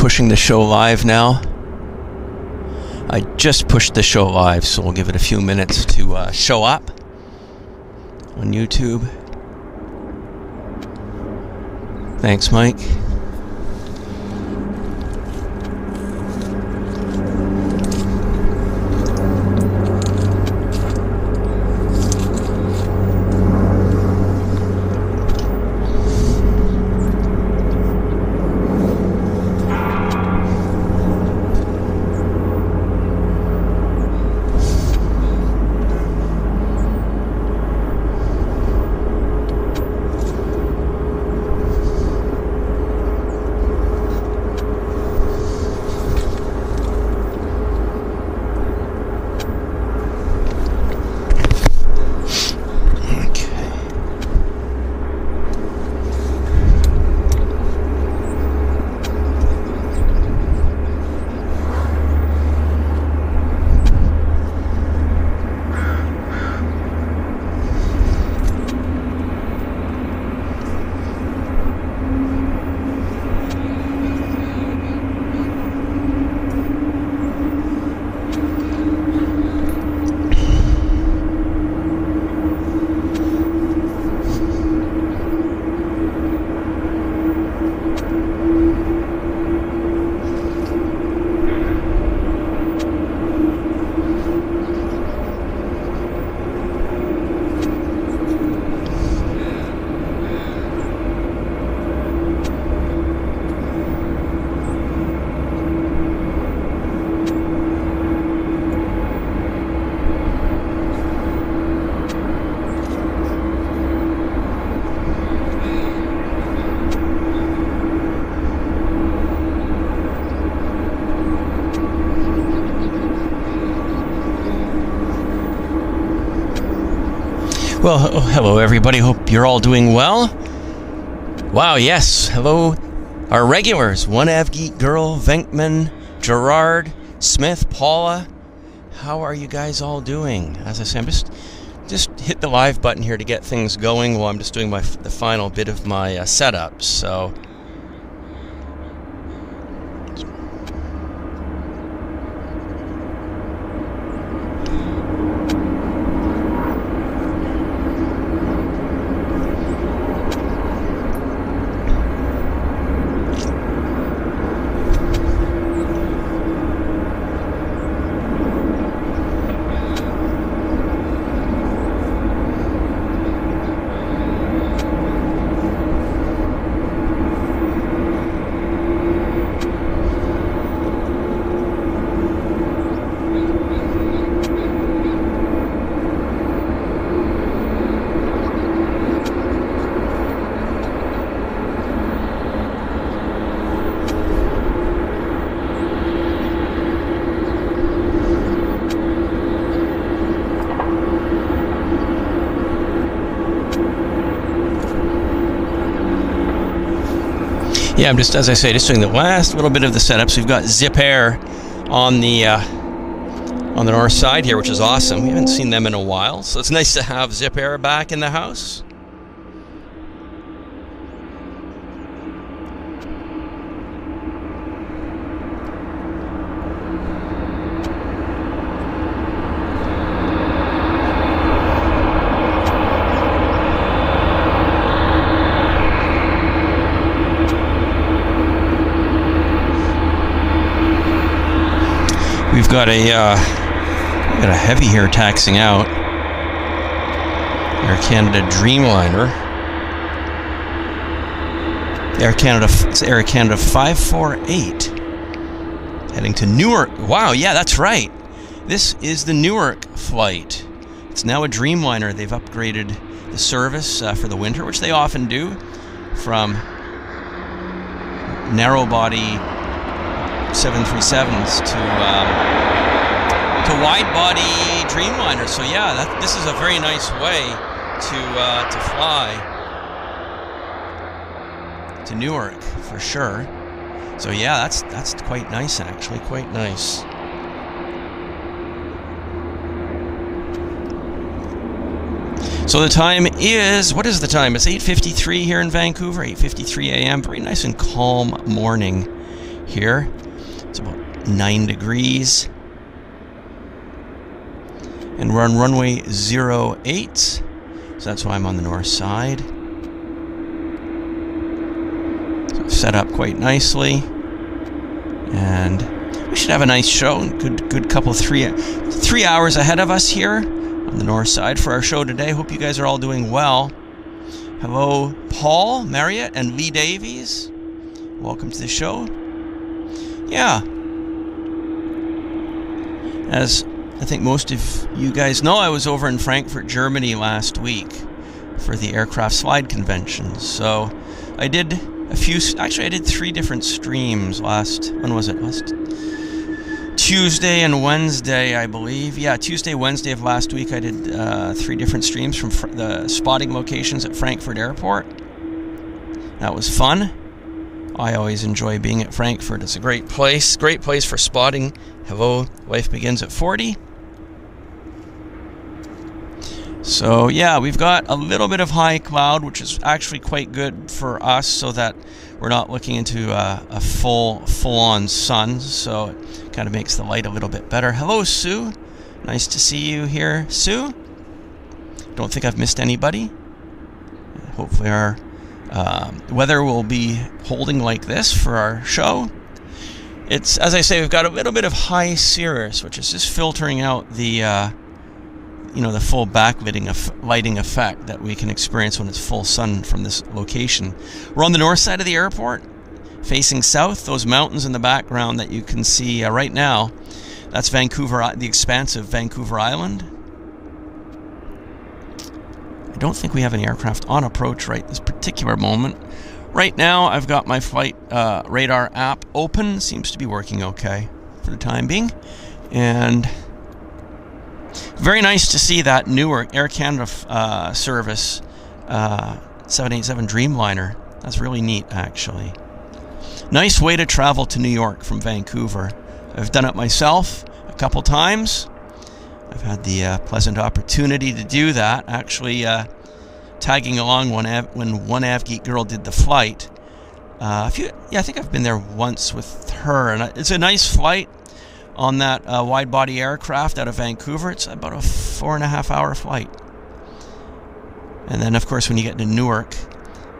pushing the show live now. I just pushed the show live, so we'll give it a few minutes to show up on YouTube. Thanks, Mike. Well, hello everybody, hope you're all doing well. Wow, yes, hello our regulars, One Av Geek Girl, Venkman, Gerard, Smith, Paula. How are you guys all doing? As I say, I'm just hit the live button here to get things going while I'm just doing the final bit of my setup, so... Yeah, I'm just, as I say, just doing the last little bit of the setup. So we've got Zip Air on the north side here, which is awesome. We haven't seen them in a while, so it's nice to have Zip Air back in the house. We've got a heavy here taxing out. Air Canada Dreamliner. It's Air Canada 548. Heading to Newark. Wow, yeah, that's right. This is the Newark flight. It's now a Dreamliner. They've upgraded the service for the winter, which they often do, from narrow body 737s to wide body Dreamliners. So yeah, this is a very nice way to fly to Newark for sure. So yeah, that's quite nice actually, quite nice. So the time is, what is the time? It's 8:53 here in Vancouver, 8:53 a.m. Very nice and calm morning here. It's about 9 degrees. And we're on runway 08, so that's why I'm on the north side. So set up quite nicely. And we should have a nice show. Good couple, 3 hours ahead of us here on the north side for our show today. Hope you guys are all doing well. Hello, Paul, Marriott, and Lee Davies. Welcome to the show. Yeah. As I think most of you guys know, I was over in Frankfurt, Germany last week for the Aircraft Slide Convention. So I did I did 3 different streams last Tuesday and Wednesday, I believe. Yeah, Tuesday, Wednesday of last week, I did 3 different streams from the spotting locations at Frankfurt Airport. That was fun. I always enjoy being at Frankfurt. It's a great place for spotting. Hello, life begins at 40. So yeah, we've got a little bit of high cloud, which is actually quite good for us, so that we're not looking into a full-on sun. So it kind of makes the light a little bit better. Hello, Sue. Nice to see you here, Sue. Don't think I've missed anybody. Hopefully our weather will be holding like this for our show. It's, as I say, we've got a little bit of high cirrus, which is just filtering out the the full backlighting effect that we can experience when it's full sun from this location. We're on the north side of the airport, facing south. Those mountains in the background that you can see right now, that's Vancouver, the expansive Vancouver Island. I don't think we have any aircraft on approach right this particular moment. Right now, I've got my flight radar app open. Seems to be working okay for the time being. And very nice to see that newer Air Canada service, 787 Dreamliner. That's really neat, actually. Nice way to travel to New York from Vancouver. I've done it myself a couple times. I've had the pleasant opportunity to do that, actually tagging along when one AvGeek girl did the flight. I think I've been there once with her, and it's a nice flight on that wide-body aircraft out of Vancouver. It's about a 4.5-hour flight. And then, of course, when you get to Newark,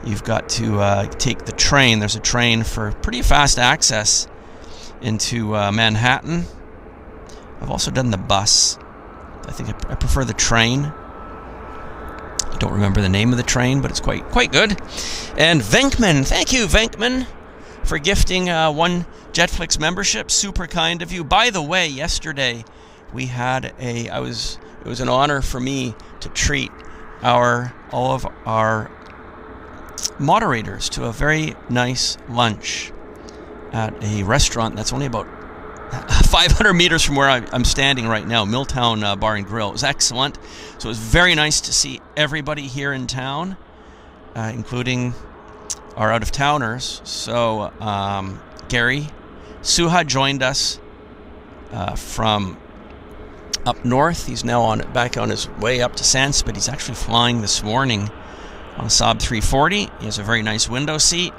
you've got to take the train. There's a train for pretty fast access into Manhattan. I've also done the bus. I think I prefer the train. I don't remember the name of the train, but it's quite good. And Venkman, thank you, Venkman, for gifting 1 JetFlix membership. Super kind of you. By the way, yesterday we had it was an honor for me to treat all of our moderators to a very nice lunch at a restaurant that's only about 500 meters from where I'm standing right now, Milltown Bar and Grill. It was excellent. So it was very nice to see everybody here in town, including our out-of-towners. So Gary Suha joined us from up north. He's now back on his way up to Sanspit. He's actually flying this morning on a Saab 340. He has a very nice window seat.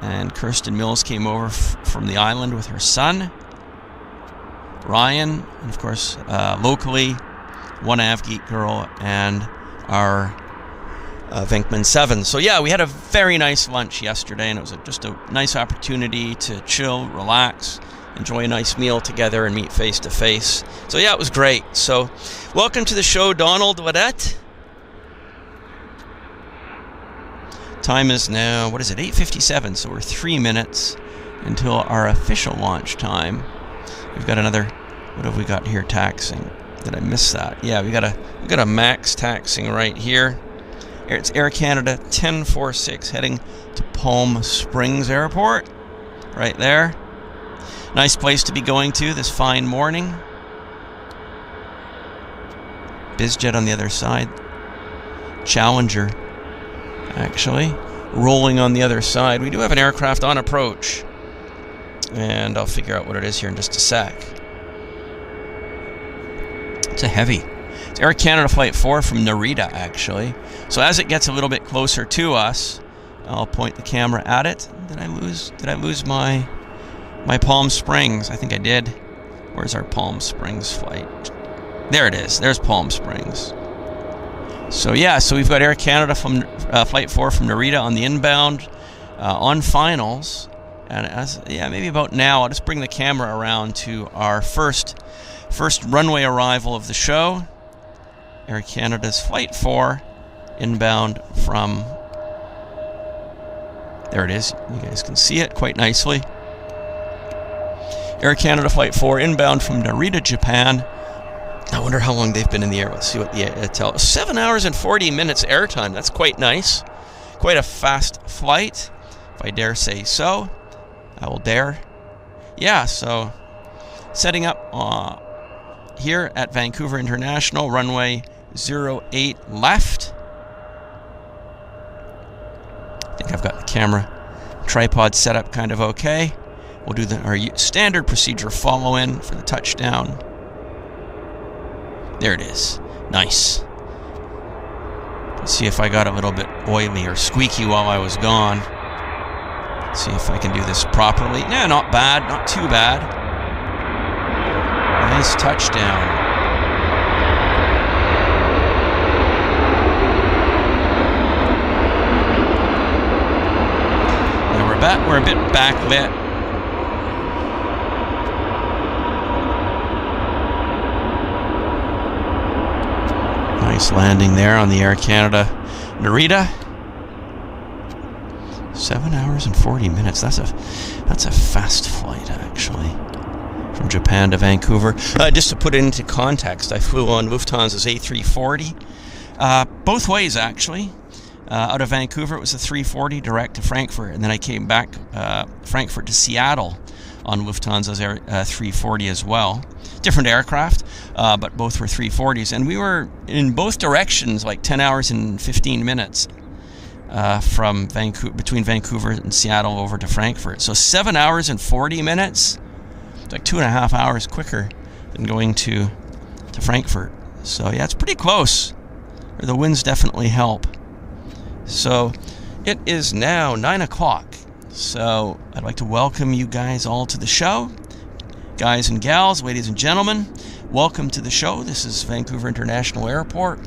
And Kirsten Mills came over from the island with her son, Ryan, and of course, locally, one AvGeek girl and our Venkman 7. So yeah, we had a very nice lunch yesterday, and it was just a nice opportunity to chill, relax, enjoy a nice meal together, and meet face to face. So yeah, it was great. So welcome to the show, Donald Wadette. Time is now, 8:57, so we're 3 minutes until our official launch time. We've got another, what have we got here taxing? Did I miss that? Yeah, we got a max taxing right here. It's Air Canada 1046 heading to Palm Springs Airport. Right there. Nice place to be going to this fine morning. BizJet on the other side. Challenger, actually, rolling on the other side. We do have an aircraft on approach, and I'll figure out what it is here in just a sec. It's a heavy. It's Air Canada Flight 4 from Narita, actually. So as it gets a little bit closer to us, I'll point the camera at it. Did I lose my my Palm Springs. I think I did. Where's our Palm Springs flight? There it is. There's Palm Springs. So yeah, so we've got Air Canada from Flight 4 from Narita on the inbound on finals. And maybe about now, I'll just bring the camera around to our first runway arrival of the show. Air Canada's Flight 4 inbound from... There it is. You guys can see it quite nicely. Air Canada Flight 4 inbound from Narita, Japan. I wonder how long they've been in the air. Let's see what the tell. 7 hours and 40 minutes airtime. That's quite nice. Quite a fast flight, if I dare say so. I will dare. Yeah, so setting up here at Vancouver International, runway 08 left. I think I've got the camera tripod set up kind of okay. We'll do our standard procedure follow-in for the touchdown. There it is. Nice. Let's see if I got a little bit oily or squeaky while I was gone. Let's see if I can do this properly. Yeah, not bad. Not too bad. Nice touchdown. Now we're a bit backlit. Nice landing there on the Air Canada Narita. 7 hours and 40 minutes. That's a fast flight, actually, from Japan to Vancouver. Just to put it into context, I flew on Lufthansa's A340. Both ways, actually. Out of Vancouver, it was a 340 direct to Frankfurt, and then I came back Frankfurt to Seattle on Lufthansa's 340 as well. Different aircraft, but both were 340s, and we were in both directions like 10 hours and 15 minutes from between Vancouver and Seattle over to Frankfurt. So 7 hours and 40 minutes. It's like 2.5 hours quicker than going to Frankfurt. So yeah, it's pretty close. Or the winds definitely help. So it is now 9 o'clock. So I'd like to welcome you guys all to the show. Guys and gals, ladies and gentlemen, welcome to the show. This is Vancouver International Airport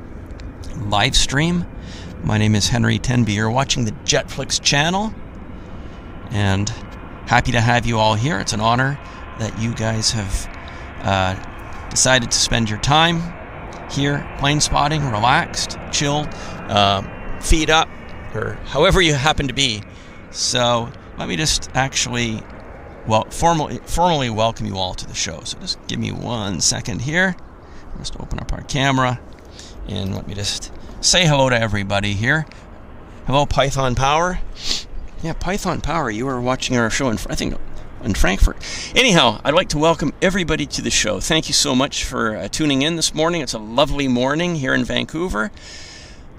live stream. My name is Henry Tenby. You're watching the JetFlix channel, and happy to have you all here. It's an honor that you guys have decided to spend your time here plane spotting, relaxed, chilled, feet up, or however you happen to be. So let me just actually formally welcome you all to the show. So just give me 1 second here. Just open up our camera and let me just say hello to everybody here. Hello, Python Power. Yeah, Python Power, you were watching our show I think in Frankfurt. Anyhow, I'd like to welcome everybody to the show. Thank you so much for tuning in this morning. It's a lovely morning here in Vancouver.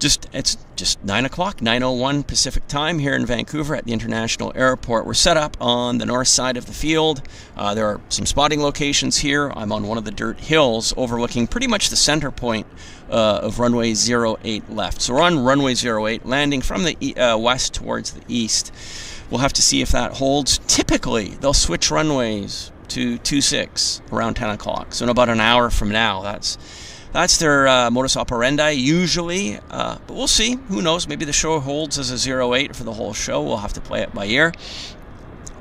It's just 9 o'clock, 9:01 Pacific time here in Vancouver at the International Airport. We're set up on the north side of the field. There are some spotting locations here. I'm on one of the dirt hills overlooking pretty much the center point of runway 08 left. So we're on runway 08, landing from the west towards the east. We'll have to see if that holds. Typically, they'll switch runways to 26 around 10 o'clock. So in about an hour from now, that's their modus operandi, usually. But we'll see. Who knows? Maybe the show holds as a 08 for the whole show. We'll have to play it by ear.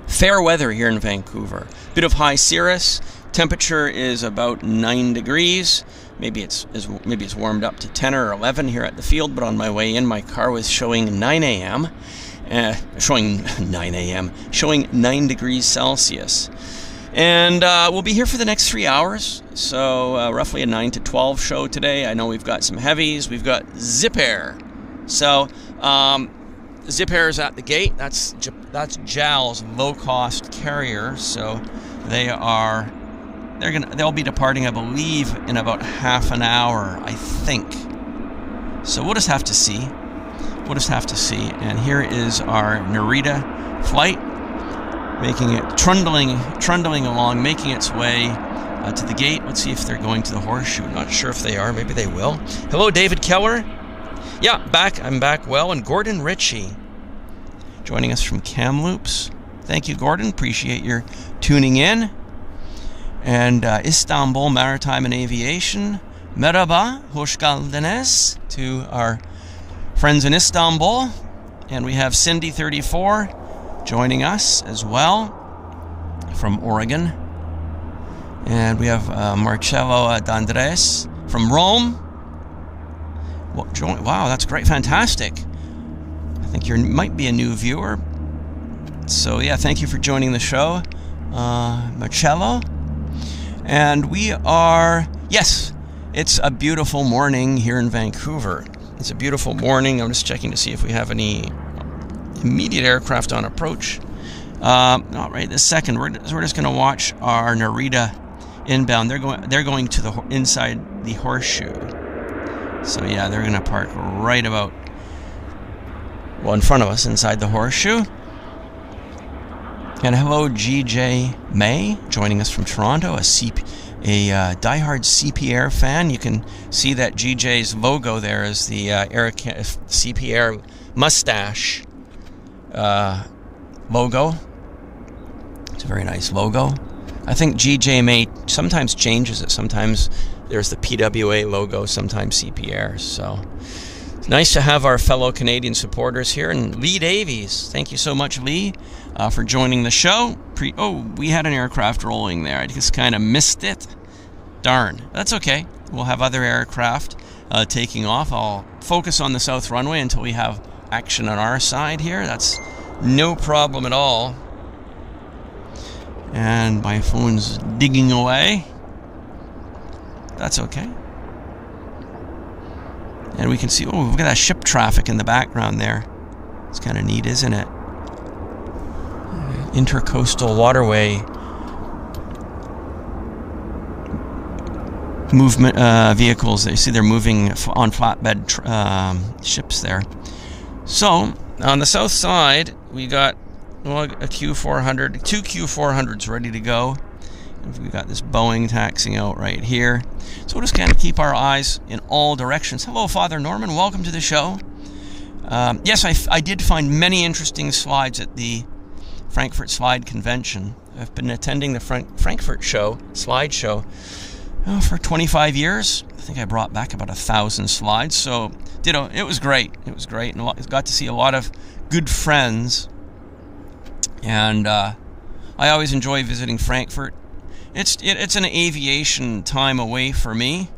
Fair weather here in Vancouver. Bit of high cirrus. Temperature is about 9 degrees. Maybe it's warmed up to 10 or 11 here at the field. But on my way in, my car was showing 9 a.m. Showing 9 degrees Celsius. And we'll be here for the next 3 hours, so roughly a 9 to 12 show today. I know we've got some heavies. We've got Zip Air. So Zip Air is at the gate. That's JAL's low-cost carrier. So they'll be departing, I believe, in about half an hour, I think. So we'll just have to see. And here is our Narita flight, making it trundling along, making its way to the gate. Let's see if they're going to the horseshoe. Not sure if they are. Maybe they will. Hello, David Keller. Yeah, I'm back well. And Gordon Ritchie joining us from Kamloops. Thank you, Gordon. Appreciate your tuning in. And Istanbul Maritime and Aviation. Merhaba, hoş geldiniz to our friends in Istanbul. And we have Cindy34 joining us as well from Oregon. And we have Marcello D'Andres from Rome. Wow, that's great. Fantastic. I think you might be a new viewer. So, yeah, thank you for joining the show, Marcello. And we are, yes, it's a beautiful morning here in Vancouver. It's a beautiful morning. I'm just checking to see if we have any immediate aircraft on approach. Not right this second. We're just going to watch our Narita inbound. They're going to the inside the Horseshoe. So yeah, they're going to park right about in front of us inside the Horseshoe. And hello, GJ May, joining us from Toronto, a diehard CP Air fan. You can see that GJ's logo there is the CP Air mustache logo. It's a very nice logo. I think GJ May sometimes changes it. Sometimes there's the PWA logo, sometimes CP Air. So it's nice to have our fellow Canadian supporters here. And Lee Davies, thank you so much, Lee, for joining the show. We had an aircraft rolling there. I just kind of missed it. Darn. That's okay. We'll have other aircraft taking off. I'll focus on the south runway until we have action on our side here. That's no problem at all. And my phone's digging away. That's okay. And we can see, we've got that ship traffic in the background there. It's kind of neat, isn't it? Intercoastal waterway movement vehicles. You see they're moving on flatbed ships there. So on the south side, we got a Q400, two Q400s ready to go. We've got this Boeing taxiing out right here. So we'll just kind of keep our eyes in all directions. Hello, Father Norman. Welcome to the show. Yes, I did find many interesting slides at the Frankfurt Slide Convention. I've been attending the Frankfurt slide show for 25 years. I think I brought back about 1,000 slides. So, it was great. It was great. And I got to see a lot of good friends. And I always enjoy visiting Frankfurt. It's an aviation time away for me,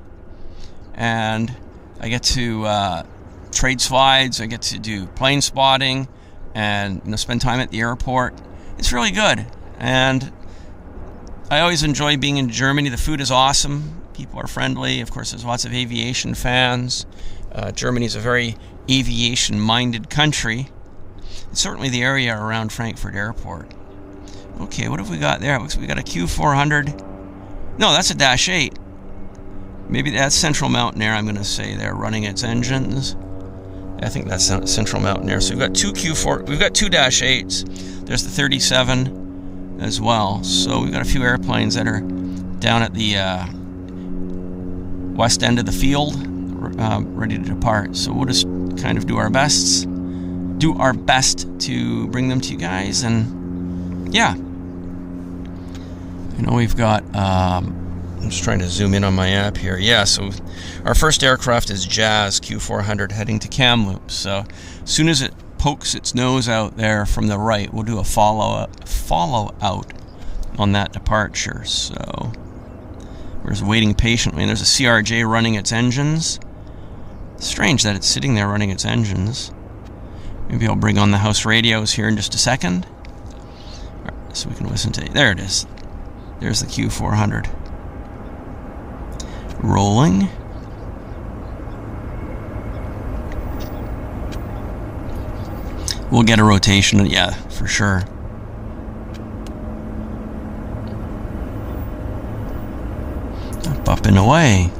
and I get to trade slides. I get to do plane spotting, and spend time at the airport. It's really good, and I always enjoy being in Germany. The food is awesome. People are friendly. Of course, there's lots of aviation fans. Germany is a very aviation-minded country. It's certainly the area around Frankfurt Airport. Okay, what have we got there? We got a Q400. No, that's a Dash 8. Maybe that's Central Mountain Air, I'm going to say. They're running its engines. I think that's Central Mountain Air. So we've got we've got two Dash 8s. There's the 37 as well. So we've got a few airplanes that are down at the west end of the field, ready to depart. So we'll just kind of do our best to bring them to you guys. And yeah, we've got, I'm just trying to zoom in on my app here. Yeah, so our first aircraft is Jazz Q400 heading to Kamloops. So as soon as it pokes its nose out there from the right, we'll do a follow out on that departure. So we're just waiting patiently. And there's a CRJ running its engines. Strange that it's sitting there running its engines. Maybe I'll bring on the house radios here in just a second, so we can listen to it. There it is. There's the Q400. Rolling. We'll get a rotation, yeah, for sure. Up and away.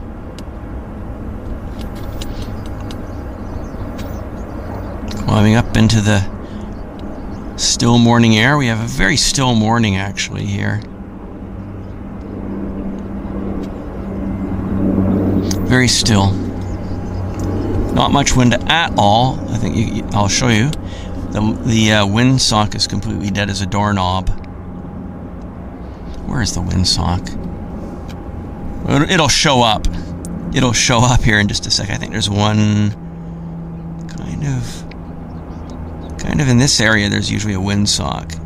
Climbing up into the still morning air. We have a very still morning actually here. Very still. Not much wind at all. I think I'll show you. The windsock is completely dead as a doorknob. Where is the windsock? It'll show up. It'll show up here in just a sec. I think there's one kind of in this area. There's usually a windsock.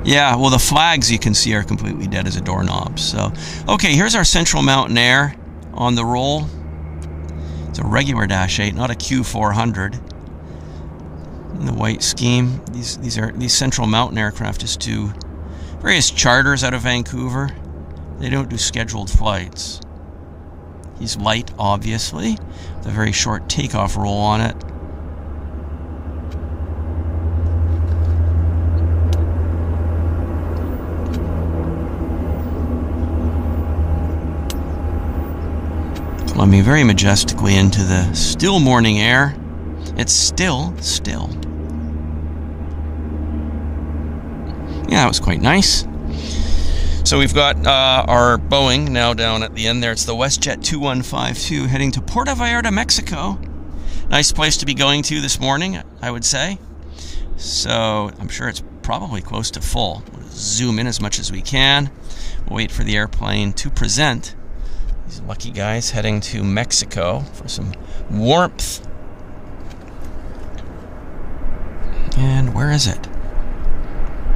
Yeah, well, the flags you can see are completely dead as a doorknob. So, okay, here's our Central Mountain Air on the roll. It's a regular Dash 8, not a Q400. In the white scheme, these Central Mountain aircraft just do various charters out of Vancouver. They don't do scheduled flights. He's light, obviously, with a very short takeoff roll on it. Climbing very majestically into the still morning air. It's still. Yeah, that was quite nice. So we've got our Boeing now down at the end there. It's the WestJet 2152 heading to Puerto Vallarta, Mexico. Nice place to be going to this morning, I would say. So I'm sure it's probably close to full. We'll zoom in as much as we can. We'll wait for the airplane to present. These lucky guys heading to Mexico for some warmth. And where is it?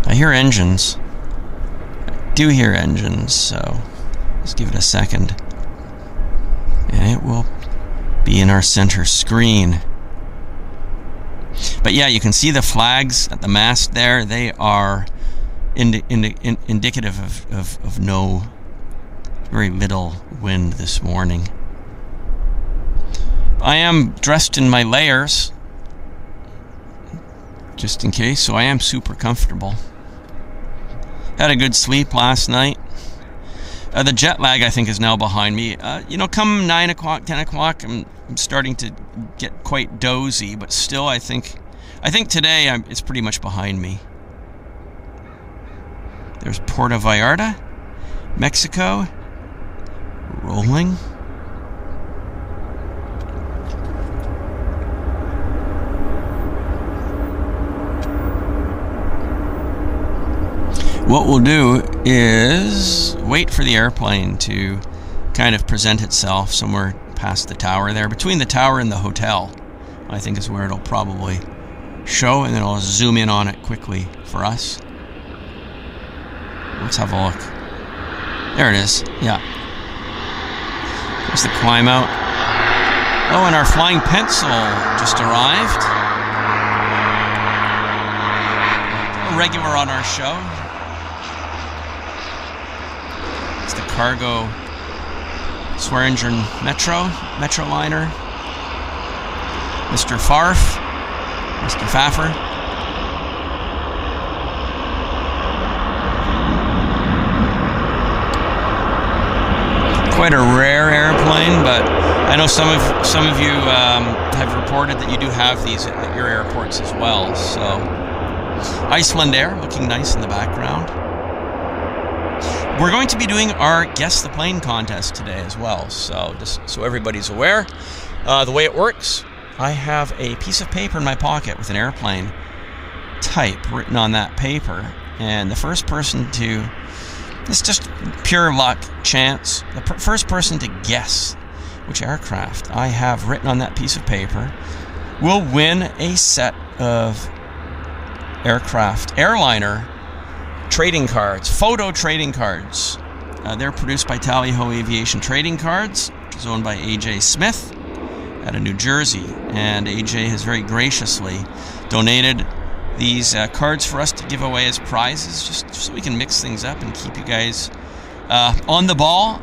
I hear engines. I do hear engines, so let's give it a second. And it will be in our center screen. But yeah, you can see the flags at the mast there. They are indicative of no, very little wind this morning. I am dressed in my layers, just in case, so I am super comfortable. Had a good sleep last night. The jet lag, I think, is now behind me. You know, come 9 o'clock, 10 o'clock, I'm starting to get quite dozy, but still, I think today it's pretty much behind me. There's Puerto Vallarta, Mexico, rolling. What we'll do is wait for the airplane to kind of present itself somewhere past the tower there. Between the tower and the hotel, I think is where it'll probably show, and then I'll zoom in on it quickly for us. Let's have a look. There it is. Yeah. There's the climb out. Oh, and our flying pencil just arrived. A regular on our show. It's the cargo Swearingen Metroliner. Mr. Farf. Mr. Faffer. Quite a rare airplane, but I know some of you have reported that you do have these at your airports as well. So, Iceland Air looking nice in the background. We're going to be doing our Guess the Plane contest today as well. So, just so everybody's aware, the way it works, I have a piece of paper in my pocket with an airplane type written on that paper, and the first person to, it's just pure luck, chance, the first person to guess which aircraft I have written on that piece of paper will win a set of aircraft airliner trading cards, photo trading cards. They're produced by Tally Ho Aviation Trading Cards, which is owned by AJ Smith out of New Jersey, and AJ has very graciously donated these cards for us to give away as prizes, just so we can mix things up and keep you guys on the ball.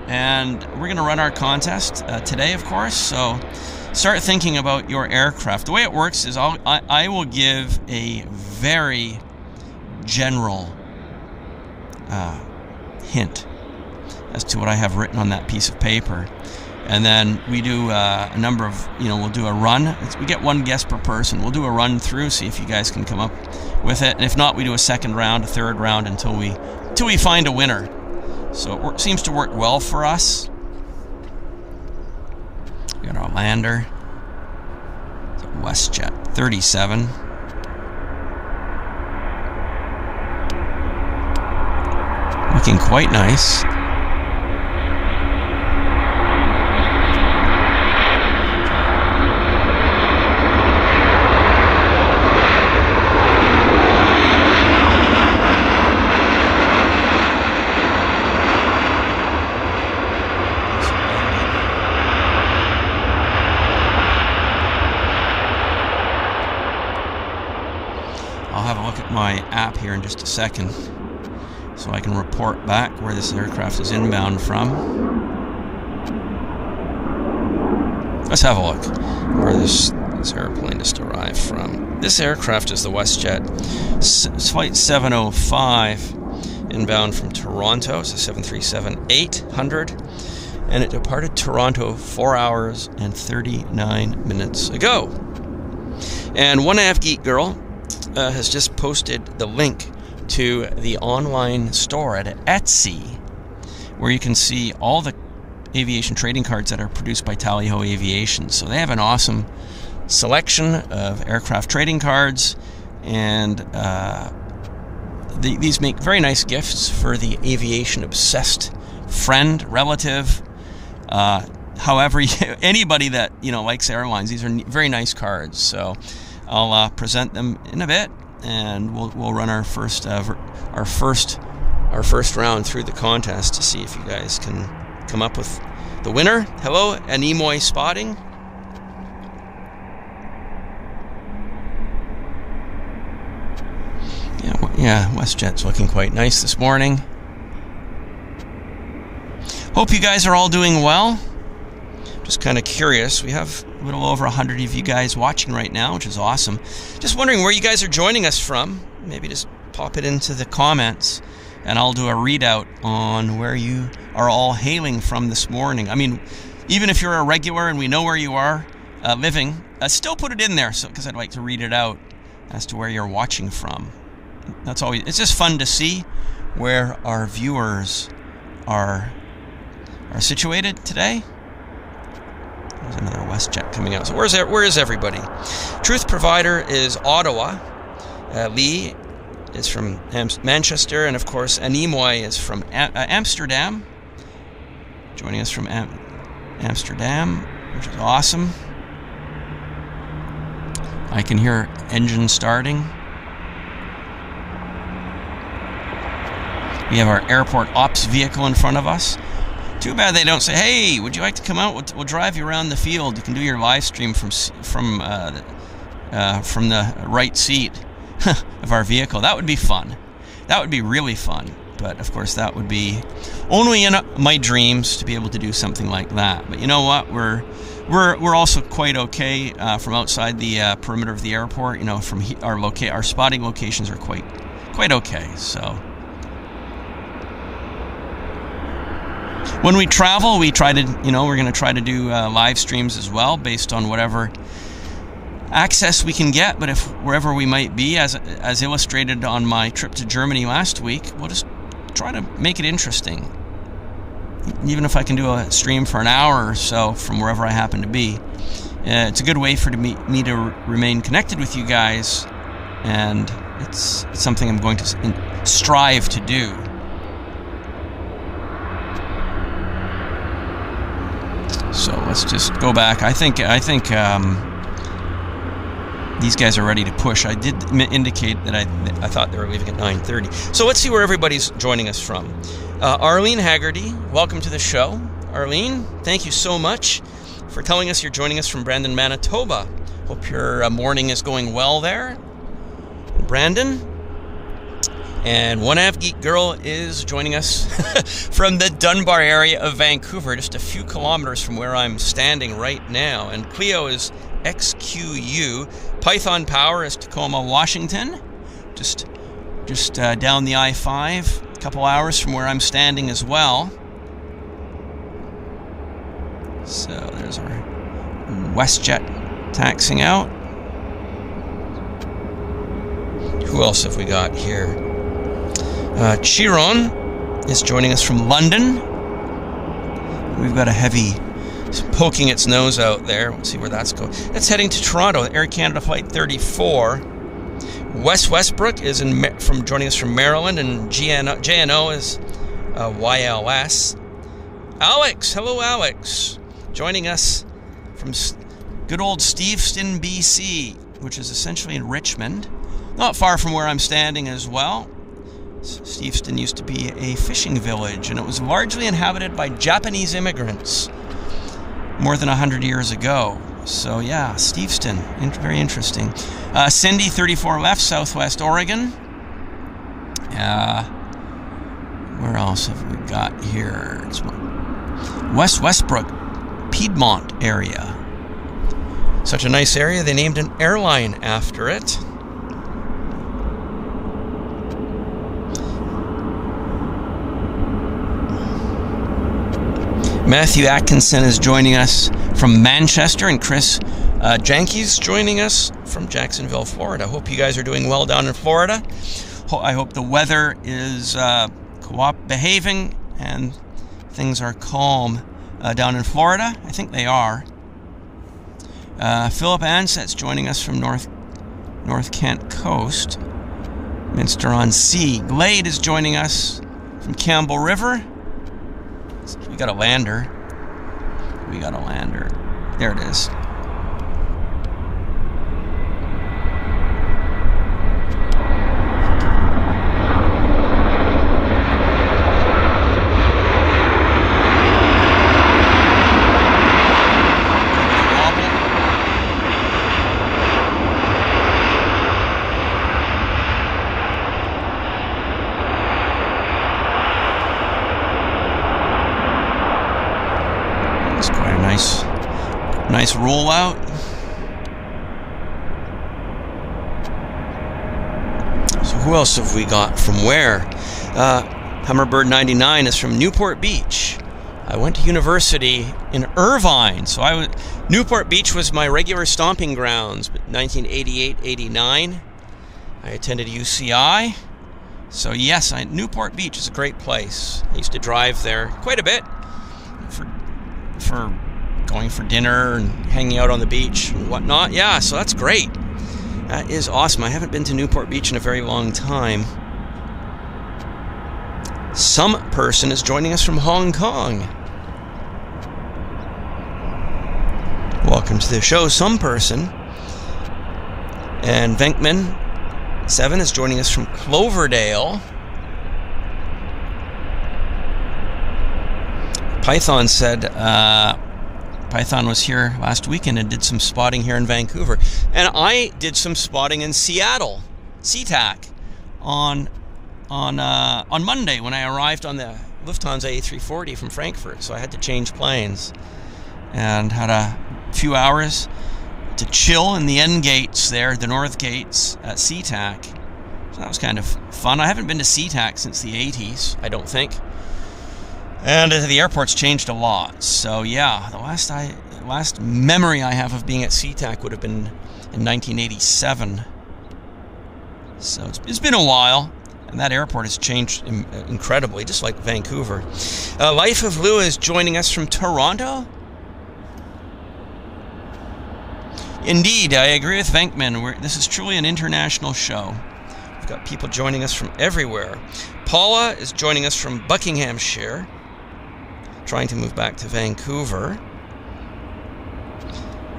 And we're going to run our contest today, of course, so start thinking about your aircraft. The way it works is I will give a very general hint as to what I have written on that piece of paper. And then we do a number of, we'll do a run. We get one guess per person. We'll do a run through, see if you guys can come up with it. And if not, we do a second round, a third round until we find a winner. So it seems to work well for us. We got our lander. So WestJet 37. Looking quite nice. I'll have a look at my app here in just a second so I can report back where this aircraft is inbound from. Let's have a look where this airplane just arrived from. This aircraft is the WestJet Flight 705 inbound from Toronto. It's a 737-800, and it departed Toronto 4 hours and 39 minutes ago. And one AV Geek Girl has just posted the link to the online store at Etsy, where you can see all the aviation trading cards that are produced by Tally-Ho Aviation. So they have an awesome selection of aircraft trading cards, and these make very nice gifts for the aviation-obsessed friend, relative, however, anybody that likes airlines. These are very nice cards. So I'll present them in a bit, and we'll run our first round through the contest to see if you guys can come up with the winner. Hello, Anemoy Spotting. Yeah, WestJet's looking quite nice this morning. Hope you guys are all doing well. Just kind of curious. We have a little over 100 of you guys watching right now, which is awesome. Just wondering where you guys are joining us from. Maybe just pop it into the comments, and I'll do a readout on where you are all hailing from this morning. I mean, even if you're a regular and we know where you are living, still put it in there, because I'd like to read it out as to where you're watching from. That's always, it's just fun to see where our viewers are situated today. There's another WestJet coming out. So where is everybody? Truth provider is Ottawa. Lee is from Manchester, and of course Anemoy is from Amsterdam. Joining us from Amsterdam, which is awesome. I can hear engine starting. We have our airport ops vehicle in front of us. Too bad they don't say, "Hey, would you like to come out? We'll drive you around the field. You can do your live stream from the right seat of our vehicle." That would be fun. That would be really fun. But of course, that would be only in my dreams to be able to do something like that. But you know what? We're also quite okay from outside the perimeter of the airport. From our spotting locations are quite okay. So. When we travel, we try to, we're going to try to do live streams as well, based on whatever access we can get. But if wherever we might be, as illustrated on my trip to Germany last week, we'll just try to make it interesting. Even if I can do a stream for an hour or so from wherever I happen to be, it's a good way for me to remain connected with you guys, and it's something I'm going to strive to do. So let's just go back. I think these guys are ready to push. I did indicate that I thought they were leaving at 9:30. So let's see where everybody's joining us from. Arlene Haggerty, welcome to the show. Arlene, thank you so much for telling us you're joining us from Brandon, Manitoba. Hope your morning is going well there, Brandon. And one AV Geek Girl is joining us from the Dunbar area of Vancouver, just a few kilometers from where I'm standing right now. And Cleo is XQU. Python Power is Tacoma, Washington, just down the I-5, a couple hours from where I'm standing as well. So there's our WestJet taxiing out. Who else have we got here? Chiron is joining us from London. We've got a heavy poking its nose out there. Let's see where that's going. That's heading to Toronto. Air Canada Flight 34. Wes Westbrook is from joining us from Maryland, and JNO is YLS. Alex, hello Alex, joining us from good old Steveston, BC, which is essentially in Richmond, not far from where I'm standing as well. Steveston used to be a fishing village, and it was largely inhabited by Japanese immigrants more than 100 years ago. So yeah, Steveston, very interesting. Cindy, 34 left, Southwest Oregon. Where else have we got here? It's West Westbrook, Piedmont area. Such a nice area, they named an airline after it. Matthew Atkinson is joining us from Manchester, and Chris Janke's joining us from Jacksonville, Florida. Hope you guys are doing well down in Florida. I hope the weather is behaving and things are calm down in Florida. I think they are. Philip Anset's joining us from North Kent Coast, Minster-on-Sea. Glade is joining us from Campbell River. We got a lander. There it is. Nice rollout. So who else have we got from where? Hummerbird 99 is from Newport Beach. I went to university in Irvine, so Newport Beach was my regular stomping grounds. 1988-89, I attended UCI. So yes, Newport Beach is a great place. I used to drive there quite a bit for going for dinner and hanging out on the beach and whatnot. Yeah, so that's great. That is awesome. I haven't been to Newport Beach in a very long time. Some person is joining us from Hong Kong. Welcome to the show, some person. And Venkman 7 is joining us from Cloverdale. Python said Python was here last weekend and did some spotting here in Vancouver. And I did some spotting in Seattle, SeaTac, on Monday when I arrived on the Lufthansa A340 from Frankfurt. So I had to change planes and had a few hours to chill in the end gates there, the north gates at SeaTac. So that was kind of fun. I haven't been to SeaTac since the 80s, I don't think. And the airport's changed a lot. So yeah, the last memory I have of being at SeaTac would have been in 1987. So it's been a while, and that airport has changed incredibly, just like Vancouver. Life of Lou is joining us from Toronto. Indeed, I agree with Venkman. This is truly an international show. We've got people joining us from everywhere. Paula is joining us from Buckinghamshire, trying to move back to Vancouver.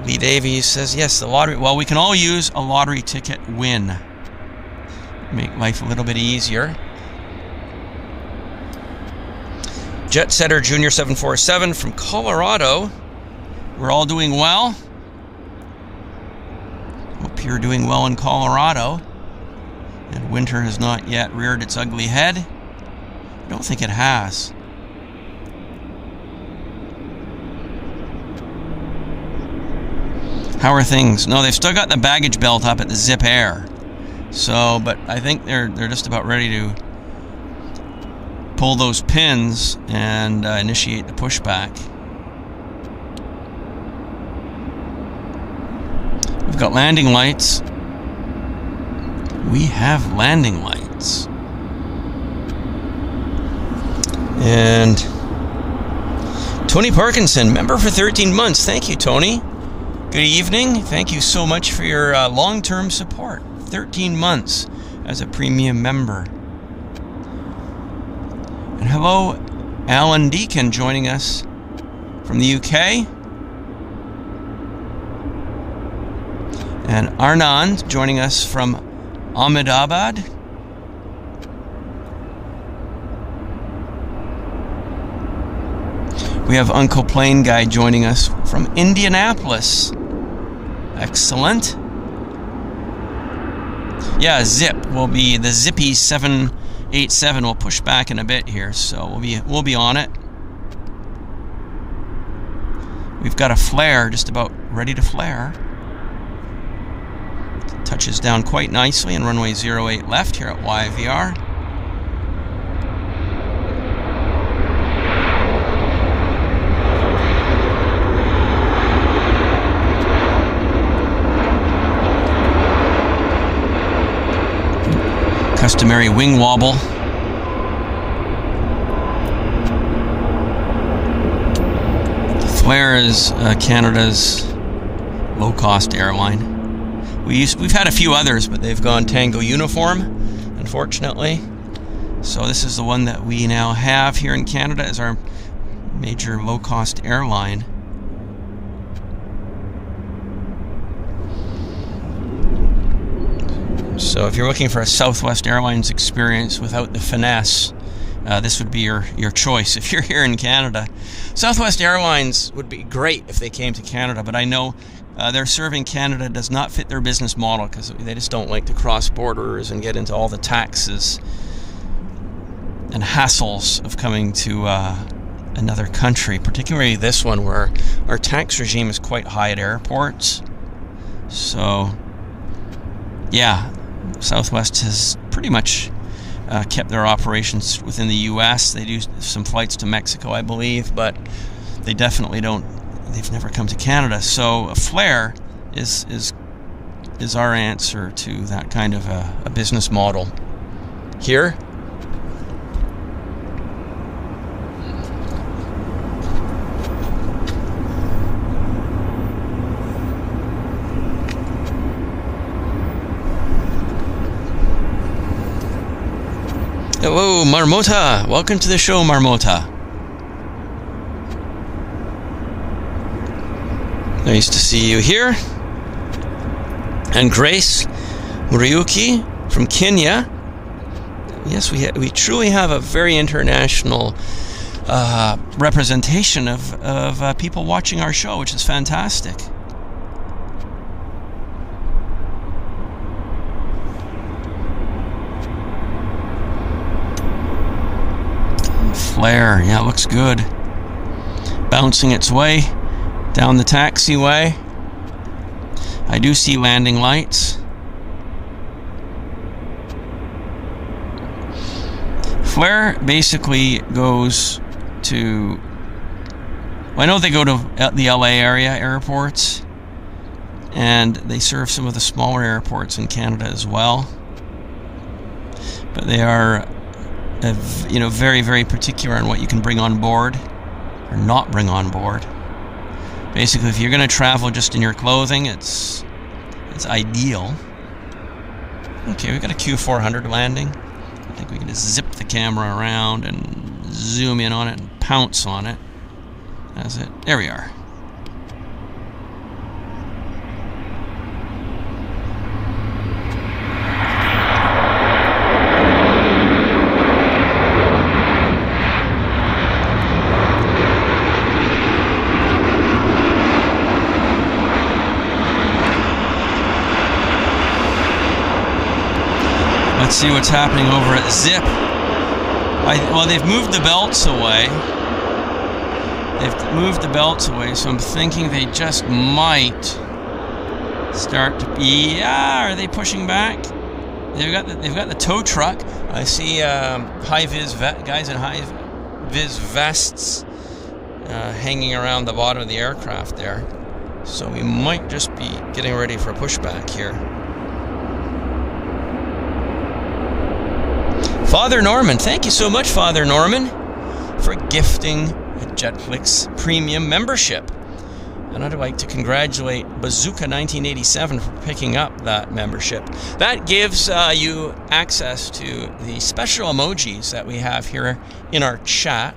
Lee Davies says, yes, the lottery. Well, we can all use a lottery ticket win. Make life a little bit easier. Jet Setter Junior 747 from Colorado. We're all doing well. Hope you're doing well in Colorado. And winter has not yet reared its ugly head. I don't think it has. How are things? No, they've still got the baggage belt up at the Zip Air. So, but I think they're just about ready to pull those pins and initiate the pushback. We've got landing lights. We have landing lights. And Tony Parkinson, member for 13 months. Thank you, Tony. Good evening. Thank you so much for your long-term support. 13 months as a premium member. And hello, Alan Deacon joining us from the UK. And Arnand joining us from Ahmedabad. We have Uncle Plane Guy joining us from Indianapolis. Excellent. Yeah, Zip will be the Zippy 787. We'll push back in a bit here, so we'll be on it. We've got a flare just about ready to flare. Touches down quite nicely in runway 08 left here at YVR. Customary wing wobble. Flair is Canada's low-cost airline. We've had a few others, but they've gone Tango uniform, unfortunately. So this is the one that we now have here in Canada as our major low-cost airline. So if you're looking for a Southwest Airlines experience without the finesse, this would be your choice if you're here in Canada. Southwest Airlines would be great if they came to Canada, but I know their serving Canada does not fit their business model because they just don't like to cross borders and get into all the taxes and hassles of coming to another country, particularly this one where our tax regime is quite high at airports. So, yeah, Southwest has pretty much kept their operations within the U.S. They do some flights to Mexico, I believe, but they definitely don't. They've never come to Canada. So a flare is our answer to that kind of a business model here. Hello, Marmota. Welcome to the show, Marmota. Nice to see you here. And Grace Muriuki from Kenya. Yes, we truly have a very international representation of people watching our show, which is fantastic. Flare, yeah, it looks good. Bouncing its way down the taxiway. I do see landing lights. Flare basically goes to, well, I know they go to the LA area airports, and they serve some of the smaller airports in Canada as well. But they are very, very particular on what you can bring on board or not bring on board. Basically, if you're going to travel just in your clothing, it's ideal. Okay, we've got a Q400 landing. I think we can just zip the camera around and zoom in on it and pounce on it. That's it. There we are. Let's see what's happening over at Zip. Well, they've moved the belts away. They've moved the belts away, so I'm thinking they just might start to be. Yeah, are they pushing back? They've got the tow truck. I see high-vis guys in high-vis vests hanging around the bottom of the aircraft there. So we might just be getting ready for a pushback here. Father Norman, thank you so much, Father Norman, for gifting a JetFlix Premium membership. And I'd like to congratulate Bazooka 1987 for picking up that membership. That gives you access to the special emojis that we have here in our chat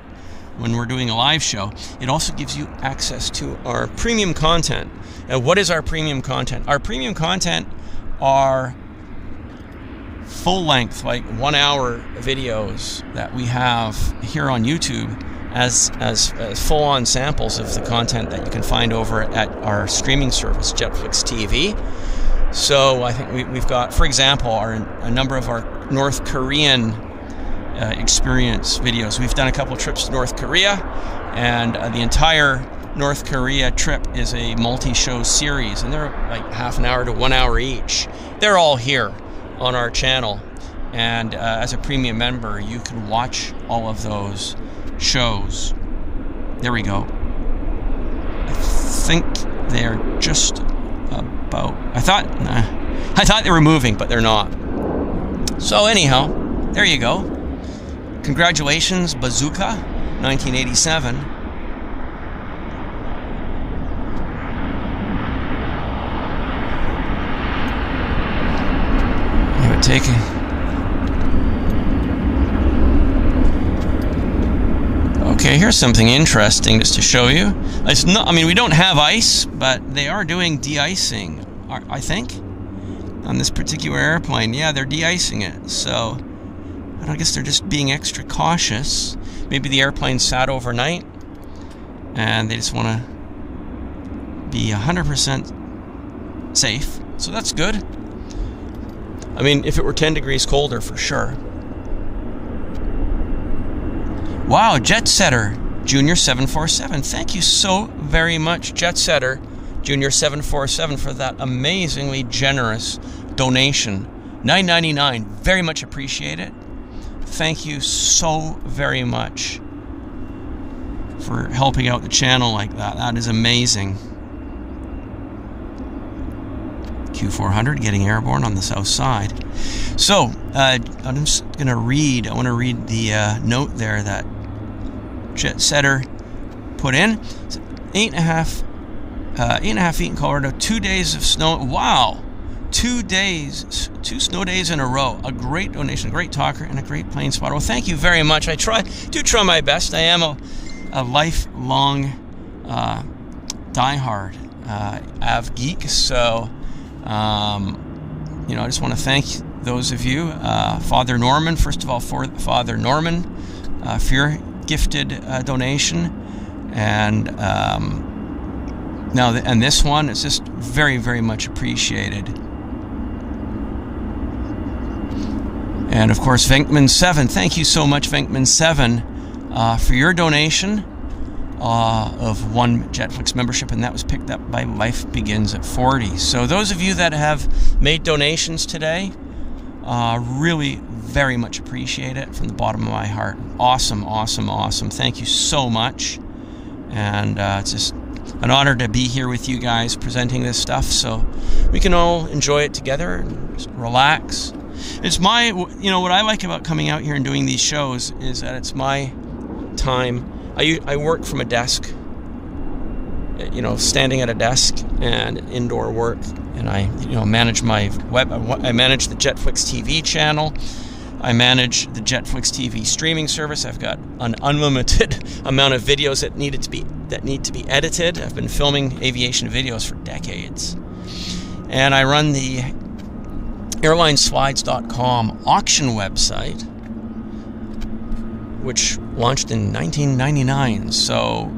when we're doing a live show. It also gives you access to our premium content. And what is our premium content? Our premium content are full-length, like 1 hour videos that we have here on YouTube as full-on samples of the content that you can find over at our streaming service, JetFlix TV. So I think we've got, for example, a number of our North Korean experience videos. We've done a couple trips to North Korea, and the entire North Korea trip is a multi-show series, and they're like half an hour to 1 hour each. They're all here on our channel, and as a premium member, you can watch all of those shows. There we go. I think they're just about. I thought they were moving, but they're not. So anyhow, there you go. Congratulations, Bazooka 1987. You would take it. Okay, here's something interesting just to show you. It's not, I mean, we don't have ice, but they are doing de-icing, I think, on this particular airplane. Yeah, they're de-icing it. So I guess they're just being extra cautious. Maybe the airplane sat overnight and they just want to be 100% safe. So that's good. I mean, if it were 10 degrees colder, for sure. Wow, Jet Setter Junior 747. Thank you so very much, Jet Setter Junior 747, for that amazingly generous donation. $9.99. Very much appreciate it. Thank you so very much for helping out the channel like that. That is amazing. Q400 getting airborne on the south side. So I'm just going to read. I want to read the note there that Jet Setter put in. 8.5 feet in Colorado. 2 days of snow. Wow. 2 days, 2 snow days in a row. A great donation, a great talker, and a great plane spotter. Well, thank you very much. I do try my best. I am a lifelong diehard AV geek. So, I just want to thank those of you, Father Norman. First of all, for Father Norman, for your gifted donation, and and this one is just very, very much appreciated. And of course, Venkman7, thank you so much, Venkman7, for your donation of 1 JetFlix membership, and that was picked up by Life Begins at 40. So those of you that have made donations today, really very much appreciate it from the bottom of my heart. Awesome, awesome, awesome. Thank you so much. And it's just an honor to be here with you guys presenting this stuff, so we can all enjoy it together and just relax. It's my, what I like about coming out here and doing these shows is that it's my time. I work from a desk, standing at a desk and indoor work, and I, manage my web. I manage the JetFlix TV channel. I manage the JetFlix TV streaming service. I've got an unlimited amount of videos that need to be edited. I've been filming aviation videos for decades, and I run the AirlineSlides.com auction website, which launched in 1999. So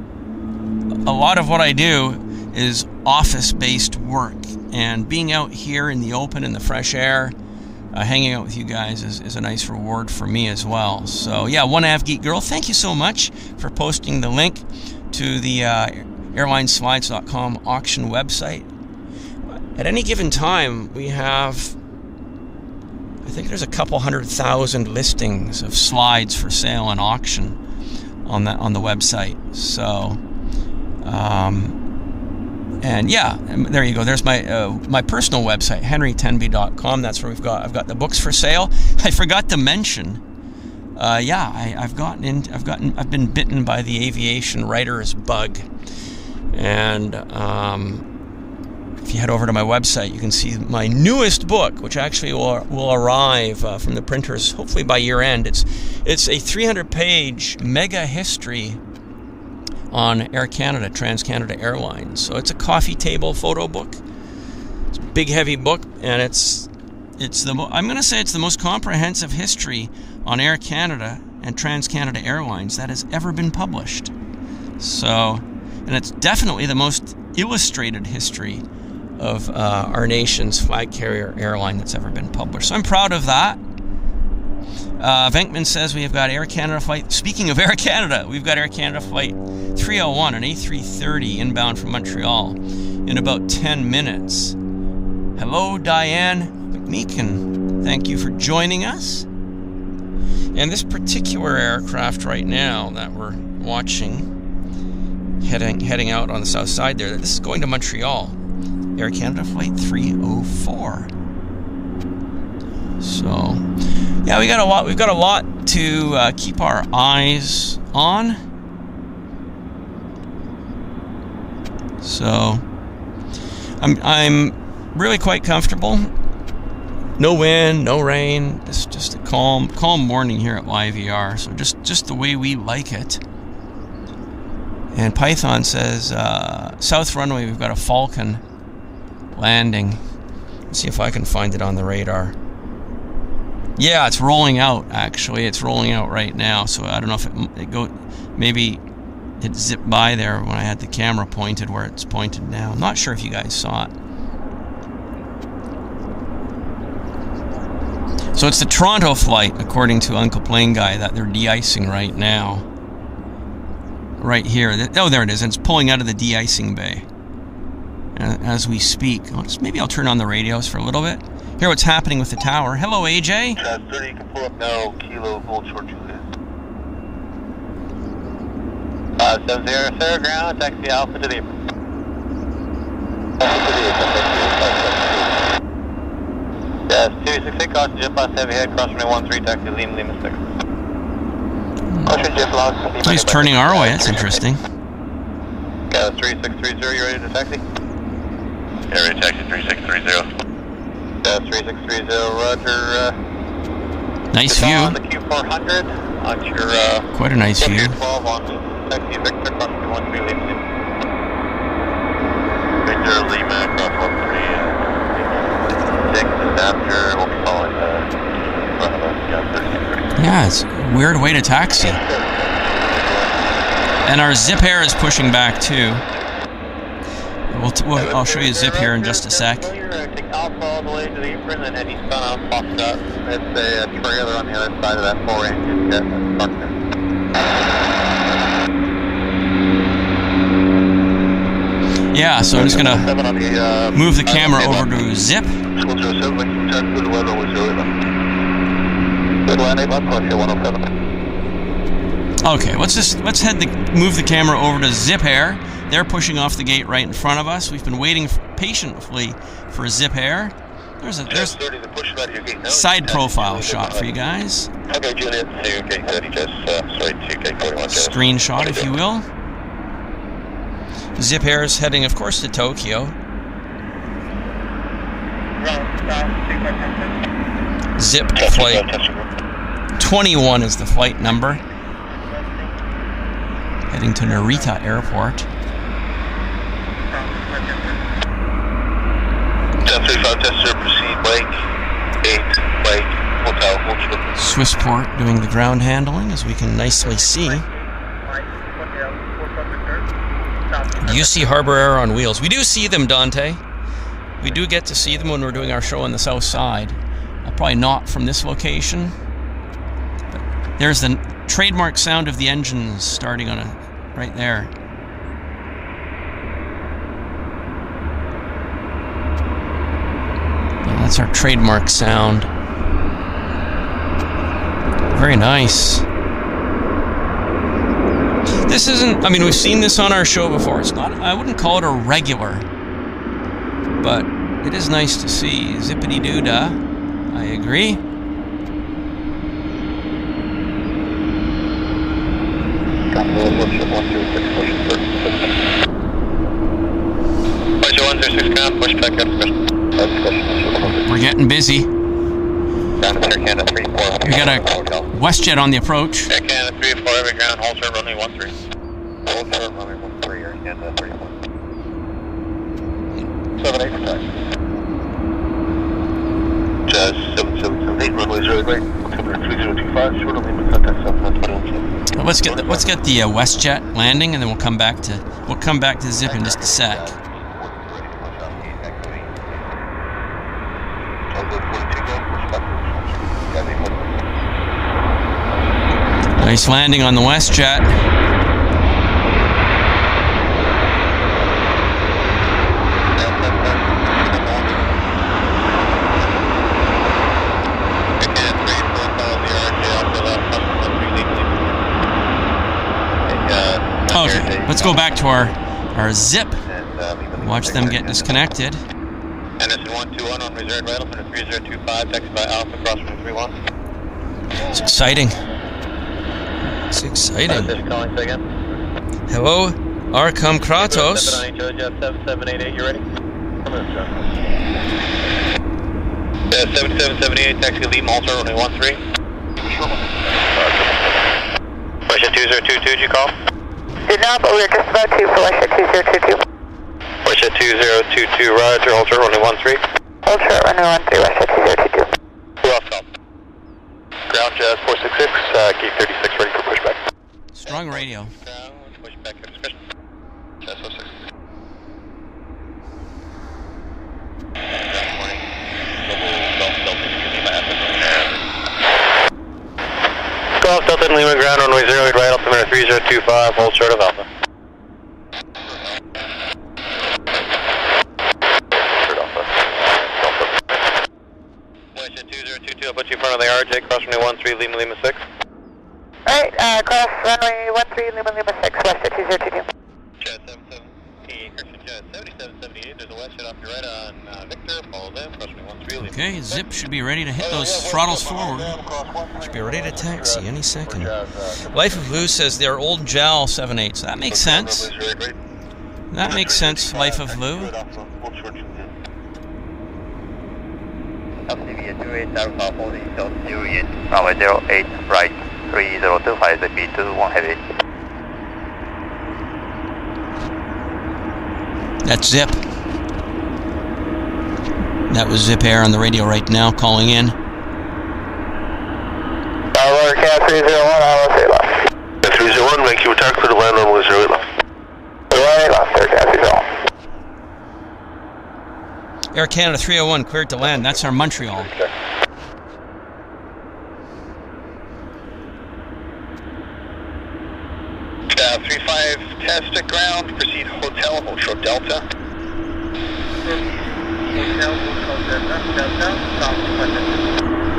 a lot of what I do is office-based work, and being out here in the open, in the fresh air, hanging out with you guys is a nice reward for me as well. So yeah, One Av Geek Girl, thank you so much for posting the link to the AirlineSlides.com auction website. At any given time, we have, I think there's a couple 100,000 listings of slides for sale and auction on the website. So, and yeah, there you go. There's my personal website, henrytenby.com. That's where I've got the books for sale. I forgot to mention yeah, I've been bitten by the aviation writer's bug, and if you head over to my website, you can see my newest book, which actually will arrive from the printers hopefully by year end. It's a 300-page mega history on Air Canada, Trans-Canada Airlines. So it's a coffee table photo book. It's a big, heavy book, and I'm going to say it's the most comprehensive history on Air Canada and Trans-Canada Airlines that has ever been published. So, and it's definitely the most illustrated history of our nation's flag carrier airline that's ever been published. So I'm proud of that. Venkman says we have got Air Canada flight. Speaking of Air Canada, we've got Air Canada flight 301, an A330 inbound from Montreal in about 10 minutes. Hello, Diane McMeekin. Thank you for joining us. And this particular aircraft right now that we're watching, heading out on the south side there, this is going to Montreal. Air Canada flight 304. So, yeah, we've got a lot to keep our eyes on. So, I'm really quite comfortable. No wind, no rain. It's just a calm morning here at YVR. So just the way we like it. And Python says south runway, we've got a Falcon landing. Let's see if I can find it on the radar. Yeah, it's rolling out, actually. It's rolling out right now, so I don't know if maybe it zipped by there when I had the camera pointed where it's pointed now. I'm not sure if you guys saw it. So it's the Toronto flight, according to Uncle Plane Guy, that they're de-icing right now. Right here. Oh, there it is. It's pulling out of the de-icing bay as we speak. Maybe I'll turn on the radios for a little bit. Hear what's happening with the tower. Hello, AJ. 30, you can pull up now, Kilo, Gold Short Juliet. 70, Sarah ground, taxi Alpha to the apron. Yes, 268, caution, jet loss, heavy head, cross runway 13, taxi Lima 6. Caution, jet loss. So he's turning our way, that's interesting. Gas 3630, you ready to taxi? Yeah, ready to taxi 3630. 3630, roger. Nice view. On the Q400, on your quite a nice view. 12 on taxi Victor, cross 13 Lima. Victor Lima, cross 13, 6 is after, we'll be following front of us, gas 3630. Yeah, it's a weird way to taxi. And our Zip Air is pushing back too. I'll show you Zip here in just a sec. Take Alpha all the way to the apron, and then eastbound on pops up. It's a trailer on the other side of that 4-engine jet structure. Yeah, so I'm just gonna move the camera over to Zip. Okay, let's move the camera over to Zip Air. They're pushing off the gate right in front of us. We've been waiting patiently for Zip Air. There's a side profile shot for you guys. Okay, Juliet, 2K30, just, sorry, 2K41. Screenshot, if you will. Zip Air is heading, of course, to Tokyo. Zip flight 21 is the flight number. Heading to Narita Airport. 1035 tester, proceed, Blake, 8, Blake, hotel, hold short. Swissport doing the ground handling, as we can nicely see. Do you see Harbor Air on wheels? We do see them, Dante. We do get to see them when we're doing our show on the south side. Probably not from this location. But there's the trademark sound of the engines starting on right there. Yeah, that's our trademark sound. Very nice. This isn't, I mean, we've seen this on our show before. It's not, I wouldn't call it a regular, but it is nice to see. Zippity-doo-dah. I agree. We're getting busy. We got a WestJet on the approach. Air Canada 3-4, every ground, hold short, runway 13. Hold short, runway 13, Air Canada 3-4. 7-8 for taxi. Jazz 7778, runway 0 right. 3025, short of Lima, contact South 121. Let's get the WestJet landing, and then we'll come back to Zip in just a sec. Nice landing on the WestJet. Okay, let's go back to our Zip. Watch them get disconnected. Anderson 121 on reserved right up under 3025, taxi by Alpha, cross from 31. It's exciting. It's exciting. Calling again. Hello, Arkham Kratos. 7788, you ready? Come in, John. 7778, taxi Lima, also runway 13. Russia 2022, did you call? Did not, but we were just about to for Russia 2022. Russia 2022, roger, hold short, runway 13. Hold short, runway 13, Russia 2022. Who else called? Ground Jazz 466, gate 36, ready for pushback. Strong radio. Ground, pushback, discussion. Jazz 466. Ground morning. Golf Delta, Lima, Golf Delta, Lima, ground, runway 0, right up to minute 3025, hold short of Alpha. I'll put you in front of the RJ, cross runway 13, Lima, Lima 6. Alright, cross runway 13, Lima, Lima 6, Russia 2022. Jet 778, correction, Jet 7778, there's a WestJet off your right on Victor, follow them, cross runway 13, Lima. Okay, Zip should be ready to hit those throttles forward. Should be ready to taxi any second. Life of Lou says they're old JAL 78, so that makes sense. That makes sense, Life of Lou. LCV 28 Alpha 40, so Juliet, runway 08, right, 3025, the B21 heavy. That's Zip. That was Zip Air on the radio right now, calling in. Rudder Cat 301, LSA left. 301, make you attack for the land on 08 left. 08 left, Air Cat 301. Air Canada 301 cleared to land. That's our Montreal. 35 test at ground. Proceed hotel, hold short Delta.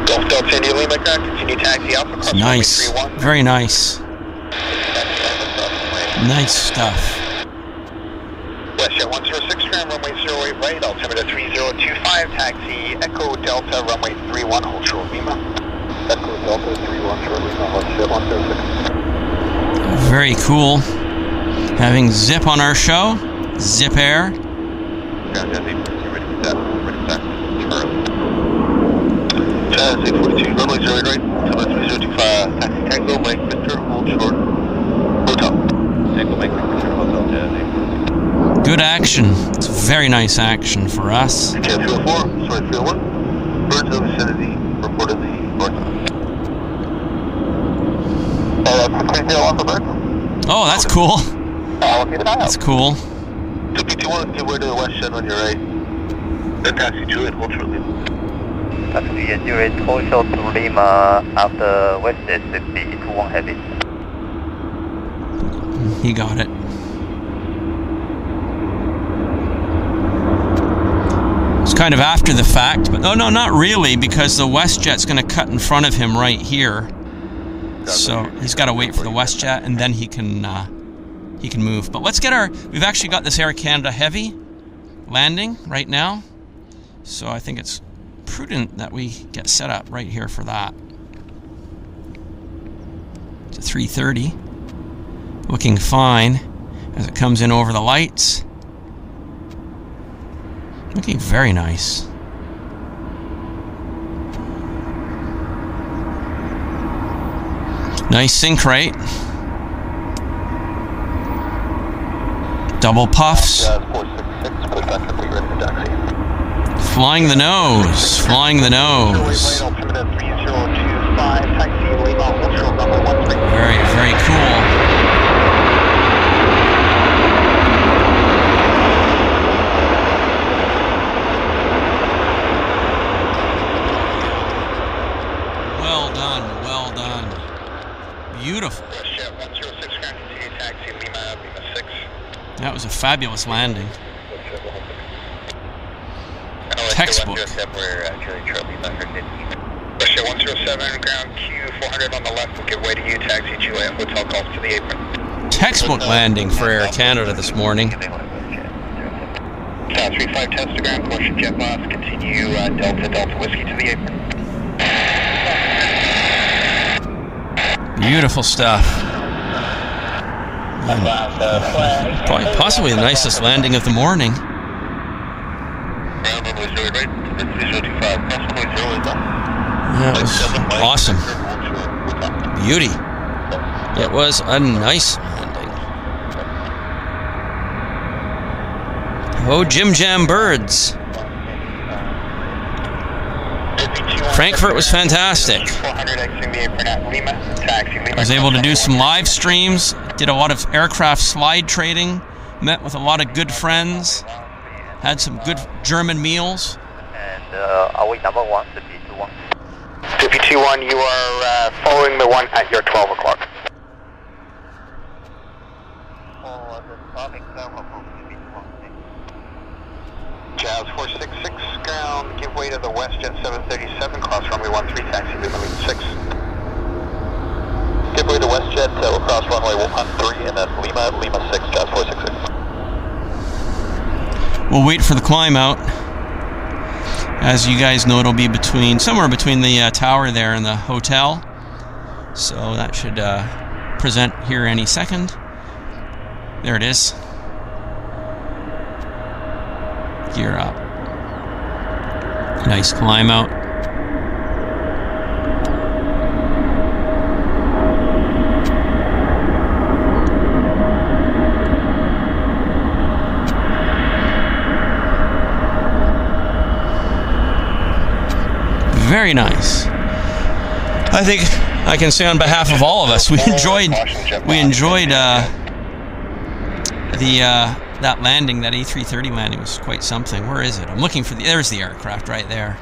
Golf Delta, India Lima, ground. Continue taxi Alpha. Cross Nice. Very nice. Nice stuff. WestJet 106, ground, runway 08 right, altimeter 3025, taxi Echo Delta, runway 31, hold short Lima. Echo Delta 31, short Lima, WestJet 106. Very cool. Having Zip on our show. Zip Air. Ground Jazz 842, ready for that, turn. Jazz 842, runway 08 right, altimeter 3025, taxi Tango Mike Victor, hold short, hotel. Tango Mike Victor, hotel, Jazz 842. Good action. It's very nice action for us. Jet 304, sorry 301. Birds of vicinity, reportedly north. Oh, that's cool. That's cool. 2B21, give way to the WestJet on your right. Then taxi Juliet, hold short Lima. Taxi Juliet, hold short Lima after WestJet 6021 heavy. He got it. It's kind of after the fact, but oh no, not really, because the WestJet's going to cut in front of him right here. So he's got to wait for the WestJet, and then he can move. But let's get we've actually got this Air Canada Heavy landing right now, so I think it's prudent that we get set up right here for that. It's a 330. looking fine as it comes in over the lights. Looking very nice. Nice sync rate. Double puffs. Flying the nose. Flying the nose. Very, very cool. Well done, well done. Beautiful. That was a fabulous landing. Textbook. 107, ground Q400 on the left will give way to you, taxi Juliet, hotel calls to the apron. Textbook landing for Air Canada this morning. 35 test to ground, caution jet boss, continue Delta Whiskey to the apron. Beautiful stuff. Probably possibly the nicest landing of the morning. That was awesome. Beauty. It was a nice landing. Oh, Jim Jam birds. Frankfurt was fantastic. I was able to do some live streams, did a lot of aircraft slide trading, met with a lot of good friends, had some good German meals. And await number 1, Zippy 21, you are following the one at your 12 o'clock. Jazz 466, ground, give way to the WestJet 737, cross runway 13, taxi Lima 6. Give way to WestJet, we'll cross runway 13, and that's Lima 6, Jazz 466. We'll wait for the climb out. As you guys know, it'll be somewhere between the tower there and the hotel. So that should present here any second. There it is. Gear up. Nice climb out. Very nice. I think I can say on behalf of all of us, we enjoyed that landing. That A330 landing was quite something. Where is it? I'm looking for there's the aircraft right there.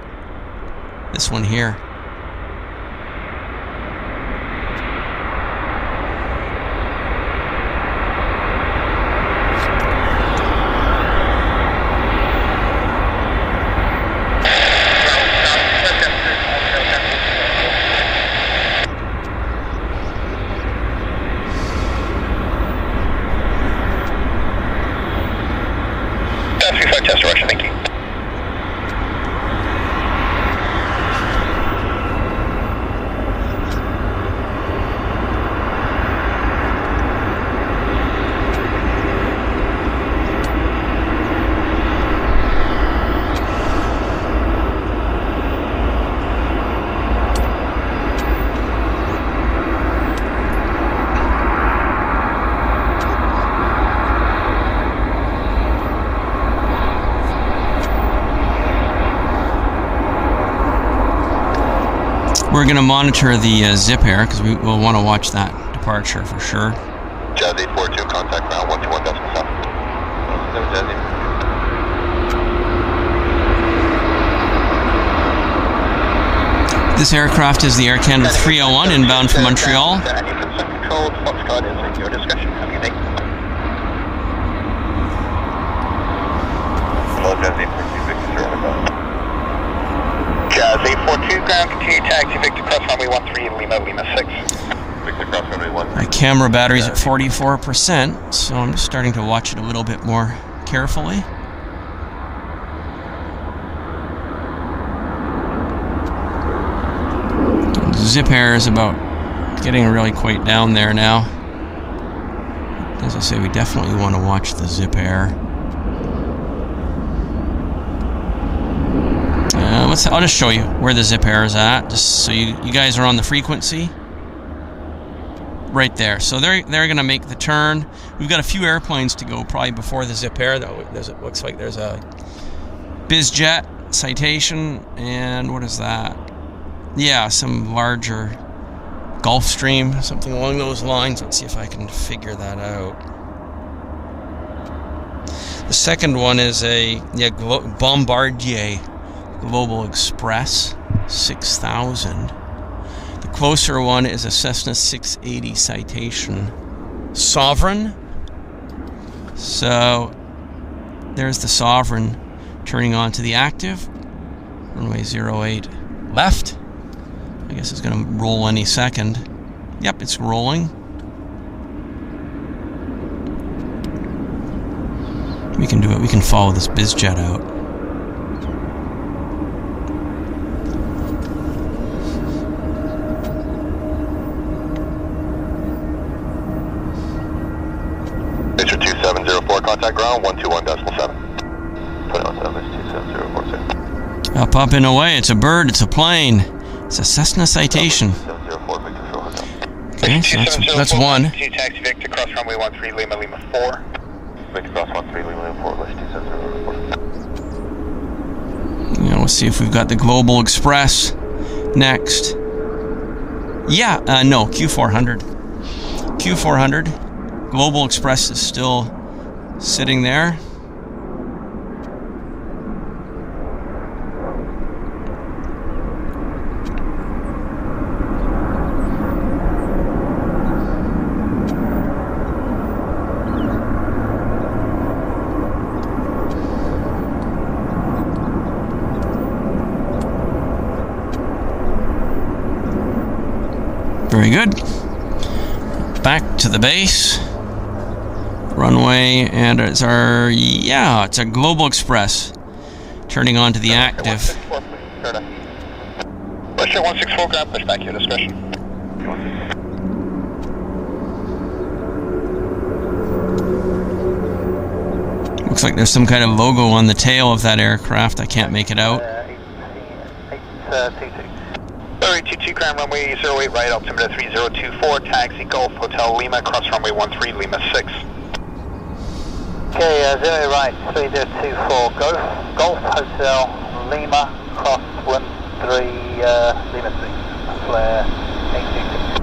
This one here. We're going to monitor the zip air because we will want to watch that departure for sure. Jazz 842, contact ground 121.7. This aircraft is the Air Canada 301 inbound from Montreal. Jazz 842, ground, continue taxi Victor cross runway 13, Lima 6. Victor cross runway 1. My camera battery's at 44%, so I'm just starting to watch it a little bit more carefully. Zip air is about getting really quite down there now. As I say, we definitely want to watch the Zip Air. I'll just show you where the Zip Air is at, just so you guys are on the frequency. Right there. So they're going to make the turn. We've got a few airplanes to go probably before the Zip Air. It looks like there's a BizJet Citation, and what is that? Yeah, some larger Gulfstream, something along those lines. Let's see if I can figure that out. The second one is a Bombardier Global Express 6000. The closer one is a Cessna 680 Citation Sovereign. So there's the Sovereign turning on to the active. Runway 08 left. I guess it's going to roll any second. Yep, it's rolling. We can do it. We can follow this BizJet out. Picture 2704, contact ground 121.7. 2704. Up and away. It's a bird. It's a plane. It's a Cessna Citation. Okay, so that's one. Taxi Victor, cross runway 13 Lima Lima 4. Victor cross 13 Lima Lima 4, wish 2704. Let's see if we've got the Global Express next. Yeah, no, Q400. Q400. Global Express is still sitting there. Very good. Back to the base. Runway, and it's our, it's a Global Express turning on to the active. Western 164, ground push back, your discretion. Looks like there's some kind of logo on the tail of that aircraft. I can't make it out. 22 ground runway 08 right, altimeter 3024, taxi Golf Hotel Lima, cross runway 13 Lima 6. Okay, 0 right, 3024, Golf Hotel Lima, cross 13 Lima 6, flare 826.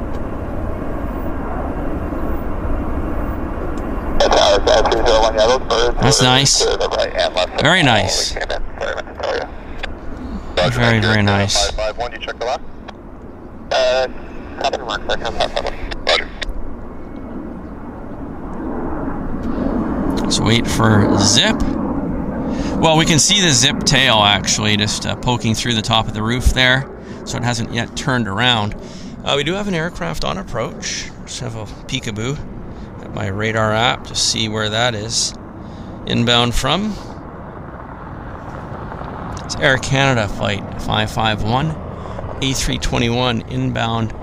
That's nice. Very nice. Very, very nice. 551, you check the left? Copy, mark, second, Roger. Let's wait for Zip. Well, we can see the Zip tail actually just poking through the top of the roof there, so it hasn't yet turned around. We do have an aircraft on approach. Just have a peekaboo at my radar app to see where that is inbound from. It's Air Canada Flight 551, A321 inbound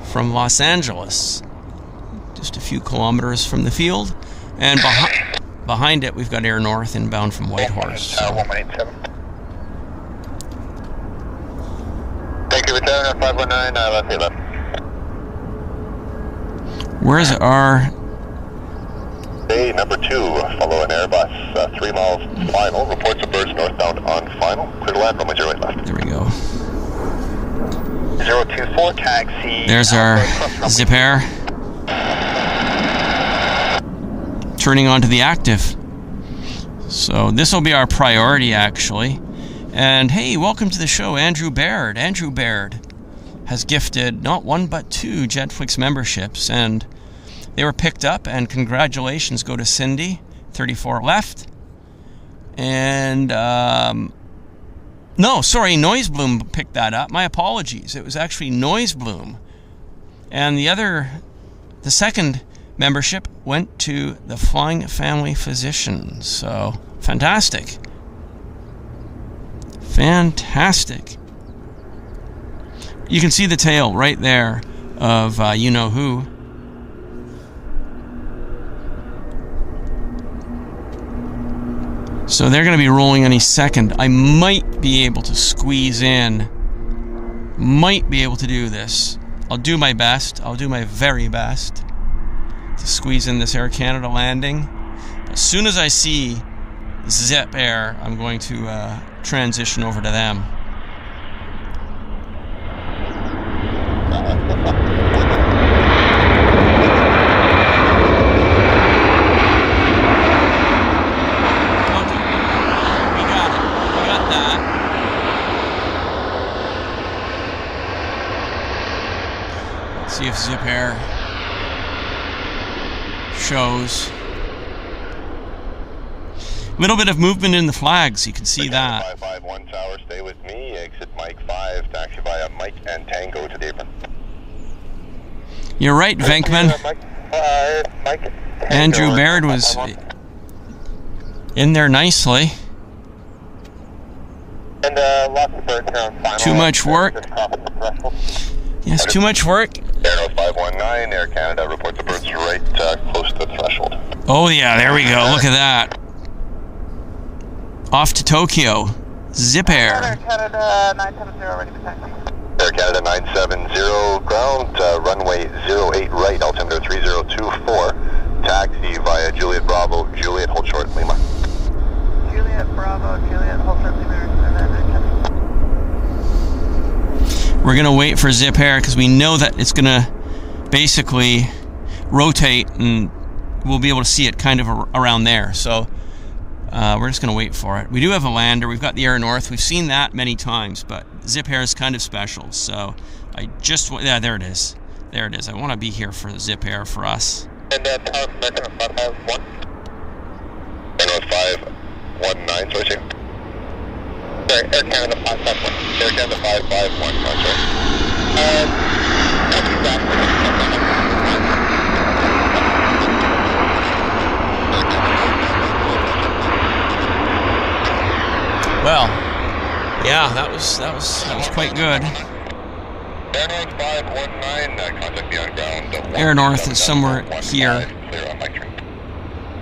from Los Angeles. Just a few kilometers from the field. And behind it, we've got Air North inbound from Whitehorse. So. 1187. Thank you, return 519, left 8 left. Where's our... Bay number 2, follow an Airbus, 3 miles final, reports of birds northbound on final, clear to land, runway 08 left. There we go. 024, taxi. There's our Zip Air. Turning on to the active. So this will be our priority actually. And hey, welcome to the show, Andrew Baird. Andrew Baird has gifted not one but 2 JetFlix memberships, and they were picked up, and congratulations go to Cindy, 34 left. And no, sorry, Noise Bloom picked that up. My apologies. It was actually Noise Bloom. And the second membership went to the Flying Family Physicians. So, fantastic. Fantastic. You can see the tail right there of you-know-who. So they're going to be rolling any second. I might be able to squeeze in. Might be able to do this. I'll do my best. I'll do my very best to squeeze in this Air Canada landing. As soon as I see Zip Air, I'm going to transition over to them. See if Zip Air shows. Little bit of movement in the flags, you can see that. 551 tower, stay with me. Exit Mike 5, taxi via Mike and Tango to the apron. You're right, Venkman. Mike, Andrew Baird was in there nicely. And lots of birds here on final. Too much work. Yes, too much work. Air 519, Air Canada reports the birds right close to the threshold. Oh yeah, there we go. Look at that. Off to Tokyo. Zip Air. Air Canada 970 ready for taxi. Air Canada 970 ground, runway 08 right, altimeter 3024. Taxi via Juliet Bravo, Juliet hold short, Lima. Juliet Bravo, Juliet hold short, Lima. We're going to wait for Zip Air because we know that it's going to basically rotate and we'll be able to see it kind of around there. So we're just going to wait for it. We do have a lander. We've got the Air North. We've seen that many times, but Zip Air is kind of special. So I just, yeah, there it is. There it is. I want to be here for Zip Air for us. And tower from Air Canada 551. Air North 519, sorry, sir. Sorry, Air Canada 551. Air Canada 551, sorry. Well, yeah, that was quite good. Air North 519, contact the on ground. Air North is somewhere here,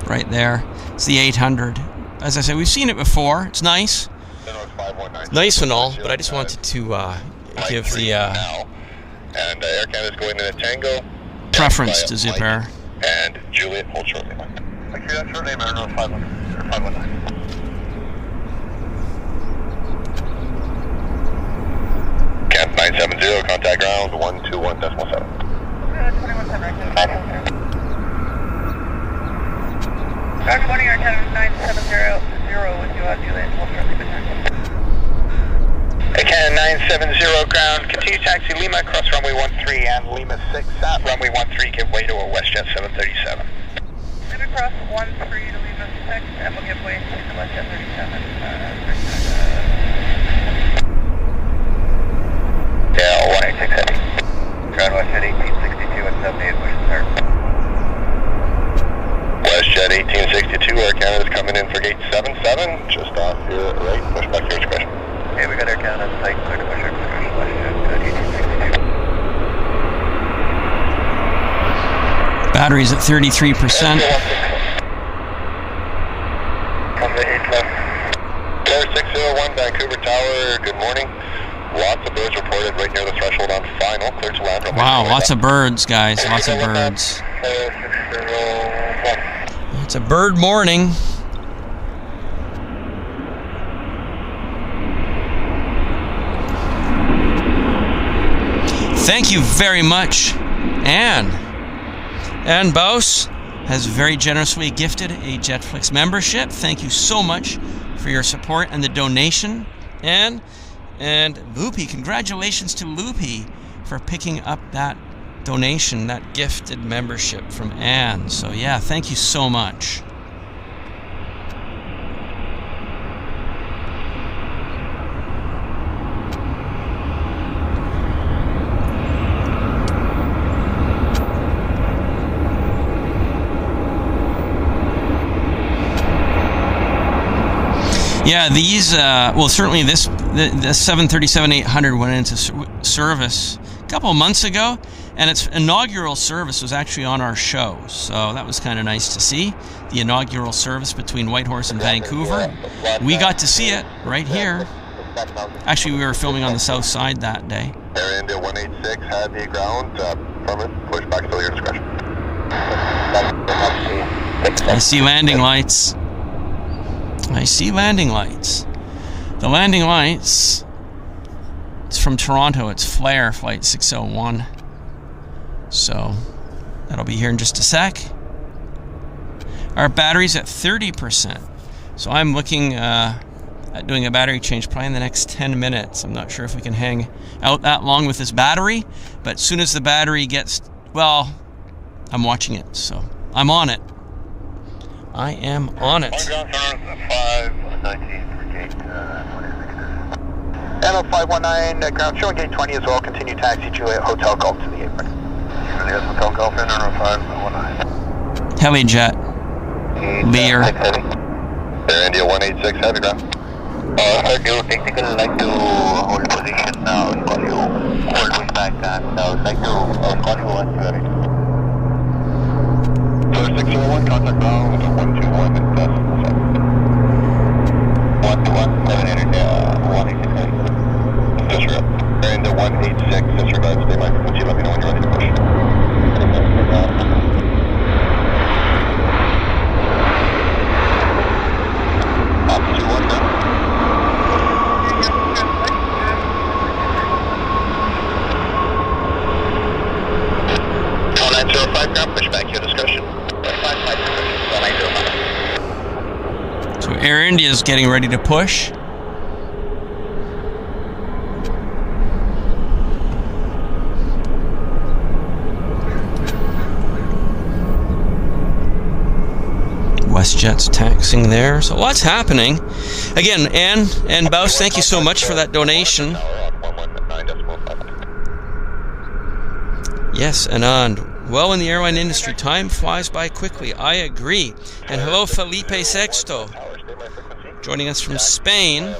right there. It's the 800. As I said, we've seen it before. It's nice. It's nice and all, but I just wanted to give the and Air Canada's going in a Tango. preference to Zip Air. And Juliet, hold short name. Make sure that's short name, Air North 519. Camp 970, contact ground 121.7. 2110 right now. Good morning, Air Canada 970 with you on Juliet hold short, Lima. Air Canada 970 ground, continue taxi Lima, cross runway 13 and Lima 6 at runway 13, give way to a WestJet 737. Lima cross 13 to Lima 6 and we'll give way to the WestJet 37. Yeah, 186 heavy. Ground WestJet 1862 and 78, push start. WestJet 1862, Air Canada's coming in for gate 77, just off your right, push back your discretion. Okay, we got Air Canada site clear to push our discretion, WestJet 1862. Battery's at 33%. Come to 8 left. Air 601, Vancouver Tower, good morning. Lots of birds reported right near the threshold on final. Clear to land. Wow, lots of birds, guys. Lots of birds. It's a bird morning. Thank you very much, Anne. Anne Baus has very generously gifted a JetFlix membership. Thank you so much for your support and the donation, Anne. And Loopy, congratulations to Loopy for picking up that donation, that gifted membership from Anne. So yeah, thank you so much. Yeah, these, well, certainly the 737-800 went into service a couple of months ago, And its inaugural service was actually on our show, so that was kind of nice to see. The inaugural service between Whitehorse and Vancouver. We got to see it right here. Actually, we were filming on the south side that day. Air India 186 had the ground. From it, push back to your discretion. I see landing lights. I see landing lights. The landing lights, it's from Toronto. It's Flair Flight 601. So that'll be here in just a sec. Our battery's at 30%. So I'm looking at doing a battery change probably in the next 10 minutes. I'm not sure if we can hang out that long with this battery, but as soon as the battery gets, well, I'm watching it, so I'm on it. I am on it. NOV 519, ground showing gate 20 as well. Continue taxi Juliet Hotel Golf to the apron. Juliet Hotel Golf in NOV 519. Heli jet. Lear. Air India 186, heavy ground. You technically like to hold position now. I'll call you hold way back and I would like to call you once you are ready. 601, contact ground 121 and test. 121, 186. Disregard. Air India 186, disregard. Stay by frequency. Let me know when you're ready to push. Up 21 now. 905 ground, push back your discussion. 905. So Air India is getting ready to push. WestJet's taxing there. So what's happening? Again, Ann and Baus, thank you so much for that donation. Yes, Anand. Well, in the airline industry, time flies by quickly. I agree. And hello, Felipe Sexto, joining us from Spain.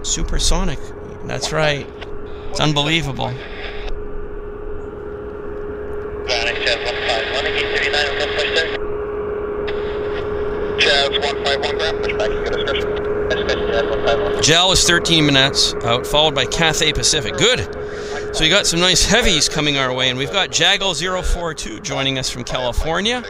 Supersonic. That's right. It's unbelievable. Gel is 13 minutes out, followed by Cathay Pacific. Good. So you got some nice heavies coming our way, and we've got Jaggle 042 joining us from California.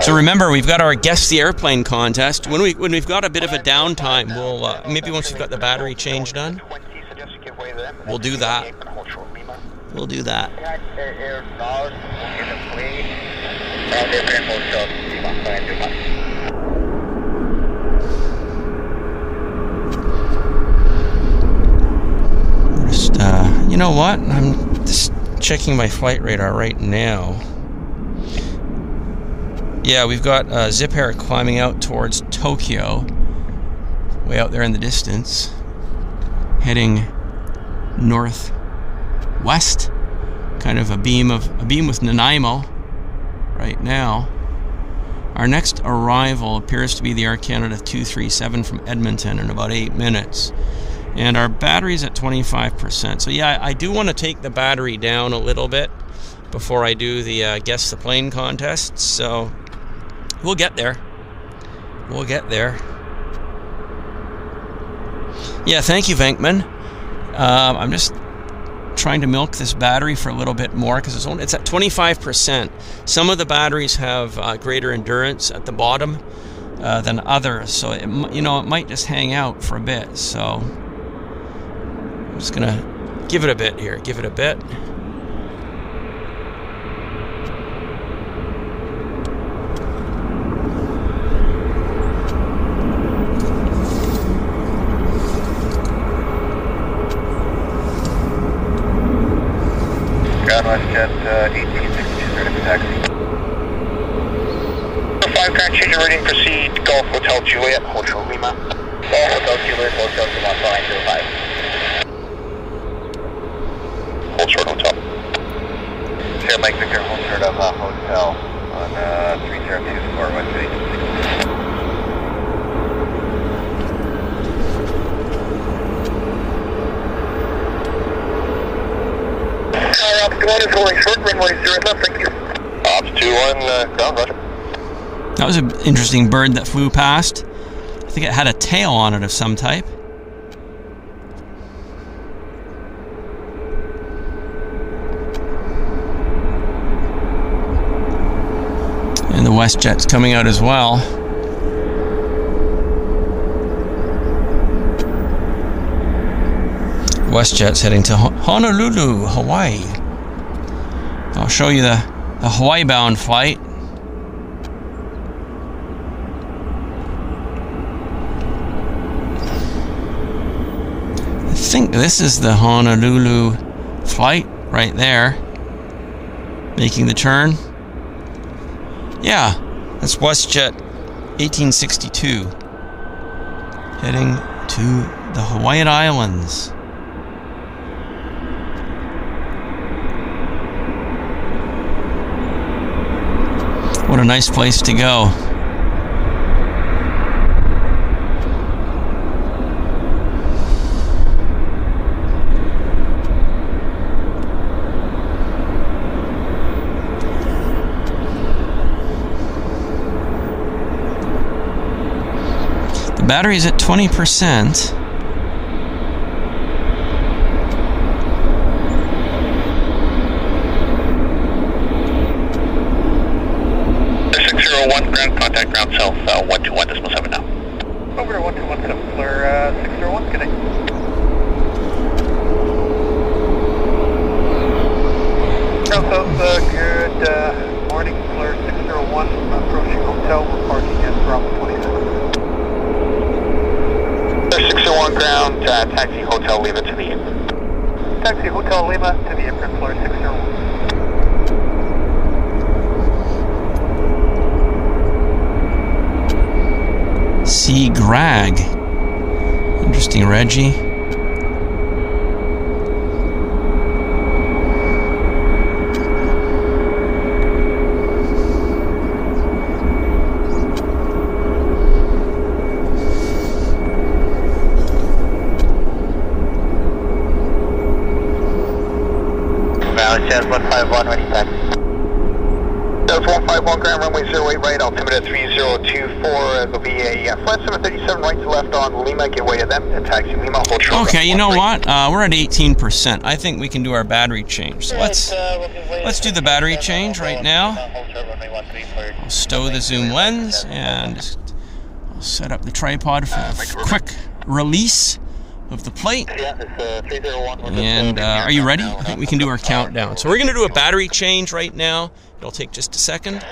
So remember, we've got our Guess the Airplane contest. When we've got a bit of a downtime, we'll maybe once we've got the battery change done, we'll do that. We'll do that. Just, you know what? I'm just checking my flight radar right now. Yeah, we've got Zip Air climbing out towards Tokyo, way out there in the distance, heading northwest, kind of a beam with Nanaimo right now. Our next arrival appears to be the Air Canada 237 from Edmonton in about 8 minutes, and our battery's at 25%. So yeah, I do want to take the battery down a little bit before I do the Guess the Plane contest, so we'll get there. We'll get there. Yeah, thank you, Venkman. I'm just trying to milk this battery for a little bit more because it's at 25%. Some of the batteries have greater endurance at the bottom than others, so it might just hang out for a bit. So I'm just gonna give it a bit here. Give it a bit. WestJet 1862 ready for taxi. 5 crack change ready, proceed Golf Hotel Juliet, Hotel Lima. Golf Hotel Juliet, Hotel Lima, 905. Hold short hotel. Sierra Mike Victor, hold short of hotel on 3024 West 8. 2-1 is holding short, runway 0 left, thank you. Ops 2-1, ground, roger. That was an interesting bird that flew past. I think it had a tail on it of some type. And the WestJet's coming out as well. WestJet's heading to Honolulu, Hawaii. I'll show you the Hawaii-bound flight. I think this is the Honolulu flight right there, making the turn. Yeah, that's WestJet 1862, heading to the Hawaiian Islands. What a nice place to go. The battery's at 20%. Ground contact ground south 121.7 now. Over to 1217 for 601, good day. Ground south, good morning, Fleur 601, approaching hotel, we're parking at Bravo 26. 601 ground, taxi hotel Lima to the apron. Taxi hotel Lima to the apron, Fleur 601. C. Grag. Interesting, Reggie. Valley Jazz 151, ready taxi. Jazz 151, ground runway 08 right, altimeter 3024, it'll be a flight 737 right to left on Lima, give way to them, and taxi Lima, hold short. Okay, you know what? We're at 18%. I think we can do our battery change. So let's do the battery change right now. I'll stow the zoom lens and I'll set up the tripod for a quick release of the plate. And are you ready? I think we can do our countdown. So we're going to do a battery change right now. It'll take just a second.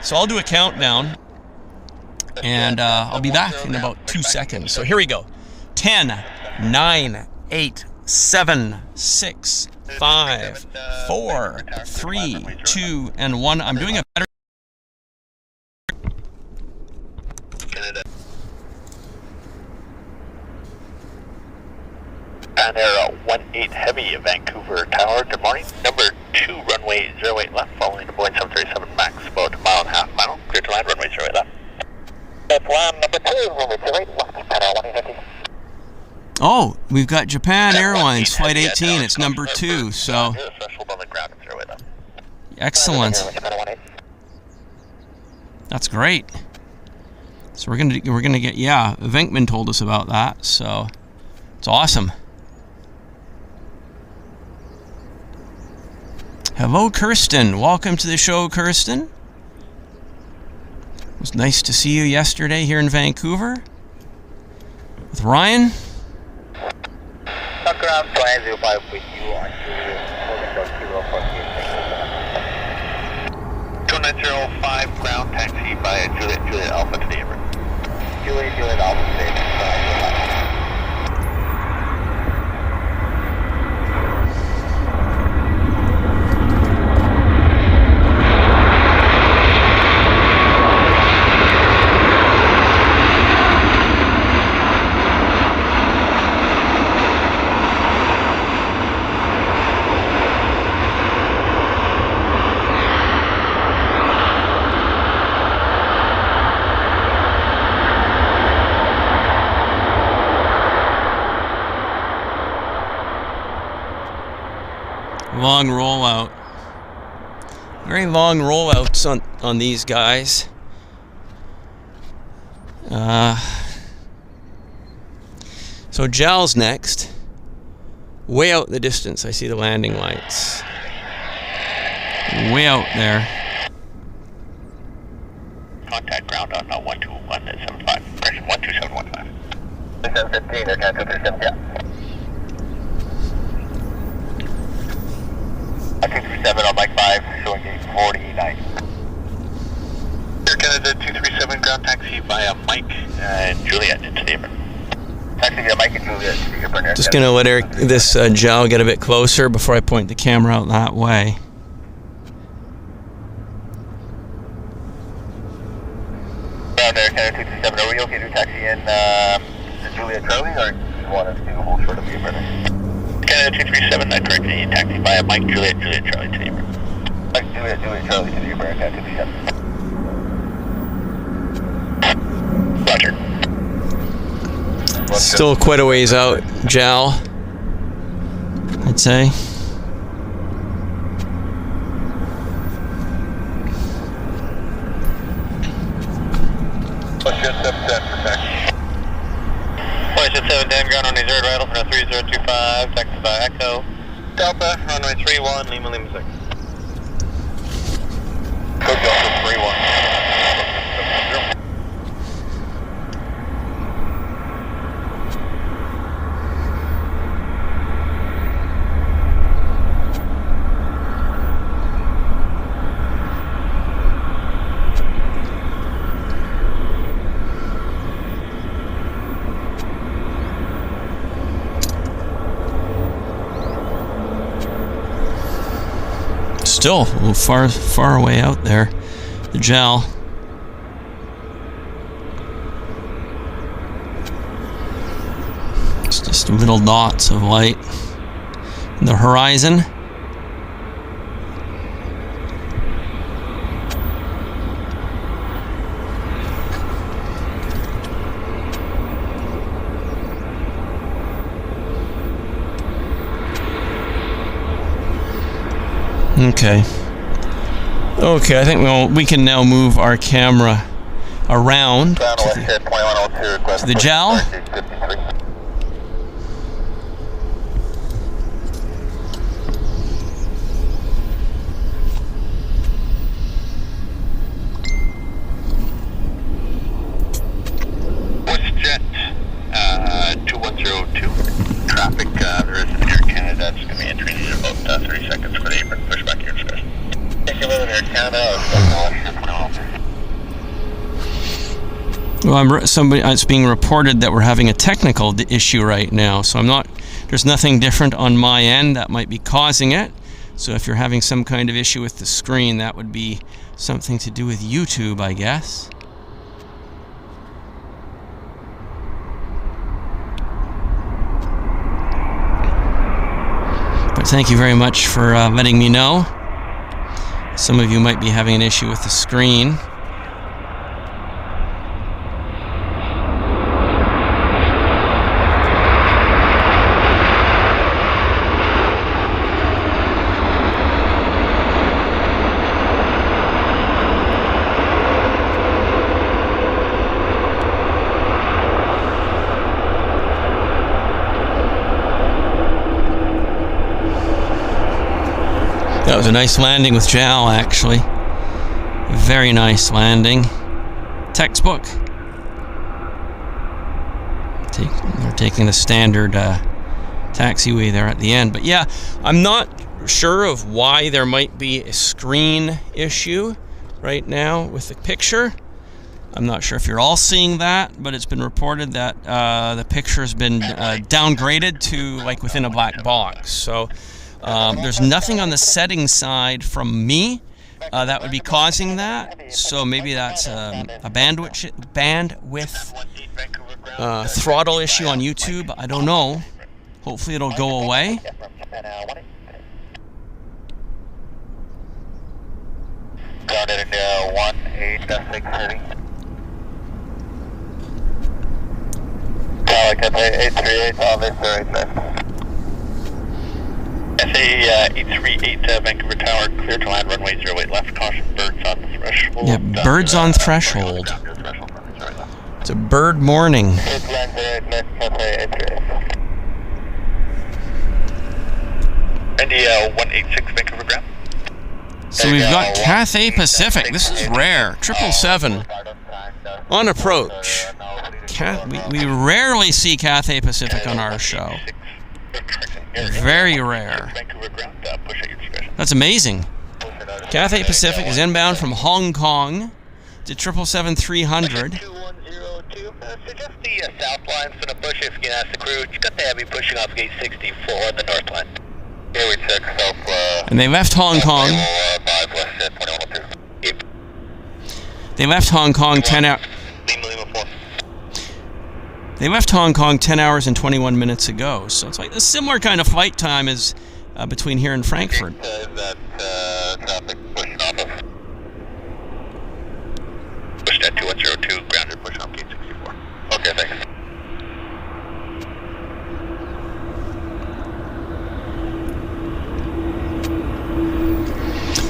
So I'll do a countdown, and I'll be back in about 2 seconds. So here we go. 10, 9, 8, 7, 6, 5, 4, 3, 2, and 1. I'm doing a battery. And Air 18 Heavy, Vancouver Tower, good morning. Number 2, runway 08 left, following the Boeing 737 MAX, about a mile and a half final. Clear to land, runway 08 left. That's land number 2, runway 08 left, Japan Air 150. Oh, we've got Japan Airlines, Flight 18. It's number 2, so excellent. That's great. So we're gonna get, yeah, Venkman told us about that, so it's awesome. Hello, Kirsten. Welcome to the show, Kirsten. It was nice to see you yesterday here in Vancouver with Ryan. Ground 505 with you on 2905 ground taxi by Juliet Alpha to the apron. Juliet Alpha to the apron. Long rollout. Very long rollouts on these guys. So JAL's next. Way out in the distance, I see the landing lights. Way out there. Contact ground on 121.75. Correction, 12715. 715, aircraft 237, yeah. 237 on Mike 5, showing gate 49. Air Canada 237, ground taxi via Mike and Juliet into the airport. Taxi via Mike and Juliet to the airport. Just gonna let this JAL get a bit closer before I point the camera out that way. Ground Air Canada 237, are we okay to taxi in Juliet Charlie, or do you want us to hold short of the airport? Canada 237, I correct the taxi via Mike, Juliet, Charlie to the airport. Mike, Juliet, Charlie to the airport, Canada 237. Roger. Still quite a ways out, JAL, I'd say. Let's get 710 for taxi. 710, ground on 0 right for 3025, taxi by Echo. Delta, runway 31, Lima 6. Code Delta 31. Still a little far away out there, the JAL. It's just little dots of light in the horizon. Okay, I think we can now move our camera around to the JAL. WestJet 2102. Traffic, there is an Air Canada that's going to be entering in about 30 seconds for the apron. Push back your discussion. Thank you, Air Canada. Well, it's being reported that we're having a technical issue right now, so there's nothing different on my end that might be causing it. So if you're having some kind of issue with the screen, that would be something to do with YouTube, I guess. But thank you very much for letting me know. Some of you might be having an issue with the screen. That was a nice landing with JAL, actually. Very nice landing. Textbook. They're taking the standard taxiway there at the end. But yeah, I'm not sure of why there might be a screen issue right now with the picture. I'm not sure if you're all seeing that, but it's been reported that the picture has been downgraded to like within a black box. So there's nothing on the settings side from me that would be causing that. So maybe that's a bandwidth throttle issue on YouTube. I don't know. Hopefully it'll go away. Got it in 18.630. Like 838 on this right left. SA 838 Vancouver Tower, clear to land, runway 08 left, caution, birds on threshold. Yeah, birds on threshold. It's a bird morning. India 186 Vancouver ground. So we've got Cathay Pacific. This is rare. 777 on approach. We rarely see Cathay Pacific on our show. Very rare. That's amazing. Cathay Pacific is inbound from Hong Kong to 777-300. Suggest the south line for the push if you can ask the crew. You got the heavy pushing off gate 64 on the north line. Here we check south. And they left Hong Kong. They left Hong Kong 10 hours. They left Hong Kong 10 hours and 21 minutes ago. So it's like a similar kind of flight time as between here and Frankfurt. Pushed at 2102, grounded, push off gate 64. Okay, thanks.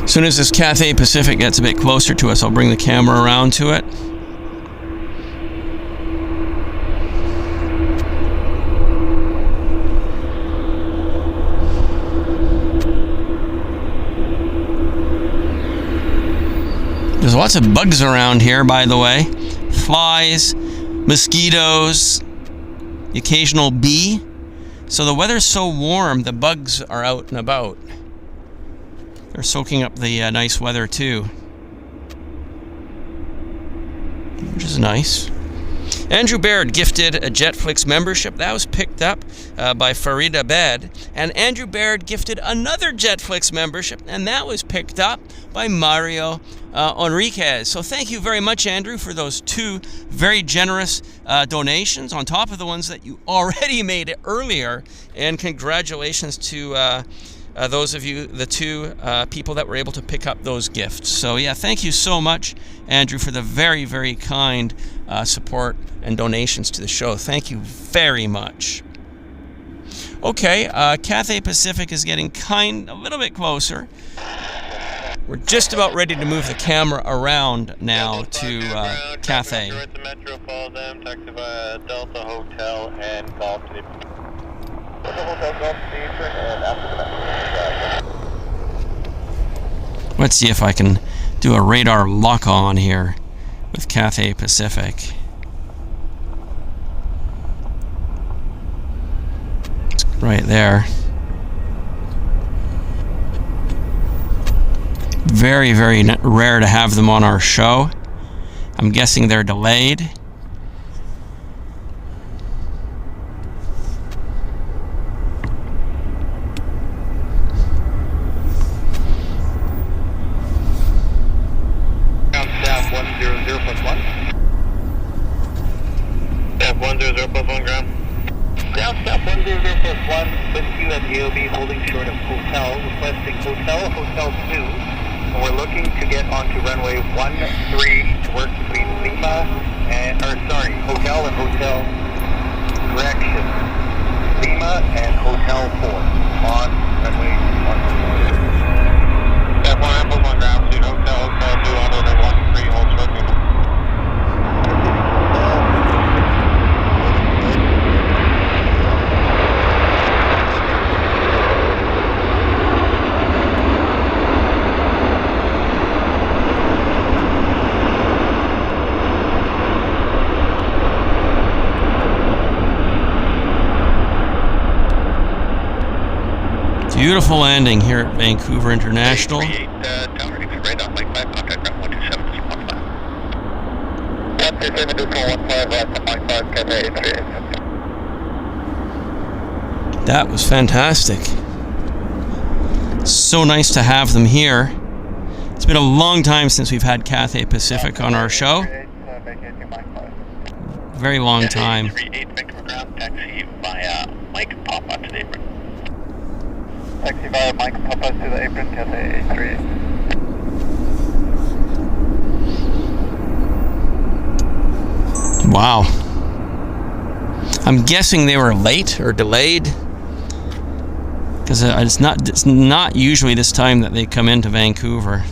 As soon as this Cathay Pacific gets a bit closer to us, I'll bring the camera around to it. There's lots of bugs around here, by the way. Flies, mosquitoes, the occasional bee. So the weather's so warm, the bugs are out and about. They're soaking up the nice weather too, which is nice. Andrew Baird gifted a JetFlix membership. That was picked up by Farida Bed. And Andrew Baird gifted another JetFlix membership, and that was picked up by Mario Enriquez. So thank you very much, Andrew, for those two very generous donations on top of the ones that you already made earlier. And congratulations to those of you, the two people that were able to pick up those gifts. So yeah, thank you so much, Andrew, for the very, very kind support and donations to the show. Thank you very much. Okay, Cathay Pacific is getting a little bit closer. We're just about ready to move the camera around now to Cathay. Taxi via Delta Hotel and Golf to the Let's see if I can do a radar lock-on here with Cathay Pacific. It's right there. Very, very rare to have them on our show. I'm guessing they're delayed. Beautiful landing here at Vancouver International. That was fantastic. So nice to have them here. It's been a long time since we've had Cathay Pacific on our show. Very long time. Taxi via Mike Papa to the apron. Taxi via Mike Papa to the apron, Cathay 838. Wow. I'm guessing they were late or delayed. because it's not usually this time that they come into Vancouver.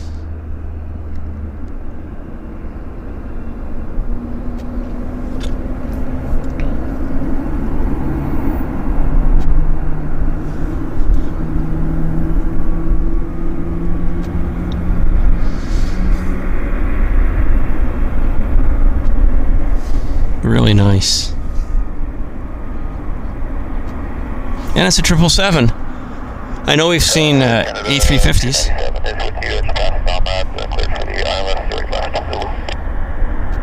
Really nice. And it's a 777. I know we've seen A350s.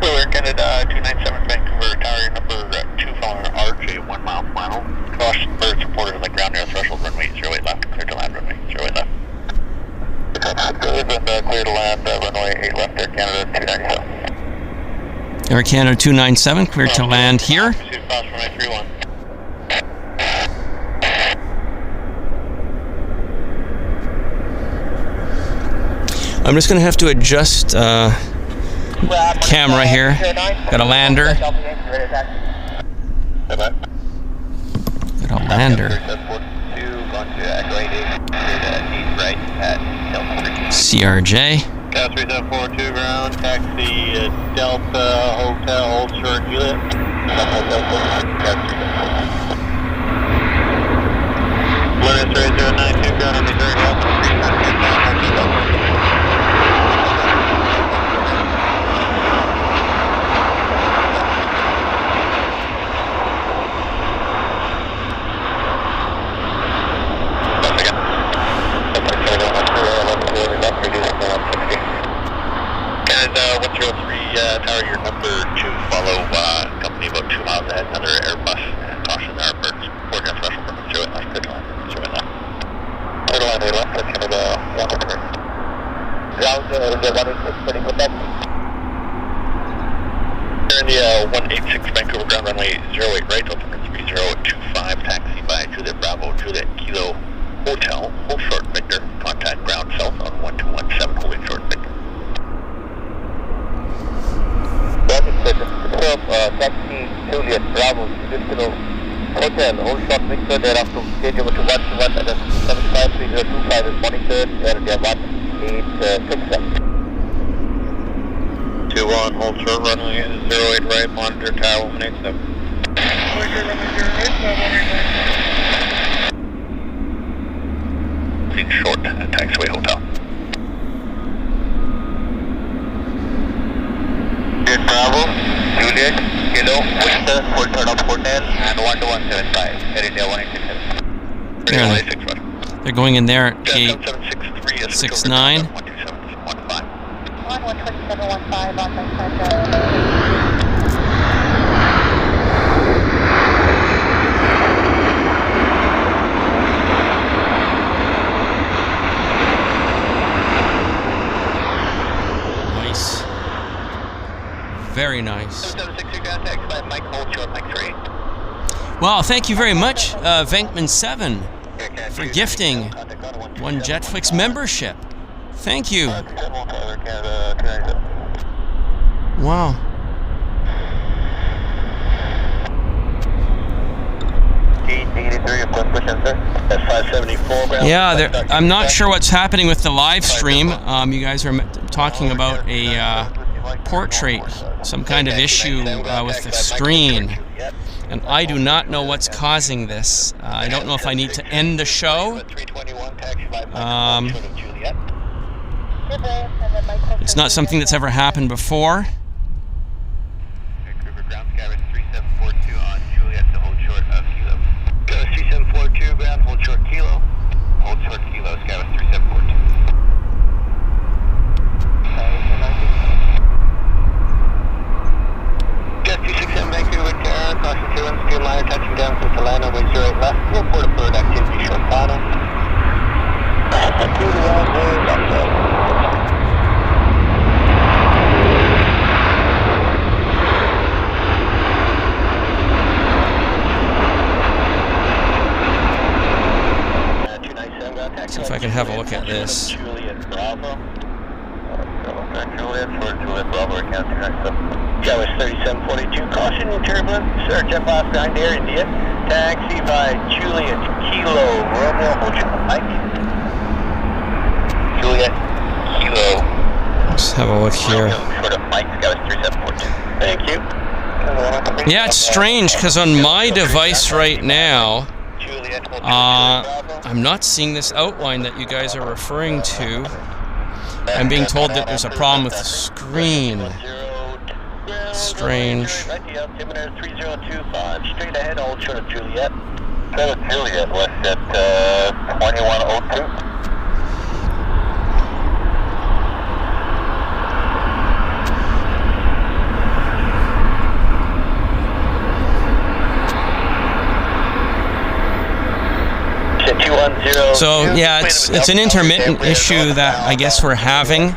We're Canada 297 Vancouver Tower number 2 following RJ 1 mile final. Caution birds reported on the ground near threshold runway 08 left. Clear to land runway 08 left. Clear to land runway 8 left Air Canada 297. Air Canada 297 cleared to land here. I'm just going to have to adjust camera here. Got a lander. Got a lander. CRJ. 3742 ground, taxi Delta Hotel, Old Shore, Juliet. Blur S 092 ground on the third Tower, your number 2, follow company about 2 miles ahead, another Airbus, and caution there, birds, boarding on threshold, runway 08 left, good line, 08 left. Good line, 8 left, that's Canada 103. Ground, India 186, pretty good back. Here in the 186 Vancouver ground runway 08 right, altimeter 3025, taxi by Juliet Bravo, Juliet Kilo Hotel, hold short Victor, contact ground south on 1217, holding short Victor. Taxi Juliet Bravo, Juliet Kilo Hotel, Old Short Victor, thereafter stage over to 121 at 753025 is monitored, area 1867. 21, hold short runway 08 right, monitor tower 187. Lead short, taxiway hotel. Juliet Bravo, Juliet, Kilo, Victor, hold third of hotel, and 12175, Air India 1867. They're going in there at gate 69. 12715 on my side. Very nice. Well, thank you very much, Venkman7, for gifting one JetFlix membership. Thank you. Wow. Yeah, I'm not sure what's happening with the live stream. You guys are talking about a portrait, some kind of issue with the screen, and I do not know what's causing this. I don't know if I need to end the show. It's not something that's ever happened before. Vancouver ground sky 3742 on Juliet to hold short of Kilo. 3742 ground, hold short Kilo. Hold short Kilo, sky 3742. Jet 267 Vancouver Terra, caution 2 and streamliner touching down to Solana, way 08 left. Report a bird activity, short final. See if I can have a look at this. Juliet Bravo. Juliet for Juliet Bravo, account 297. That was 3742. Caution in turbulence. Search F5 behind Air India. Taxi by Juliet Kilo Romeo, hold short of Mike. Juliet Kilo. Let's have a look here. Romeo, short of Mike, Sky 3742. Thank you. Yeah, it's strange because on my device right now, I'm not seeing this outline that you guys are referring to. I'm being told that there's a problem with the screen. Strange. Right, altimeter 3025, straight ahead, hold short of Juliet. Short of Juliet, west at 2102. So yeah, it's an intermittent issue that I guess we're having.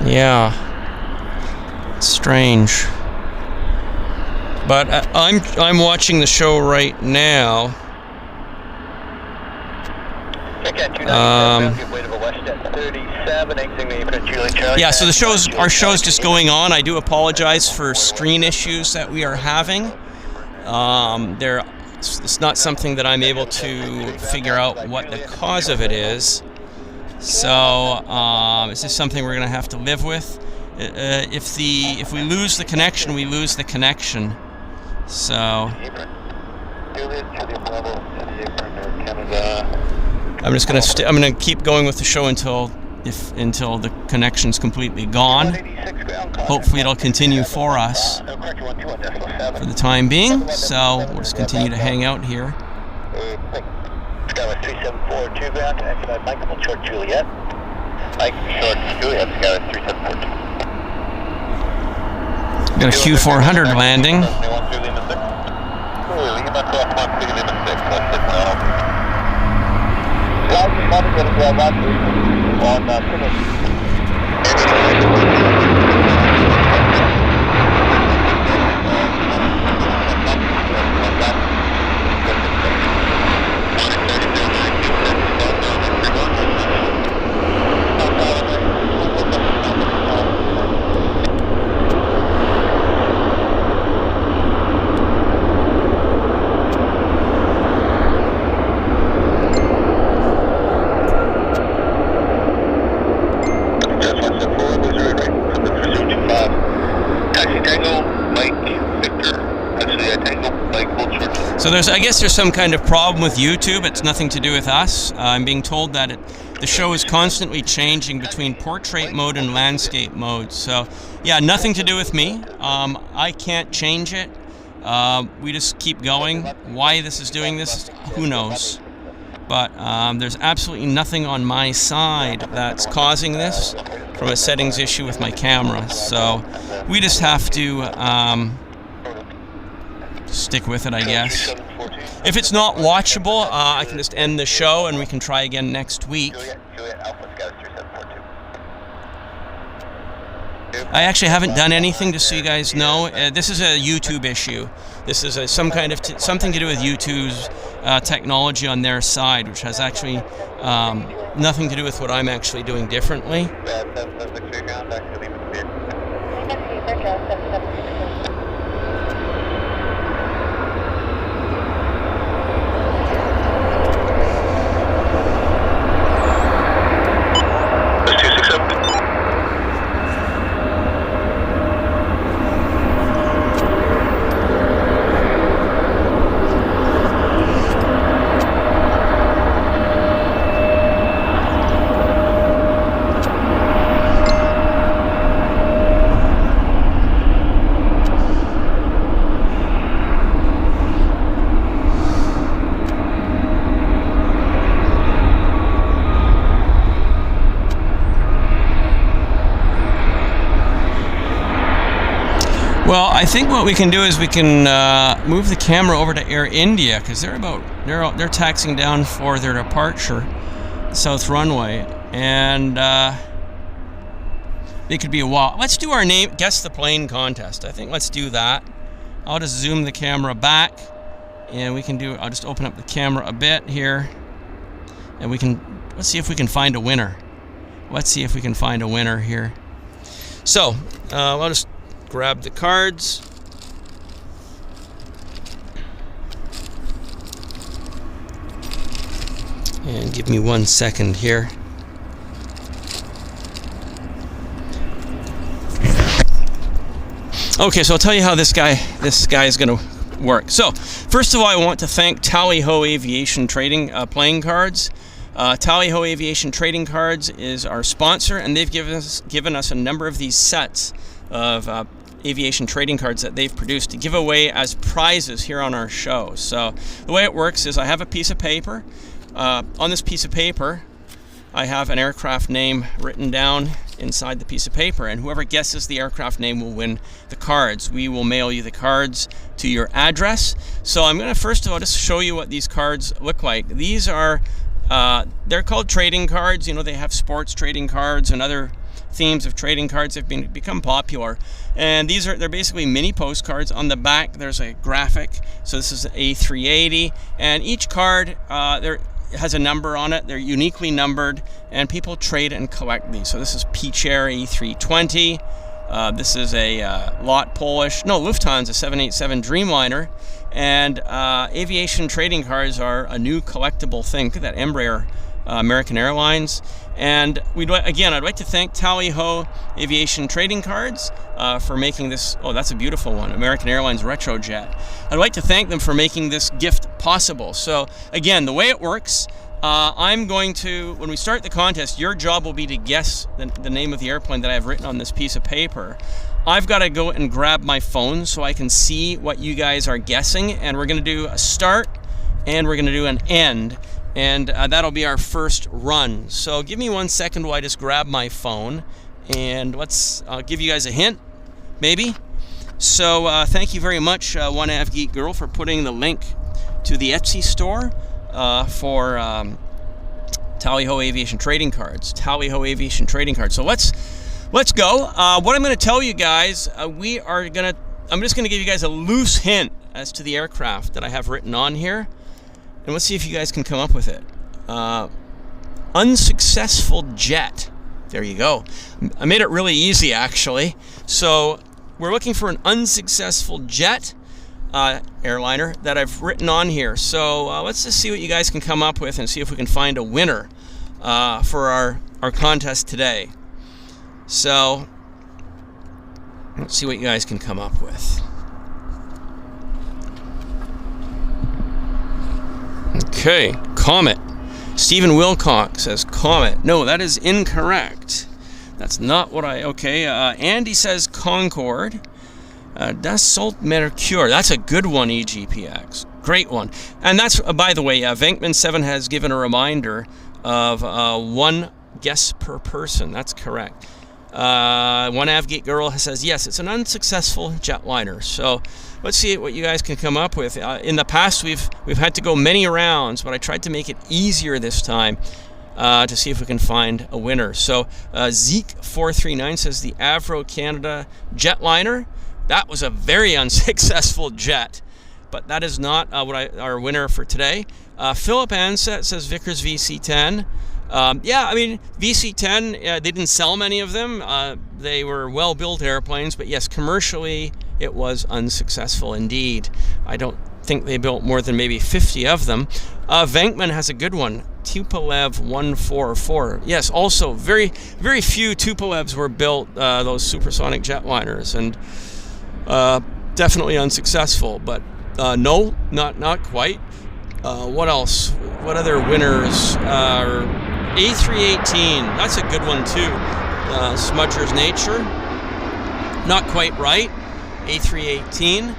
Yeah, it's strange. But I'm watching the show right now. Yeah, so our show's just going on. I do apologize for screen issues that we are having. It's not something that I'm able to figure out what the cause of it is. So it's just something we're going to have to live with. If we lose the connection, we lose the connection. So I'm just going to I'm going to keep going with the show until the connection's completely gone. Hopefully it'll continue for us for the time being. So we'll just continue to hang out here. Skyway 3742 ground, taxi by Mike, hold short Juliet. Mike, short Juliet, Skyway 3742. Got a Q400 landing. So I guess there's some kind of problem with YouTube. It's nothing to do with us. I'm being told that the show is constantly changing between portrait mode and landscape mode. So yeah, nothing to do with me. I can't change it. We just keep going. Why this is doing this, who knows? But there's absolutely nothing on my side that's causing this from a settings issue with my camera. So we just have to stick with it, I guess. If it's not watchable, I can just end the show and we can try again next week. I actually haven't done anything, just so you guys know. This is a YouTube issue. This is some kind of something to do with YouTube's technology on their side, which has actually nothing to do with what I'm actually doing differently. Well, I think what we can do is we can move the camera over to Air India, because they're taxiing down for their departure, south runway, and it could be a while. Let's do our name, guess the plane contest. I think let's do that. I'll just zoom the camera back, and we can do. I'll just open up the camera a bit here, and let's see if we can find a winner. Let's see if we can find a winner here. So I'll just grab the cards. And give me 1 second here. Okay, so I'll tell you how this guy is going to work. So, first of all, I want to thank Tally Ho Aviation Trading Playing Cards. Tally Ho Aviation Trading Cards is our sponsor, and they've given us a number of these sets of aviation trading cards that they've produced to give away as prizes here on our show. So, the way it works is I have a piece of paper. On this piece of paper, I have an aircraft name written down inside the piece of paper, and whoever guesses the aircraft name will win the cards. We will mail you the cards to your address. So I'm going to first of all just show you what these cards look like. These are, they're called trading cards. You know, they have sports trading cards and other themes of trading cards have become popular. And they're basically mini postcards. On the back there's a graphic. So this is an A380, and each card has a number on it. They're uniquely numbered, and people trade and collect these. So this is Peach Air A320. This is a Lufthansa 787 Dreamliner. And aviation trading cards are a new collectible thing. That Embraer, American Airlines. And I'd like to thank Tally Ho Aviation Trading Cards for making this. Oh, that's a beautiful one, American Airlines Retrojet. I'd like to thank them for making this gift possible. So again, the way it works, I'm going to, when we start the contest, your job will be to guess the name of the airplane that I have written on this piece of paper. I've got to go and grab my phone so I can see what you guys are guessing, and we're going to do a start and we're going to do an end. And that'll be our first run. So give me 1 second while I just grab my phone, and I'll give you guys a hint, maybe. So thank you very much, One Av Geek Girl, for putting the link to the Etsy store for Tally Ho Aviation Trading Cards. Tally Ho Aviation Trading Cards. So let's go. What I'm going to tell you guys, I'm just going to give you guys a loose hint as to the aircraft that I have written on here. And let's see if you guys can come up with it. Unsuccessful jet. There you go. I made it really easy, actually. So we're looking for an unsuccessful jet airliner that I've written on here. So let's just see what you guys can come up with and see if we can find a winner for our contest today. So let's see what you guys can come up with. Okay, Comet. Stephen Wilcox says Comet. No, that is incorrect. That's not what okay, Andy says Concorde. Dassault Mercure. That's a good one, EGPX. Great one. And that's, by the way, Venkman 7 has given a reminder of one guess per person. That's correct. One Avgate Girl says, yes, it's an unsuccessful jetliner. So let's see what you guys can come up with. In the past, we've had to go many rounds, but I tried to make it easier this time to see if we can find a winner. So Zeke439 says the Avro Canada jetliner. That was a very unsuccessful jet, but that is not our winner for today. Philip Ansett says Vickers VC10. Yeah, I mean, VC10, they didn't sell many of them. They were well-built airplanes, but yes, commercially, it was unsuccessful indeed. I don't think they built more than maybe 50 of them. Venkman has a good one, Tupolev 144. Yes, also, very, very few Tupolevs were built, those supersonic jetliners, and definitely unsuccessful, but no, not quite. What else? What other winners? A318, that's a good one too. Smudger's Nature, not quite right. A318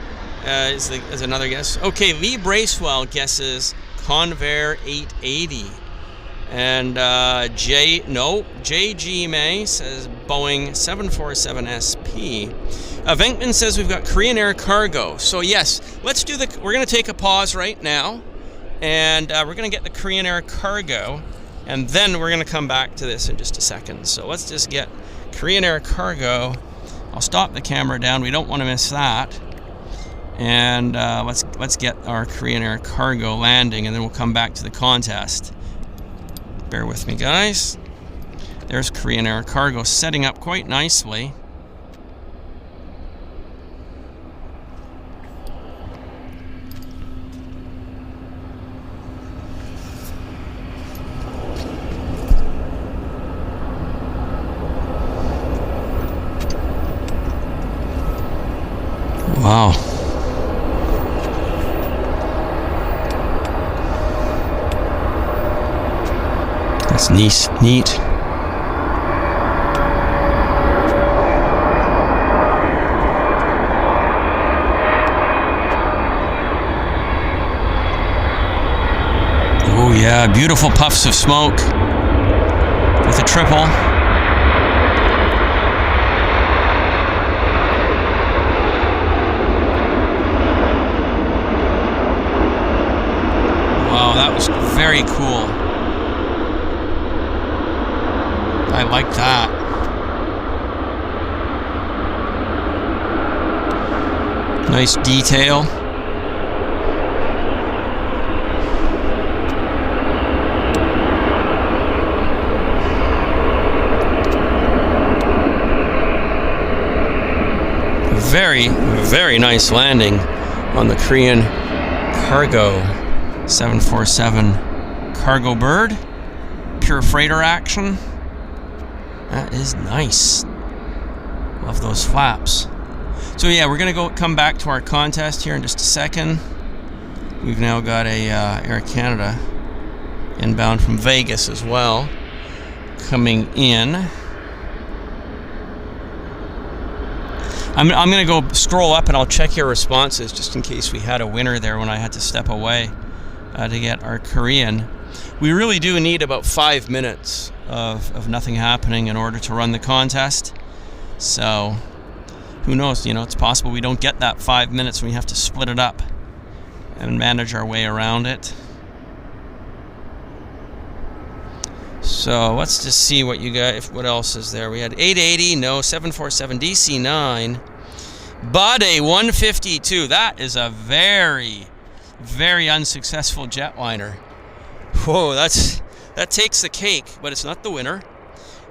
is another guess. Okay, Lee Bracewell guesses Convair 880. And JG May says Boeing 747 SP. Venkman says we've got Korean Air Cargo. So yes, we're going to take a pause right now, and we're going to get the Korean Air Cargo, and then we're going to come back to this in just a second. So let's just get Korean Air Cargo. I'll stop the camera down. We don't want to miss that. And let's get our Korean Air Cargo landing, and then we'll come back to the contest. Bear with me, guys. There's Korean Air Cargo setting up quite nicely. Wow. That's neat. Oh yeah, beautiful puffs of smoke with a triple. Wow, that was very cool. I like that. Nice detail. Very, very nice landing on the Korean cargo 747 cargo bird. Pure freighter action. That is nice. Love those flaps. So yeah, we're gonna come back to our contest here in just a second. We've now got a Air Canada inbound from Vegas as well coming in. I'm going to go scroll up and I'll check your responses just in case we had a winner there when I had to step away to get our Korean. We really do need about 5 minutes of nothing happening in order to run the contest. So who knows, it's possible we don't get that 5 minutes and we have to split it up and manage our way around it. So let's just see what you got. What else is there? We had 880, no, 747 DC-9, but a 152. That is a very, very unsuccessful jetliner. Whoa, that takes the cake, but it's not the winner.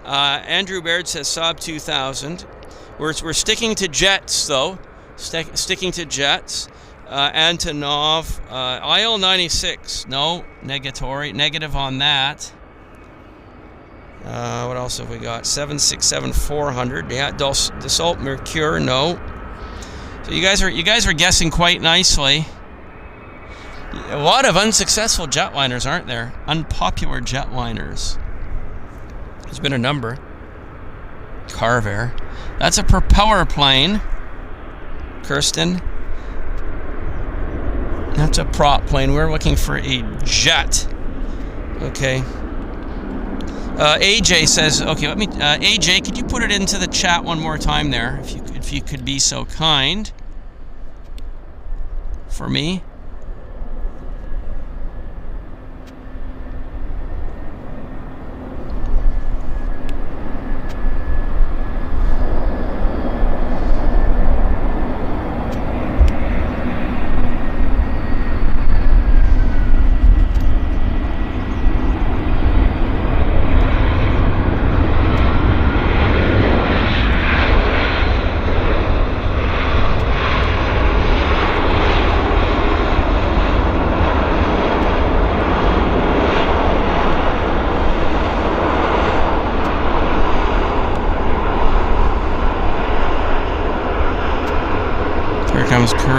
Andrew Baird says Saab 2000. We're sticking to jets though, sticking to jets and to NOV. IL-96, no, negative on that. What else have we got? 767-400. Yeah, Dassault Mercure. No. So you guys are guessing quite nicely. A lot of unsuccessful jetliners, aren't there? Unpopular jetliners. There's been a number. Carver. That's a propeller plane. Kirsten. That's a prop plane. We're looking for a jet. Okay. AJ says, okay, let me, AJ, could you put it into the chat one more time there, if you could be so kind for me?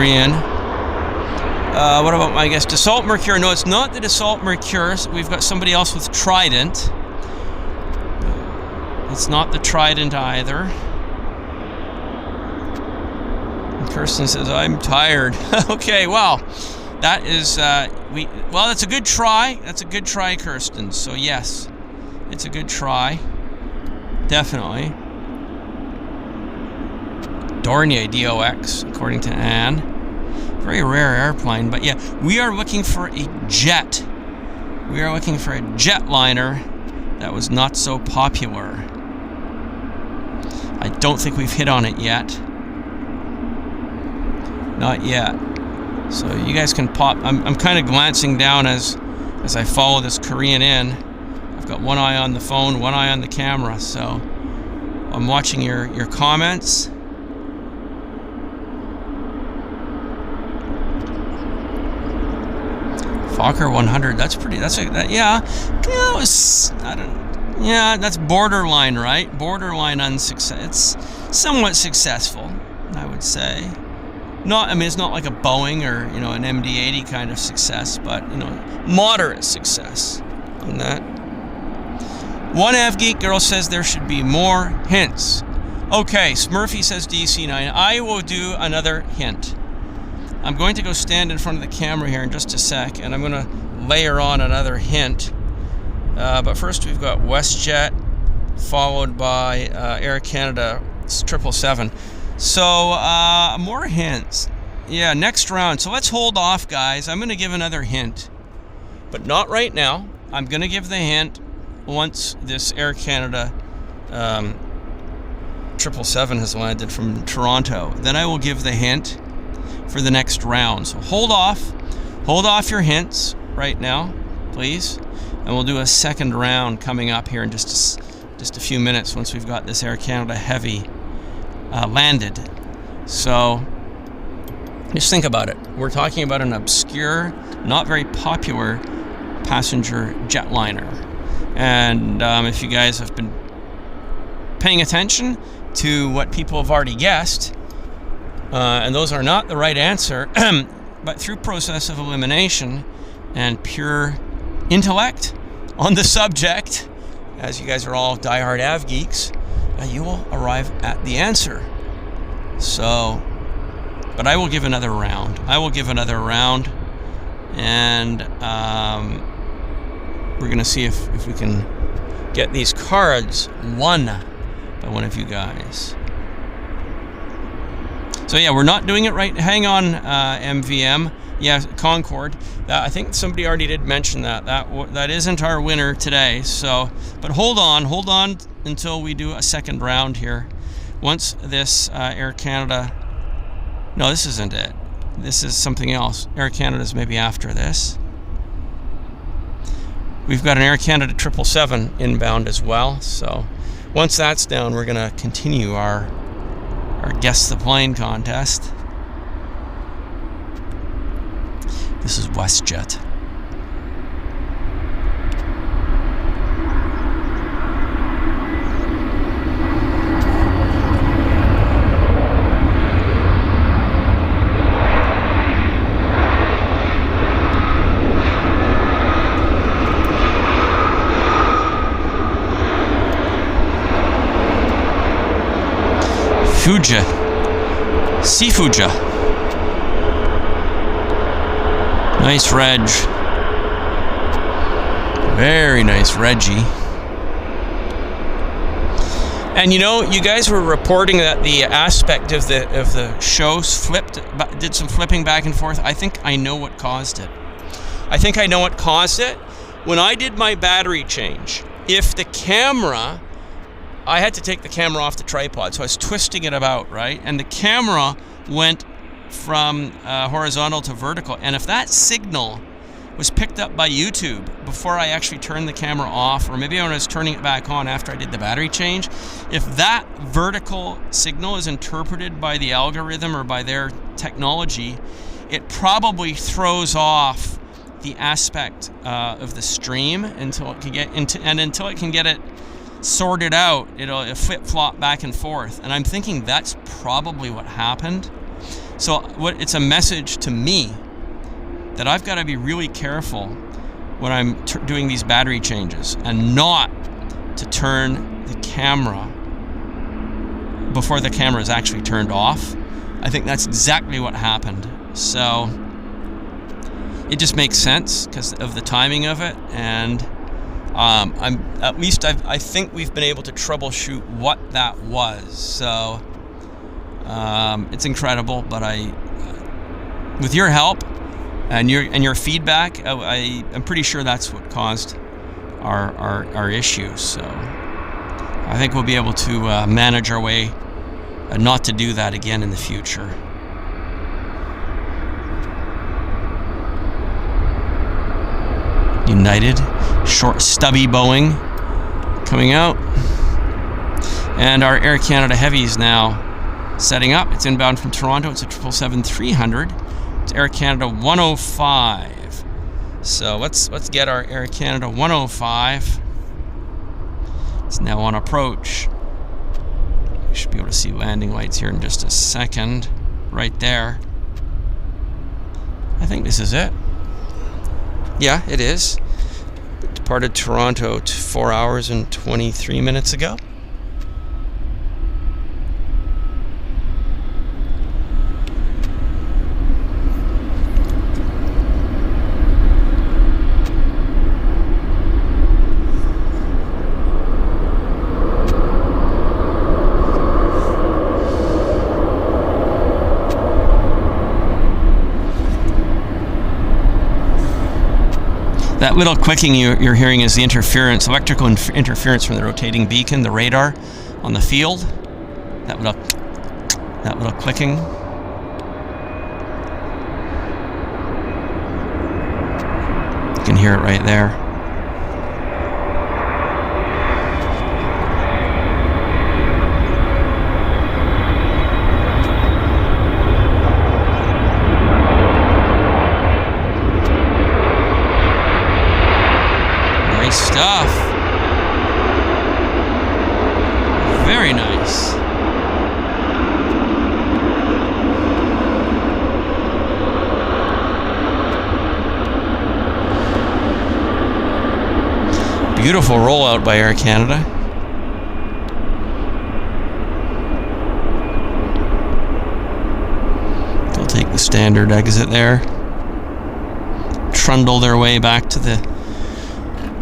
Korean. What about my guess? Dassault Mercure. No, it's not the Dassault Mercure. We've got somebody else with Trident. It's not the Trident either. And Kirsten says, I'm tired. Okay, well, that is, well, that's a good try. That's a good try, Kirsten. So yes, it's a good try. Definitely. Dornier DOX, according to Anne. Very rare airplane, but yeah, we are looking for a jet. We are looking for a jetliner that was not so popular. I don't think we've hit on it yet. Not yet. So you guys can pop. I'm kind of glancing down as I follow this Korean in. I've got one eye on the phone, one eye on the camera, so I'm watching your comments. Fokker 100. That's pretty. Yeah. That's borderline, right? Borderline unsuccess. It's somewhat successful, I would say. it's not like a Boeing or, an MD-80 kind of success, but, moderate success on that. One AvGeek girl says there should be more hints. Okay, Smurfy says DC9. I will do another hint. I'm going to go stand in front of the camera here in just a sec, and I'm going to layer on another hint. But first we've got WestJet, followed by Air Canada 777. So, more hints. Yeah, next round. So let's hold off, guys. I'm going to give another hint. But not right now. I'm going to give the hint once this Air Canada 777 has landed from Toronto. Then I will give the hint for the next round. So hold off your hints right now, please, and we'll do a second round coming up here in just a few minutes once we've got this Air Canada Heavy landed. So just think about it. We're talking about an obscure, not very popular passenger jetliner, and if you guys have been paying attention to what people have already guessed, and those are not the right answer, but through process of elimination and pure intellect on the subject, as you guys are all diehard Av geeks, you will arrive at the answer. So, but I will give another round. And we're going to see if we can get these cards won by one of you guys. So yeah, we're not doing it right. Hang on, MVM. Yeah, Concord. I think somebody already did mention that. That isn't our winner today. So, but hold on until we do a second round here. Once this Air Canada. No, this isn't it. This is something else. Air Canada's maybe after this. We've got an Air Canada 777 inbound as well. So once that's down, we're going to continue our Guess the Plane contest. This is WestJet. Fuja. Sifuja. Nice reg. Very nice Reggie. And you guys were reporting that the aspect of the shows did some flipping back and forth. I think I know what caused it. When I did my battery change, if the camera, I had to take the camera off the tripod, so I was twisting it about, right? And the camera went from horizontal to vertical. And if that signal was picked up by YouTube before I actually turned the camera off, or maybe when I was turning it back on after I did the battery change, if that vertical signal is interpreted by the algorithm or by their technology, it probably throws off the aspect of the stream until it can get it sorted out. It'll flip-flop back and forth, and I'm thinking that's probably what happened. So it's a message to me that I've got to be really careful when I'm doing these battery changes and not to turn the camera before the camera is actually turned off. I think that's exactly what happened. So it just makes sense because of the timing of it, and I think we've been able to troubleshoot what that was. So it's incredible, but with your help and your feedback, I'm pretty sure that's what caused our issues. So I think we'll be able to manage our way not to do that again in the future. United, short stubby Boeing coming out, and our Air Canada Heavy is now setting up. It's inbound from Toronto. It's a 777-300. It's Air Canada 105. So let's get our Air Canada 105. It's now on approach. We should be able to see landing lights here in just a second. Right there. I think this is it. Yeah, it is. Departed Toronto 4 hours and 23 minutes ago. That little clicking you're hearing is the interference, electrical interference from the rotating beacon, the radar on the field. That little clicking. You can hear it right there. Stuff. Very nice. Beautiful rollout by Air Canada. They'll take the standard exit there. Trundle their way back to the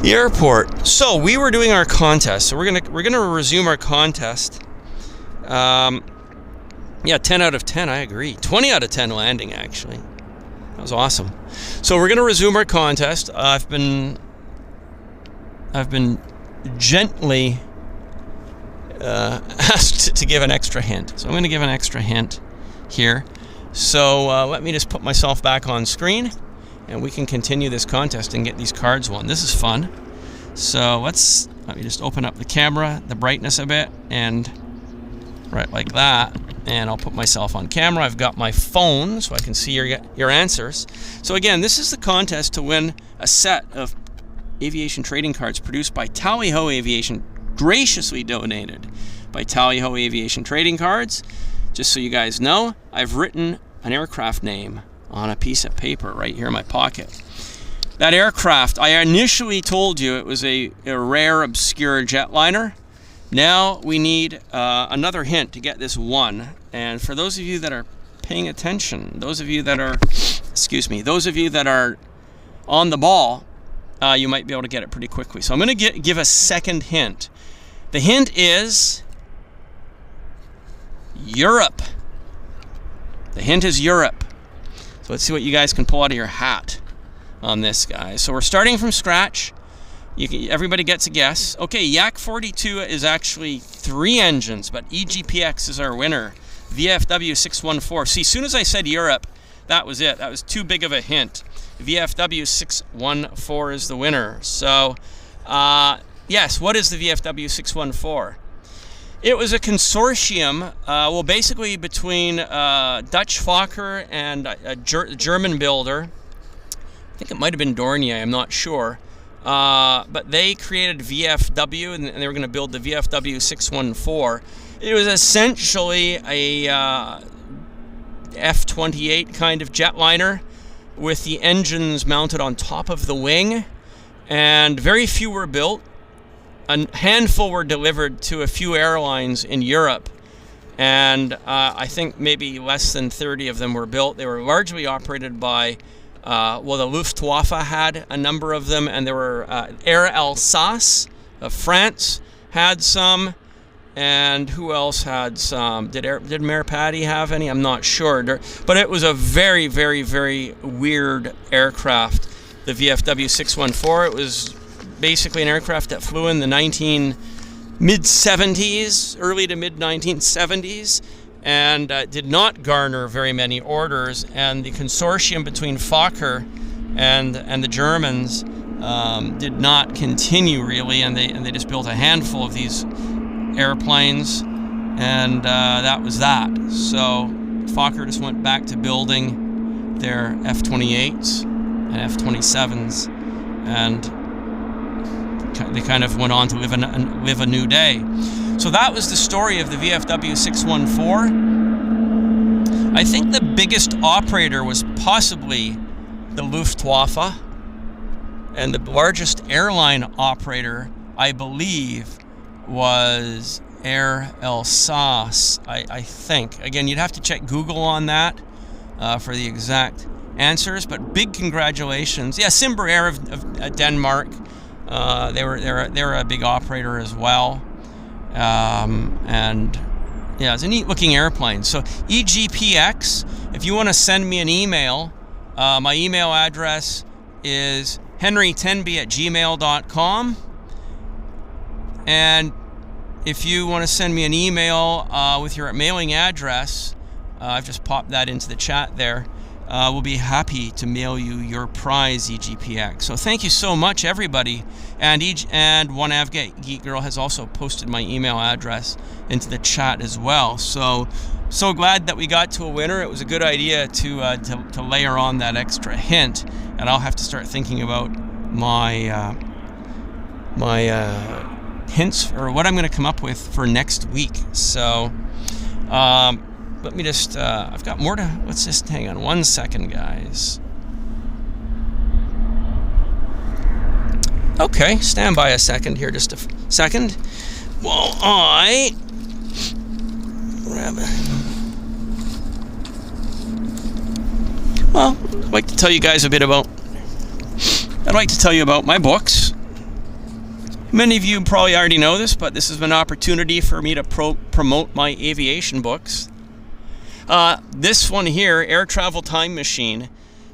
airport. So we were doing our contest. So we're gonna resume our contest. Yeah, 10 out of 10. I agree. 20 out of 10 landing, actually. That was awesome. So we're gonna resume our contest. I've been gently asked to give an extra hint. So I'm gonna give an extra hint here. So let me just put myself back on screen, and we can continue this contest and get these cards won. This is fun. So let me just open up the camera, the brightness a bit, and right like that. And I'll put myself on camera. I've got my phone so I can see your answers. So again, this is the contest to win a set of aviation trading cards produced by Tally Ho Aviation, graciously donated by Tally Ho Aviation Trading Cards. Just so you guys know, I've written an aircraft name on a piece of paper right here in my pocket. That aircraft, I initially told you it was a rare, obscure jetliner. Now we need another hint to get this one. And for those of you that are paying attention, those of you that are on the ball, you might be able to get it pretty quickly. So I'm going to give a second hint. The hint is Europe. The hint is Europe. So let's see what you guys can pull out of your hat on this, guys. So we're starting from scratch. Everybody gets a guess. Okay, Yak 42 is actually 3 engines, but EGPX is our winner. VFW 614. See, as soon as I said Europe, that was it. That was too big of a hint. VFW 614 is the winner. So, yes, what is the VFW 614? It was a consortium, basically between Dutch Fokker and a German builder. I think it might have been Dornier, I'm not sure. But they created VFW, and they were going to build the VFW 614. It was essentially a F-28 kind of jetliner with the engines mounted on top of the wing, and very few were built. A handful were delivered to a few airlines in Europe, and I think maybe less than 30 of them were built. They were largely operated by, the Luftwaffe had a number of them, and there were Air Alsace of France had some, and who else had some? Did Mayor Patty have any? I'm not sure. But it was a very, very, very weird aircraft, the VFW 614. It was basically an aircraft that flew in the mid-70s, early to mid-1970s, and did not garner very many orders. And the consortium between Fokker and the Germans did not continue really, and they just built a handful of these airplanes, and that was that. So Fokker just went back to building their F-28s and F-27s, and they kind of went on to live a new day. So that was the story of the VFW 614. I think the biggest operator was possibly the Luftwaffe, and the largest airline operator, I believe, was Air Alsace, I think. Again, you'd have to check Google on that for the exact answers, but big congratulations. Yeah, Simber Air of Denmark. They were a big operator as well. And yeah, it's a neat looking airplane. So EGPX, if you want to send me an email, my email address is henrytenby@gmail.com. And if you want to send me an email with your mailing address, I've just popped that into the chat there. We'll be happy to mail you your prize EGPX. So thank you so much, everybody. And One Geek Girl has also posted my email address into the chat as well. So glad that we got to a winner. It was a good idea to layer on that extra hint, and I'll have to start thinking about my hints, or what I'm going to come up with for next week. So let me just, I've got more to, let's just hang on one second, guys. Okay, stand by a second here, just a second. While I grab it. Well, I'd like to tell you guys about my books. Many of you probably already know this, but this is an opportunity for me to promote my aviation books. This one here, Air Travel Time Machine,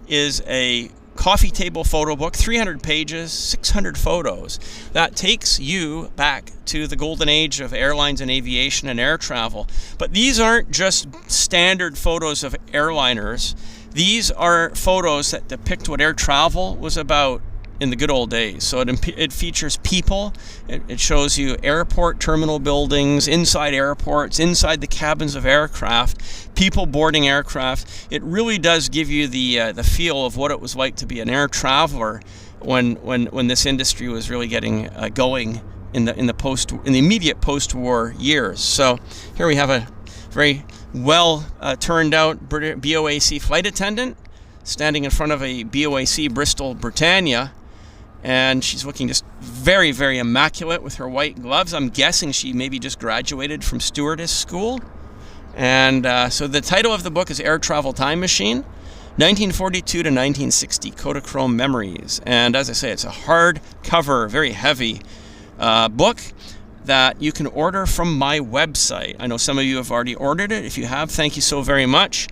is a coffee table photo book, 300 pages, 600 photos. That takes you back to the golden age of airlines and aviation and air travel. But these aren't just standard photos of airliners. These are photos that depict what air travel was about in the good old days. So it features people. It shows you airport terminal buildings, inside airports, inside the cabins of aircraft, people boarding aircraft. It really does give you the feel of what it was like to be an air traveler when this industry was really getting going in the immediate post-war years. So here we have a very well turned out BOAC flight attendant standing in front of a BOAC Bristol Britannia. And she's looking just very, very immaculate with her white gloves. I'm guessing she maybe just graduated from stewardess school. And so the title of the book is Air Travel Time Machine, 1942 to 1960, Kodachrome Memories. And as I say, it's a hardcover, very heavy book that you can order from my website. I know some of you have already ordered it. If you have, thank you so very much.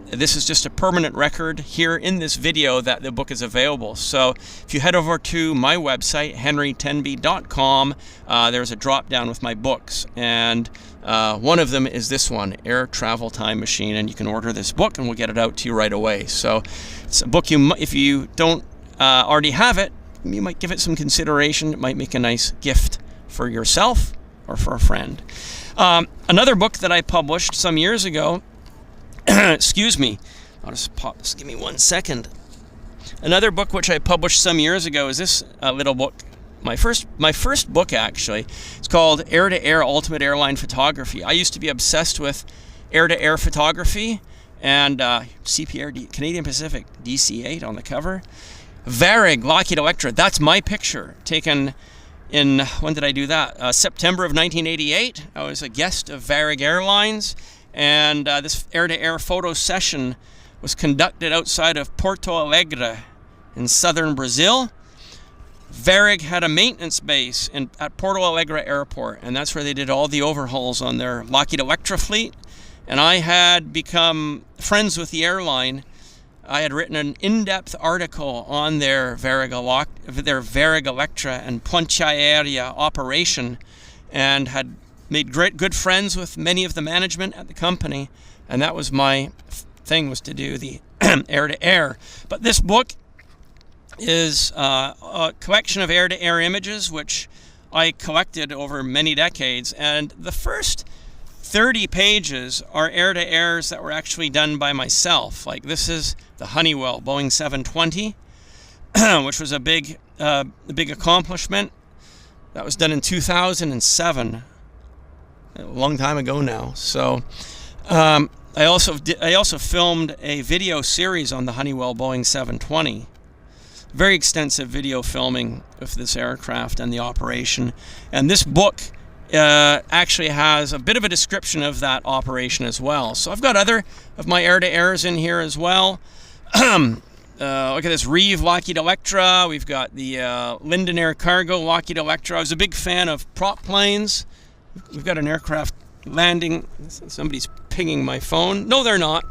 This is just a permanent record here in this video that the book is available. So if you head over to my website, henrytenby.com, there's a drop down with my books. And one of them is this one, Air Travel Time Machine. And you can order this book and we'll get it out to you right away. So it's a book if you don't already have it, you might give it some consideration. It might make a nice gift for yourself or for a friend. Another book that I published some years ago, excuse me, I'll just pop this, give me 1 second. Another book which I published some years ago is this little book, my first book actually. It's called Air to Air Ultimate Airline Photography. I used to be obsessed with air to air photography, and CPR, Canadian Pacific DC-8 on the cover. Varig, Lockheed Electra, that's my picture, taken in, when did I do that? September of 1988. I was a guest of Varig Airlines. And this air-to-air photo session was conducted outside of Porto Alegre in southern Brazil. Varig had a maintenance base at Porto Alegre Airport, and that's where they did all the overhauls on their Lockheed Electra fleet. And I had become friends with the airline. I had written an in-depth article on their Varig Electra and Ponte Aérea operation, and had made good friends with many of the management at the company, and that was my thing, was to do the air-to-air. But this book is a collection of air-to-air images, which I collected over many decades, and the first 30 pages are air-to-airs that were actually done by myself. Like this is the Honeywell Boeing 720, which was a big accomplishment. That was done in 2007. A long time ago now. So I also filmed a video series on the Honeywell Boeing 720. Very extensive video filming of this aircraft and the operation. And this book actually has a bit of a description of that operation as well. So I've got other of my air-to-airs in here as well. Look at this Reeve Lockheed Electra. We've got the Linden Air Cargo Lockheed Electra. I was a big fan of prop planes. We've got an aircraft landing. Somebody's pinging my phone. No, they're not.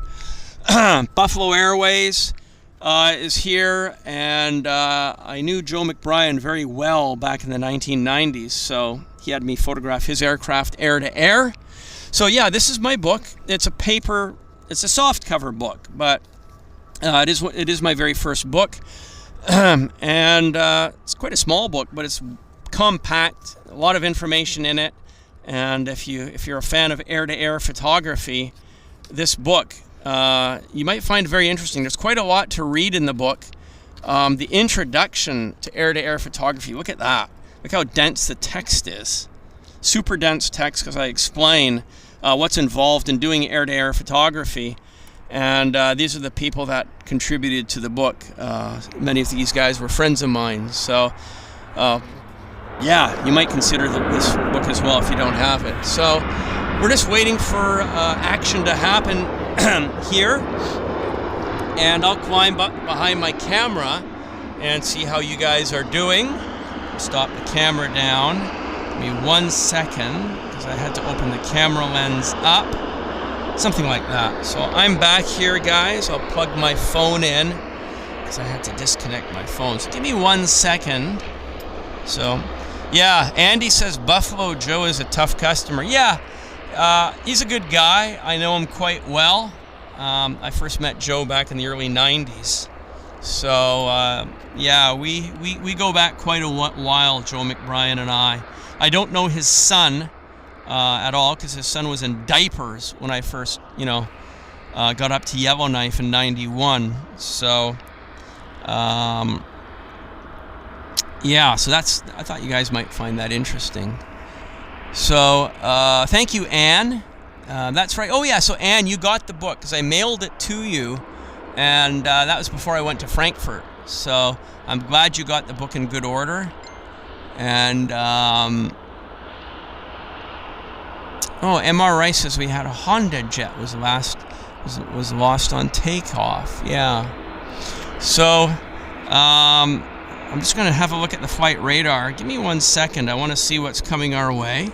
Buffalo Airways is here, and I knew Joe McBrien very well back in the 1990s, so he had me photograph his aircraft air-to-air. So yeah, this is my book. It's a paper, it's a soft cover book, but it is my very first book. And it's quite a small book, but it's compact, a lot of information in it. And if you're a fan of air-to-air photography, this book you might find very interesting. There's quite a lot to read in the book. The introduction to air-to-air photography, look at that. Look how dense the text is. Super dense text, because I explain what's involved in doing air-to-air photography. And these are the people that contributed to the book. Many of these guys were friends of mine. So, yeah, you might consider this book as well if you don't have it. So, we're just waiting for action to happen here. And I'll climb up behind my camera and see how you guys are doing. Stop the camera down. Give me 1 second, because I had to open the camera lens up. Something like that. So I'm back here, guys. I'll plug my phone in, because I had to disconnect my phone. So give me 1 second. So, yeah, Andy says Buffalo Joe is a tough customer. Yeah, he's a good guy. I know him quite well. I first met Joe back in the early 90s. So, yeah, we go back quite a while, Joe McBrien and I. I don't know his son at all, because his son was in diapers when I first, got up to Yellowknife in 91. So, yeah, so I thought you guys might find that interesting. So, thank you, Anne. That's right. Oh, yeah, so Anne, you got the book, because I mailed it to you, and that was before I went to Frankfurt. So, I'm glad you got the book in good order. And, oh, MR Rice says we had a Honda jet was lost on takeoff. Yeah. So, I'm just going to have a look at the flight radar. Give me 1 second. I want to see what's coming our way.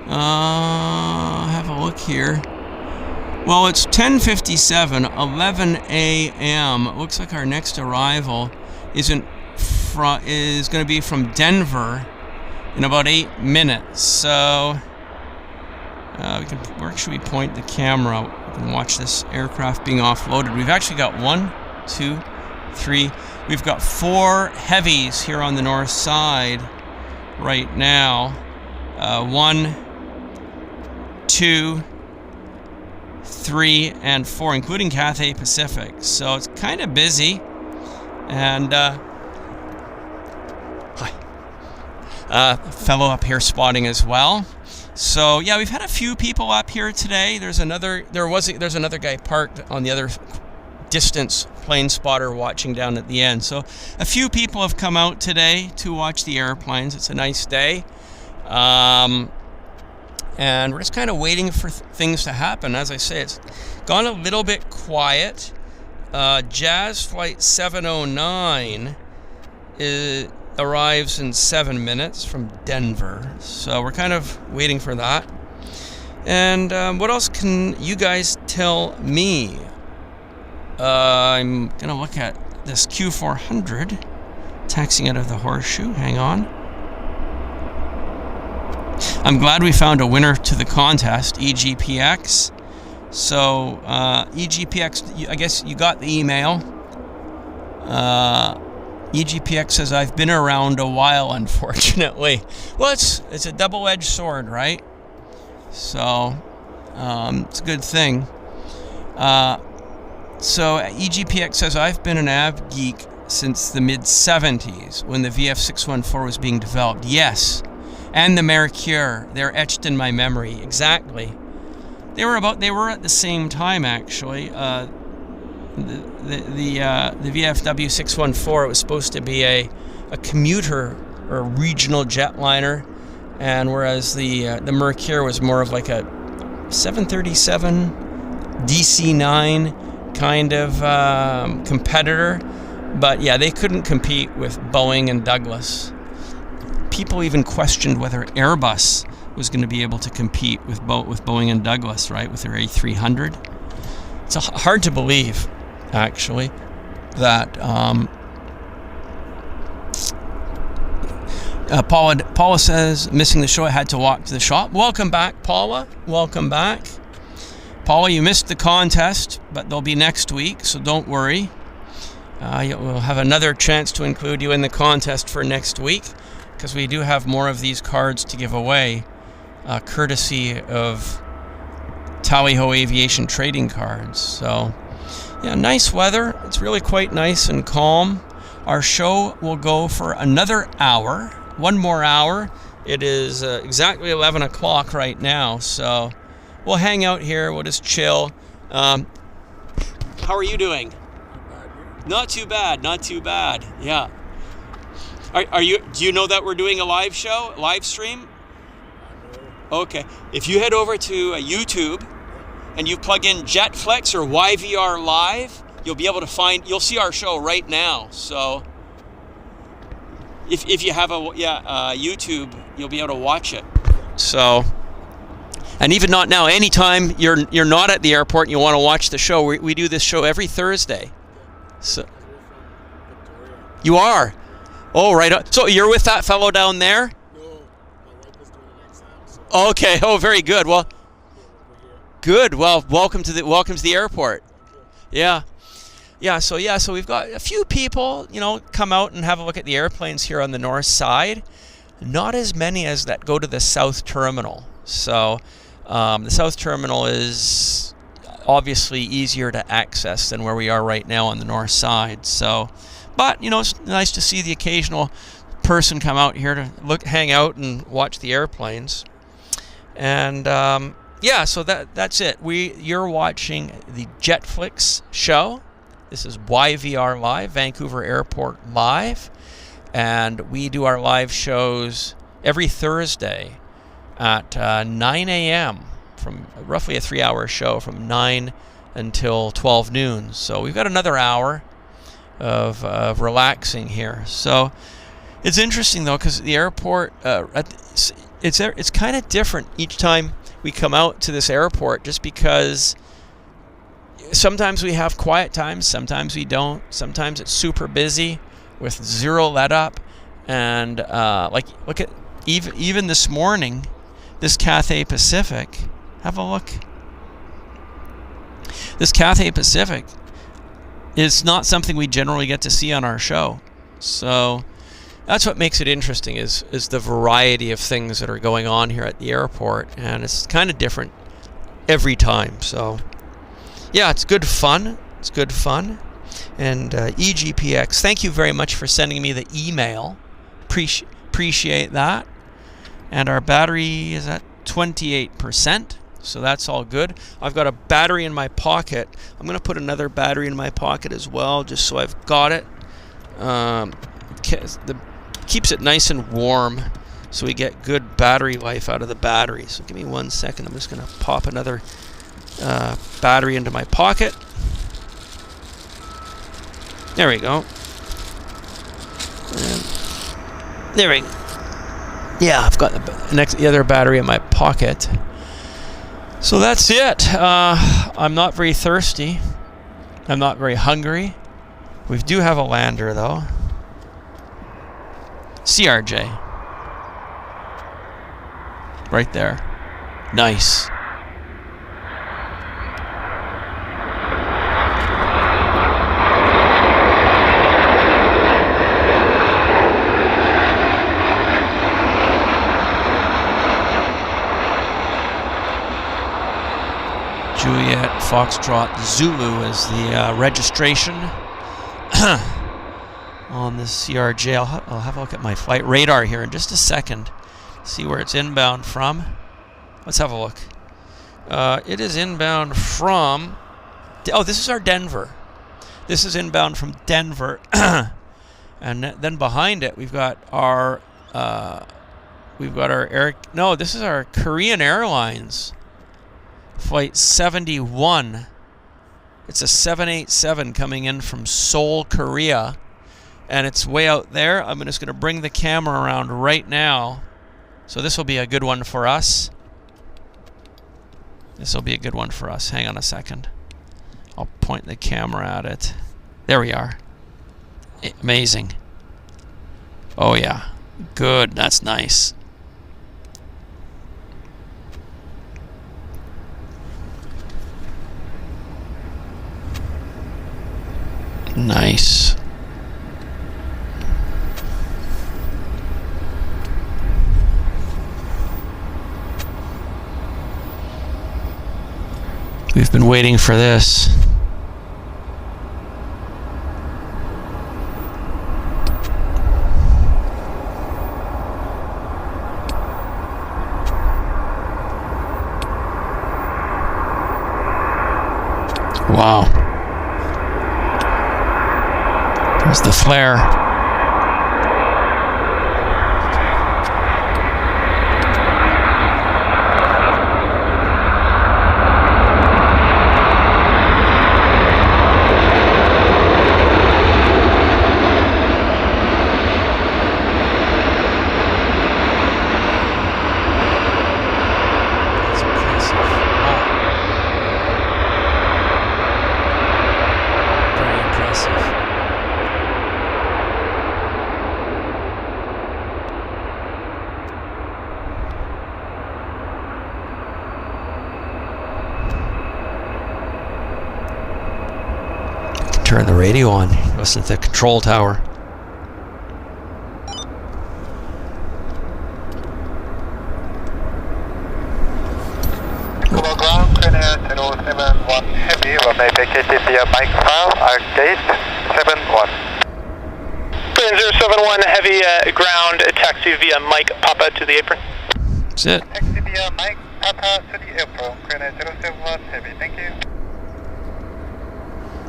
Have a look here. Well, it's 10:57, 11 a.m. It looks like our next arrival is going to be from Denver in about 8 minutes. So where should we point the camera? We can watch this aircraft being offloaded. We've actually got 1, 2, 3. We've got 4 heavies here on the north side right now. 1, 2, 3, and 4, including Cathay Pacific. So it's kind of busy. And hi, fellow up here spotting as well. So yeah, we've had a few people up here today. There's another guy parked on the other distance plane spotter watching down at the end. So a few people have come out today to watch the airplanes. It's a nice day. And we're just kind of waiting for things to happen. As I say, it's gone a little bit quiet. Jazz Flight 709 arrives in 7 minutes from Denver. So we're kind of waiting for that. And what else can you guys tell me? I'm going to look at this Q400 taxiing out of the Horseshoe. Hang on. I'm glad we found a winner to the contest, EGPX. So, EGPX, I guess you got the email. EGPX says, I've been around a while, unfortunately. Well, it's a double-edged sword, right? So, it's a good thing. So, EGPX says, I've been an av geek since the mid-70s when the VF614 was being developed. Yes. And the Mercure, they're etched in my memory. Exactly. They were at the same time, actually. The VFW 614, it was supposed to be a commuter or regional jetliner, and whereas the Mercure was more of like a 737 DC-9 kind of competitor. But yeah, they couldn't compete with Boeing and Douglas. People even questioned whether Airbus was going to be able to compete with Boeing and Douglas, right, with their A300. It's hard to believe, actually, that Paula says, missing the show, I had to walk to the shop. Welcome back, Paula. Welcome back. Paula, you missed the contest, but they'll be next week, so don't worry. We'll have another chance to include you in the contest for next week, because we do have more of these cards to give away, courtesy of Tally Ho Aviation trading cards. So, yeah, nice weather. It's really quite nice and calm. Our show will go for another hour, one more hour. It is exactly 11 o'clock right now, so we'll hang out here. We'll just chill. How are you doing? Not too bad, not too bad. Yeah. Are you? Do you know that we're doing a live show, live stream? Okay. If you head over to YouTube and you plug in JetFlix or YVR Live, you'll be able to you'll see our show right now. So if you have YouTube, you'll be able to watch it. So, and even not now, anytime you're not at the airport and you want to watch the show, we do this show every Thursday. So you are? Oh, right. So you're with that fellow down there? No, my wife is doing an exam. So okay. Oh, very good. Well, good. Well, welcome to the airport. Yeah. So we've got a few people, come out and have a look at the airplanes here on the north side. Not as many as that go to the south terminal. So the south terminal is obviously easier to access than where we are right now on the north side. So, but it's nice to see the occasional person come out here to hang out and watch the airplanes. And so that's it. You're watching the JetFlix show. This is YVR Live, Vancouver Airport Live, and we do our live shows every Thursday at 9 a.m. from roughly a 3-hour show from 9 until 12 noon. So we've got another hour of relaxing here. So it's interesting though, because the airport it's kind of different each time we come out to this airport, just because sometimes we have quiet times, sometimes we don't. Sometimes it's super busy with zero let up, and look at even this morning, this Cathay Pacific. Have a look. This Cathay Pacific is not something we generally get to see on our show. So that's what makes it interesting, is the variety of things that are going on here at the airport, and it's kind of different every time. So yeah, it's good fun. It's good fun. And EGPX, thank you very much for sending me the email. Appreciate that. And our battery is at 28%. So that's all good. I've got a battery in my pocket. I'm going to put another battery in my pocket as well, just so I've got it. Keeps it nice and warm, so we get good battery life out of the battery. So give me 1 second. I'm just going to pop another battery into my pocket. There we go. And there we go. Yeah, I've got the other battery in my pocket. So that's it. I'm not very thirsty. I'm not very hungry. We do have a lander, though. CRJ. Right there. Nice. Juliet Foxtrot Zulu is the registration on this CRJ. I'll have a look at my flight radar here in just a second, see where it's inbound from. Let's have a look. It is inbound from... Oh, this is our Denver. This is inbound from Denver. And then behind it, we've got our... No, this is our Korean Airlines. Flight 71. It's a 787 coming in from Seoul, Korea. And it's way out there. I'm just going to bring the camera around right now. So this will be a good one for us. This will be a good one for us. Hang on a second. I'll point the camera at it. There we are. Amazing. Oh yeah. Good. That's nice. Nice. We've been waiting for this. Wow. There's the flare. Turn the radio on. Listen to the control tower. Hello ground, Clear 071 Heavy, runway vacated via bike file, our gate 71. Clear 071 Heavy, ground, taxi via Mike Papa to the apron. That's it. Taxi via Mike Papa to the airport, Clear 071 Heavy, thank you.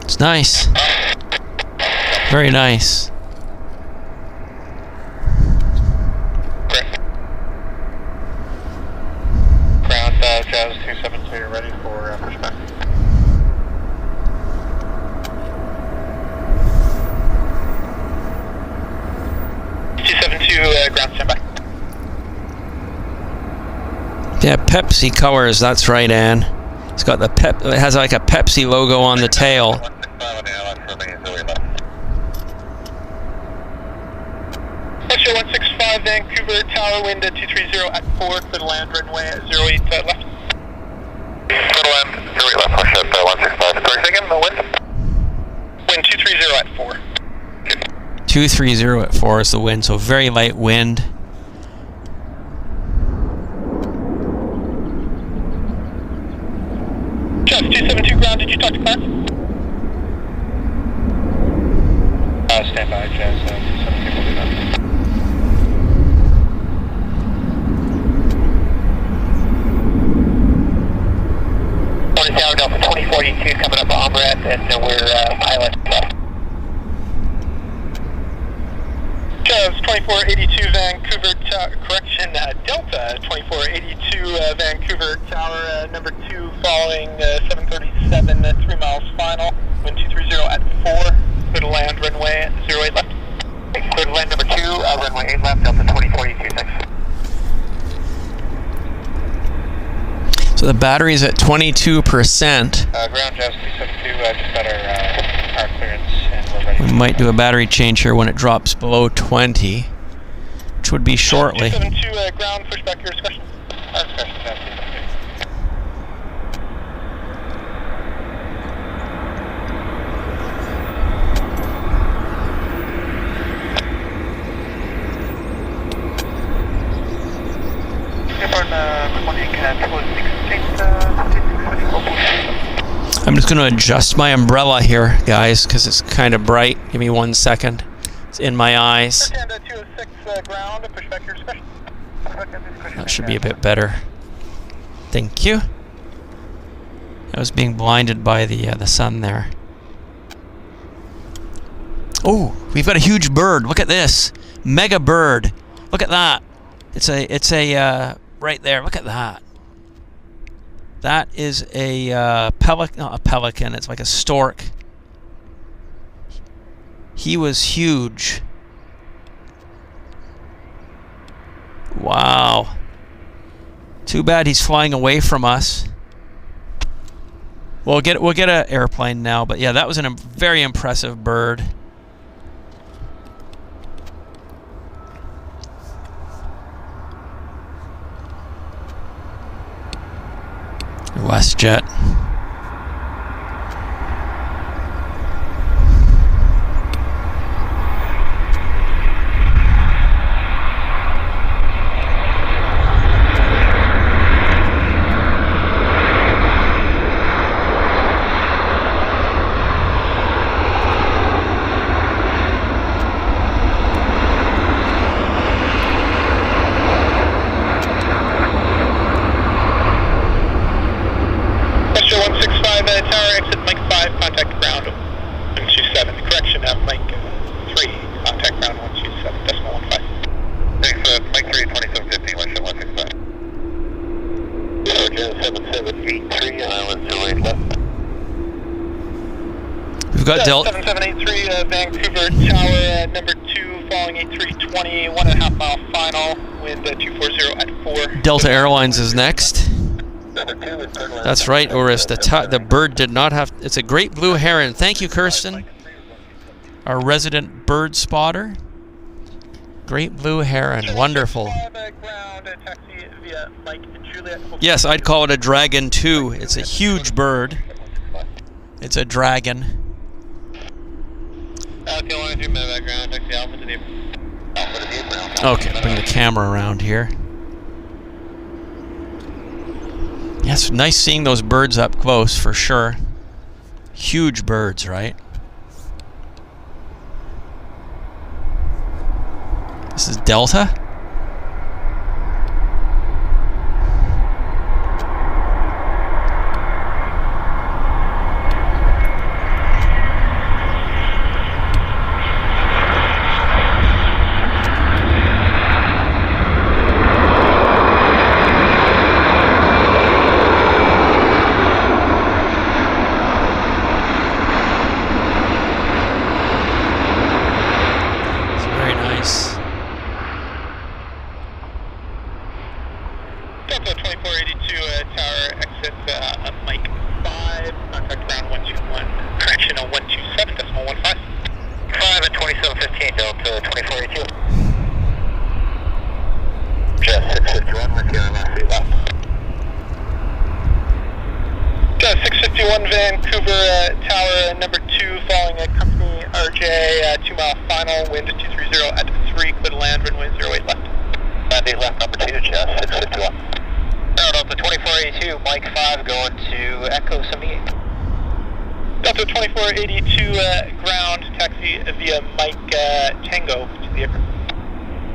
It's nice. Very nice. Ground, Jazz 272, ready for pushback. 272, ground standby. Yeah, Pepsi colors. That's right, Ann. It's got the it has like a Pepsi logo on the tail. Westshore 165, Vancouver Tower, wind 230 at 4, for the land runway 08 left. For the land, 08 left, push at 165. Sorry, second, the wind? Wind 230 at 4. 230 at 4 is the wind, so very light wind. Jazz 272 ground, did you talk to Clark? Stand by, Jazz 272 will do that. Tower Delta 2042 coming up on Brett, and we're pilot left. Jazz 2482 Vancouver correction, Delta 2482 Vancouver Tower, number 2 following 737, 3 miles final, wind 230 at 4, clear to land runway 08 left. Clear to land number 2, runway 8 left, Delta 2042, thanks. So the battery's at 22%. Ground Jazz 272, just got our clearance and we're ready. We might do a battery change here when it drops below 20, which would be shortly. 272 ground, push back your discussion. Our discussion, Jazz 272. I'm just going to adjust my umbrella here, guys, because it's kind of bright. Give me 1 second. It's in my eyes. Ground, push back your discussion. That should be a bit better. Thank you. I was being blinded by the sun there. Oh, we've got a huge bird. Look at this. Mega bird. Look at that. It's a right there. Look at that. That is a pelican, not a pelican. It's like a stork. He was huge. Wow. Too bad he's flying away from us. We'll get an airplane now, but yeah, that was a very impressive bird. WestJet. We've got 7783 Vancouver Tower, number 2, following 8320, 1.5 mile final, wind 240 at 4. Delta Airlines is next. That's right, Oris. The bird did not have... It's a great blue heron. Thank you, Kirsten, our resident bird spotter. Great blue heron. Wonderful. Yes, I'd call it a dragon too. It's a huge bird. It's a dragon. Okay, bring the camera around here. Yes, nice seeing those birds up close for sure. Huge birds, right? This is Delta. Vancouver Tower, number 2, following a company RJ, 2 mile final, wind 230 at 3, clear to land, runway 08 left. Land 8 left, number 2, Jess, 651. Delta 2482, Mike 5, going to Echo 78. Delta 2482, ground, taxi via Mike Tango to the apron.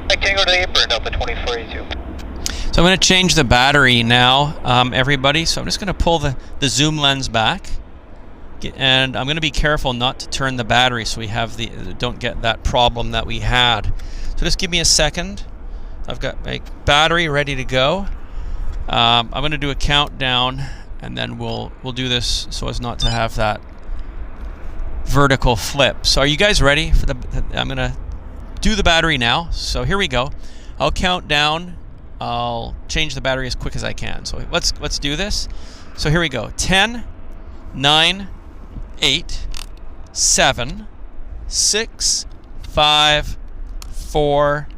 Mike Tango to the apron, Delta 2482. So I'm going to change the battery now, everybody. So I'm just going to pull the zoom lens back. And I'm going to be careful not to turn the battery so we have don't get that problem that we had. So just give me a second. I've got my battery ready to go. I'm going to do a countdown, and then we'll do this so as not to have that vertical flip. So are you guys ready for I'm going to do the battery now. So here we go. I'll count down. I'll change the battery as quick as I can. So let's do this. So here we go. 10, 9, 8, 7, 6, 5, 4,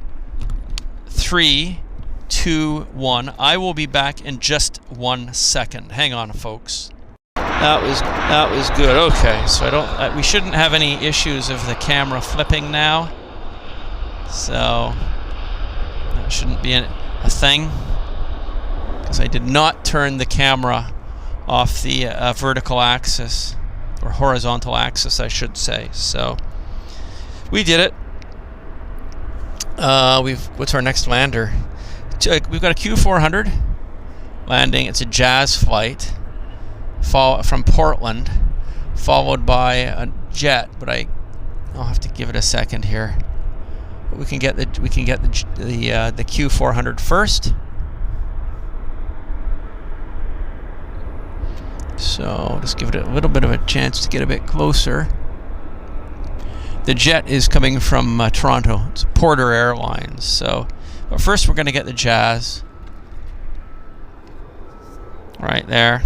3, 2, 1. I will be back in just 1 second. Hang on, folks. That was good. Okay, so we shouldn't have any issues of the camera flipping now. So that shouldn't be a thing, because I did not turn the camera off the vertical axis, or horizontal axis I should say. So we did it. What's our next lander? We've got a Q400 landing. It's a Jazz flight from Portland, followed by a jet. But I'll have to give it a second here. But we can get the Q400 first. So just give it a little bit of a chance to get a bit closer. The jet is coming from Toronto. It's Porter Airlines. So, but first we're going to get the Jazz. Right there.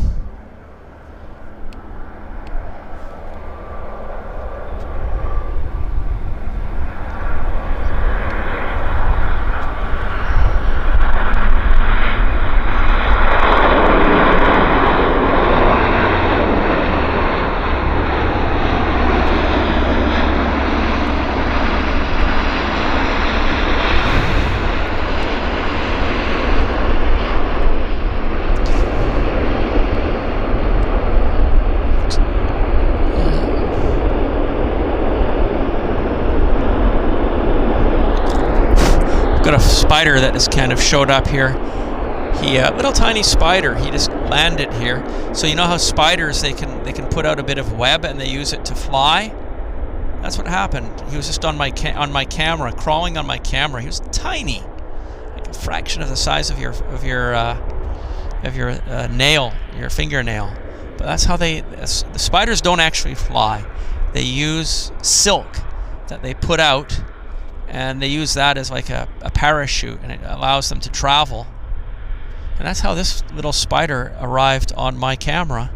Got a spider that has kind of showed up here. Little tiny spider. He just landed here. So you know how spiders they can put out a bit of web and they use it to fly. That's what happened. He was just on my camera, crawling on my camera. He was tiny, like a fraction of the size of your nail, your fingernail. But that's how the spiders don't actually fly. They use silk that they put out. And they use that as like a parachute, and it allows them to travel. And that's how this little spider arrived on my camera.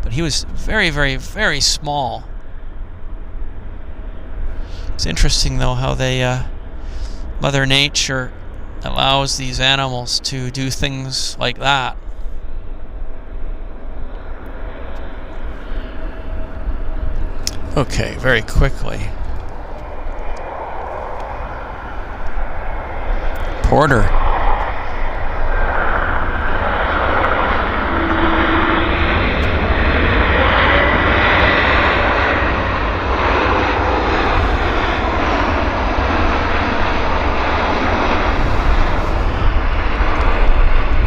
But he was very, very, very small. It's interesting, though, how Mother Nature allows these animals to do things like that. Okay, very quickly. Porter.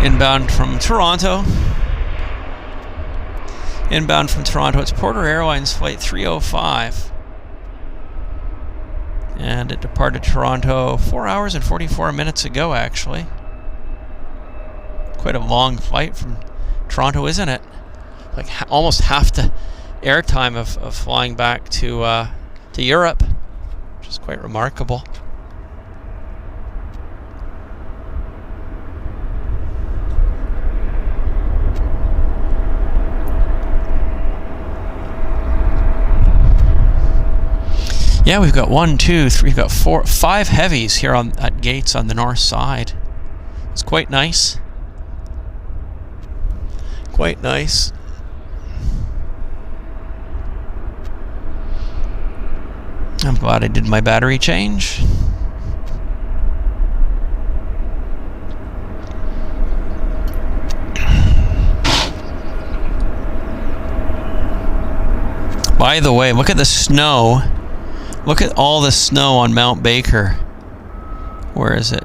Inbound from Toronto. Inbound from Toronto. It's Porter Airlines Flight 305. And it departed Toronto 4 hours and 44 minutes ago, actually. Quite a long flight from Toronto, isn't it? Like almost half the airtime of flying back to Europe, which is quite remarkable. Yeah, we've got 1, 2, 3, we've got 4, 5 heavies here at gates on the north side. It's quite nice. Quite nice. I'm glad I did my battery change. By the way, look at the snow. Look at all the snow on Mount Baker. Where is it?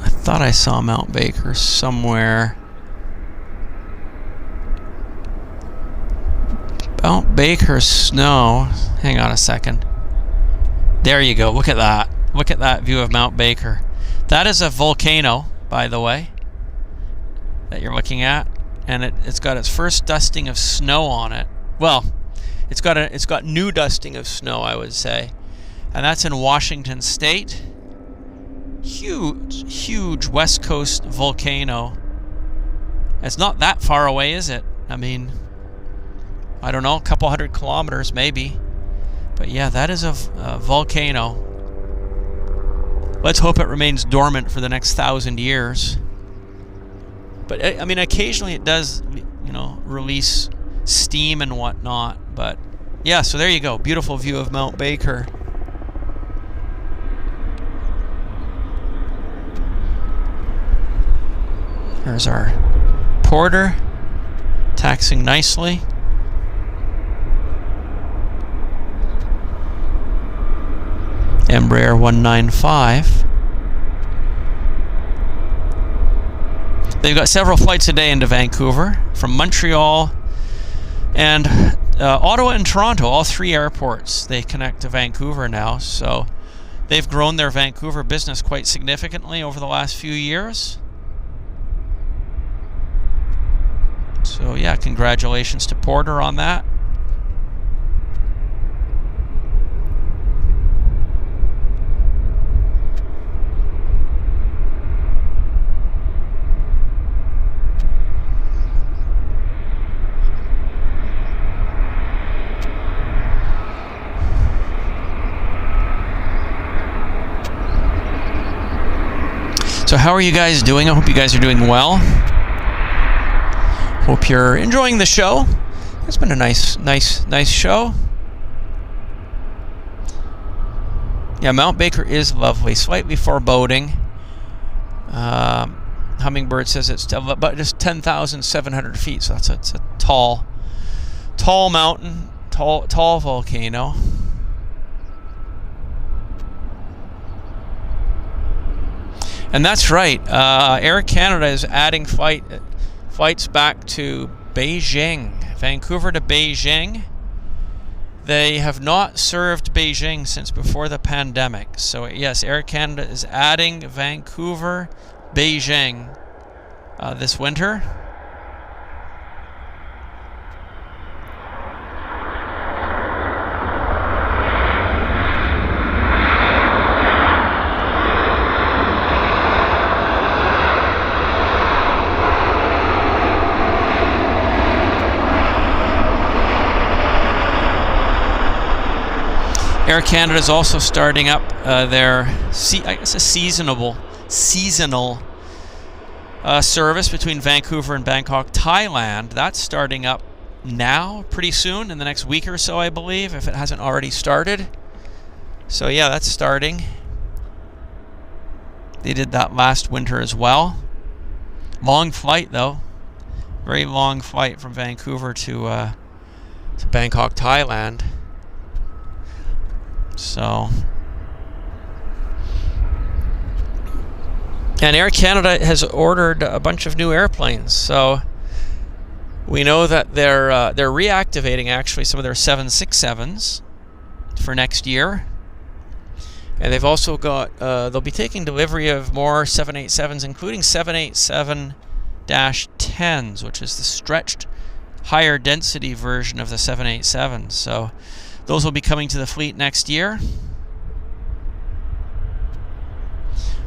I thought I saw Mount Baker somewhere. Mount Baker snow. Hang on a second. There you go. Look at that. Look at that view of Mount Baker. That is a volcano, by the way, that you're looking at. And it's got its first dusting of snow on it. Well, it's got new dusting of snow, I would say. And that's in Washington State. Huge West Coast volcano. It's not that far away, is it? I mean, I don't know, a couple 100 kilometers maybe. But yeah, that is a volcano. Let's hope it remains dormant for the next 1,000 years. But I mean, occasionally it does, release steam and whatnot. But yeah, so there you go. Beautiful view of Mount Baker. There's our Porter taxiing nicely. Embraer 195. they've got several flights a day into Vancouver from Montreal and Ottawa and Toronto, all three airports. They connect to Vancouver now, so they've grown their Vancouver business quite significantly over the last few years. So yeah, congratulations to Porter on that. So how are you guys doing? I hope you guys are doing well. Hope you're enjoying the show. It's been a nice show. Yeah, Mount Baker is lovely. Slightly foreboding. Hummingbird says it's about just 10,700 feet, so it's a tall mountain, tall volcano. And that's right. Air Canada is adding flights back to Beijing, Vancouver to Beijing. They have not served Beijing since before the pandemic. So yes, Air Canada is adding Vancouver, Beijing this winter. Air Canada is also starting up their seasonal service between Vancouver and Bangkok, Thailand. That's starting up now, pretty soon, in the next week or so, I believe, if it hasn't already started. So yeah, that's starting. They did that last winter as well. Long flight, though. Very long flight from Vancouver to Bangkok, Thailand. So, and Air Canada has ordered a bunch of new airplanes. So we know that they're reactivating actually some of their 767s for next year, and they've also got they'll be taking delivery of more 787s, including 787-10s, which is the stretched higher density version of the 787. So those will be coming to the fleet next year.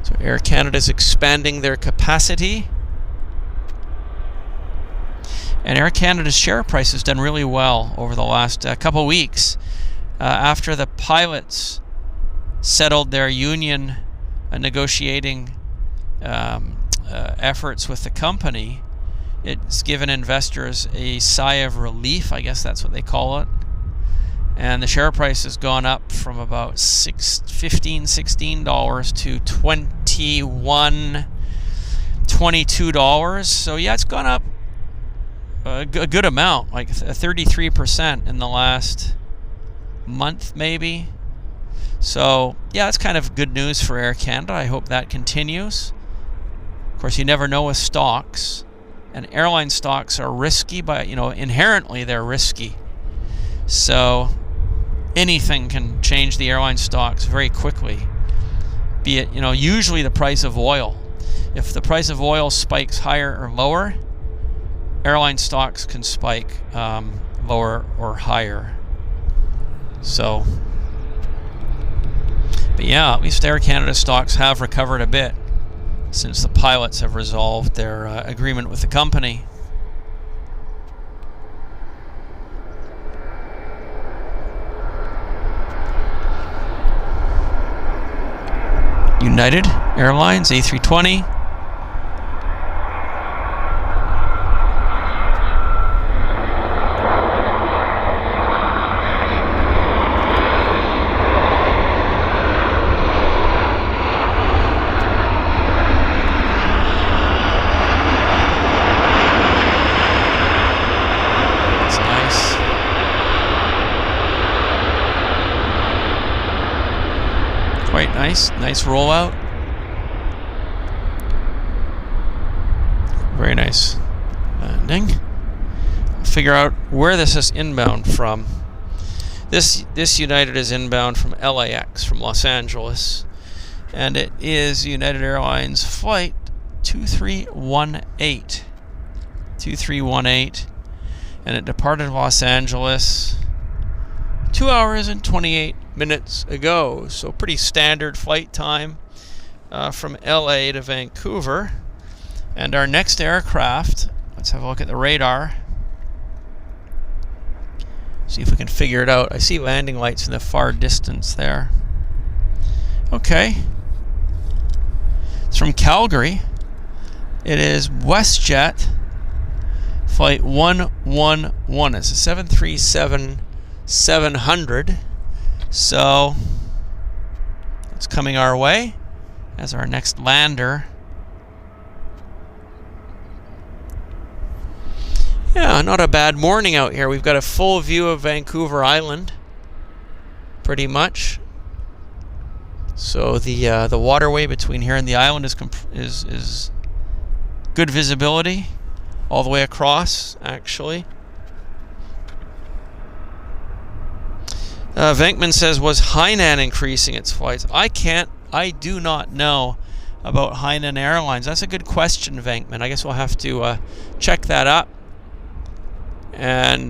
So Air Canada is expanding their capacity. And Air Canada's share price has done really well over the last couple weeks. After the pilots settled their union negotiating efforts with the company, it's given investors a sigh of relief, I guess that's what they call it. And the share price has gone up from about $16 to $21, $22. So yeah, it's gone up a good amount, like 33% in the last month, maybe. So yeah, that's kind of good news for Air Canada. I hope that continues. Of course, you never know with stocks, and airline stocks are risky, but inherently they're risky. So anything can change the airline stocks very quickly. Be it, usually the price of oil. If the price of oil spikes higher or lower, airline stocks can spike lower or higher. So, but yeah, at least Air Canada stocks have recovered a bit since the pilots have resolved their agreement with the company. United Airlines A320. That's nice. Quite nice rollout. Very nice landing. Figure out where this is inbound from. This United is inbound from LAX, from Los Angeles, and it is United Airlines flight 2318. 2318, and it departed Los Angeles 2 hours and 28 minutes ago. So pretty standard flight time from LA to Vancouver. And our next aircraft, let's have a look at the radar. See if we can figure it out. I see landing lights in the far distance there. Okay. It's from Calgary. It is WestJet flight 111. It's a 737-700. So it's coming our way as our next lander. Yeah, not a bad morning out here. We've got a full view of Vancouver Island, pretty much. So the waterway between here and the island is good visibility all the way across, actually. Venkman says, was Hainan increasing its flights? I do not know about Hainan Airlines. That's a good question, Venkman. I guess we'll have to check that up. And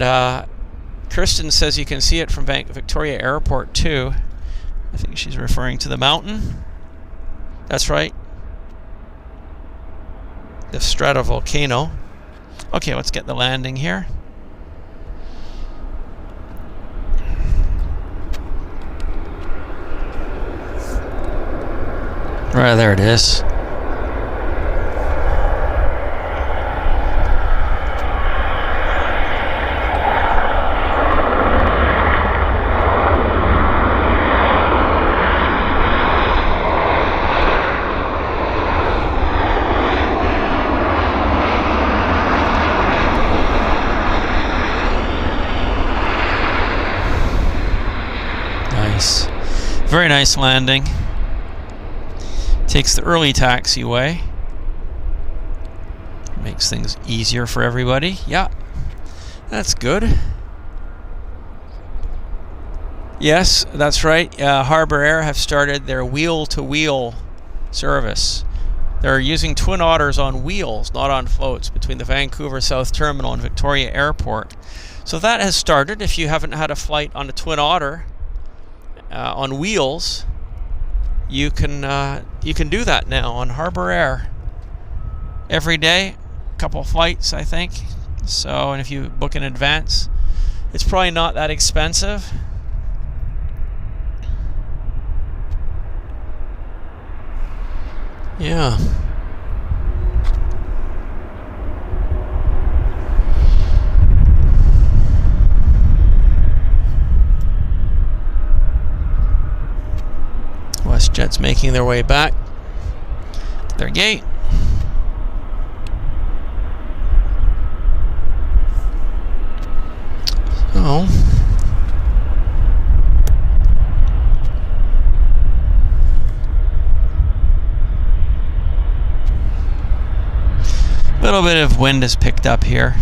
Kirsten says you can see it from Victoria Airport too. I think she's referring to the mountain. That's right. The stratovolcano. Okay, let's get the landing here. Right, there it is. Very nice landing. Takes the early taxiway. Makes things easier for everybody. Yeah, that's good. Yes, that's right. Harbour Air have started their wheel-to-wheel service. They're using Twin Otters on wheels, not on floats, between the Vancouver South Terminal and Victoria Airport. So that has started. If you haven't had a flight on a Twin Otter on wheels, you can do that now on Harbour Air. Every day, a couple flights, I think. So, and if you book in advance, it's probably not that expensive. Yeah. WestJet's making their way back to their gate. So, a little bit of wind is picked up here.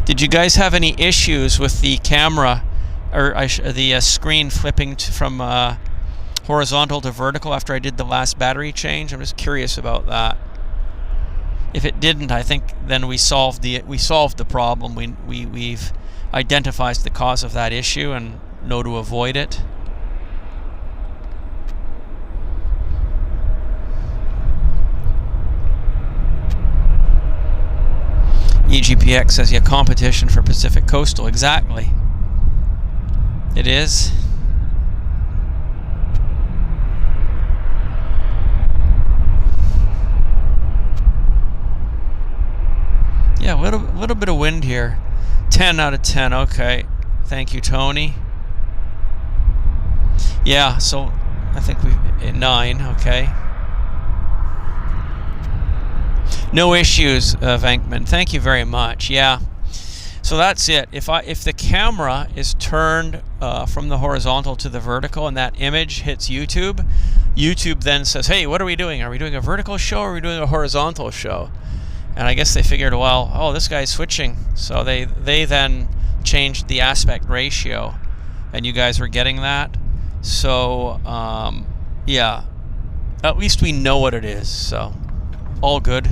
Did you guys have any issues with the camera, or the screen flipping from horizontal to vertical after I did the last battery change? I'm just curious about that. If it didn't, I think then we solved the problem. We've identified the cause of that issue and know to avoid it. EGPX says, yeah, competition for Pacific Coastal. Exactly. It is. Yeah, a little bit of wind here. 10 out of 10. Okay. Thank you, Tony. Yeah, so I think we've 9. Okay. No issues, Venkman. Thank you very much. Yeah. So that's it. If the camera is turned from the horizontal to the vertical and that image hits YouTube, YouTube then says, hey, what are we doing? Are we doing a vertical show or are we doing a horizontal show? And I guess they figured, well, oh, this guy's switching. So they then changed the aspect ratio, and you guys were getting that. So, yeah, at least we know what it is. So, all good.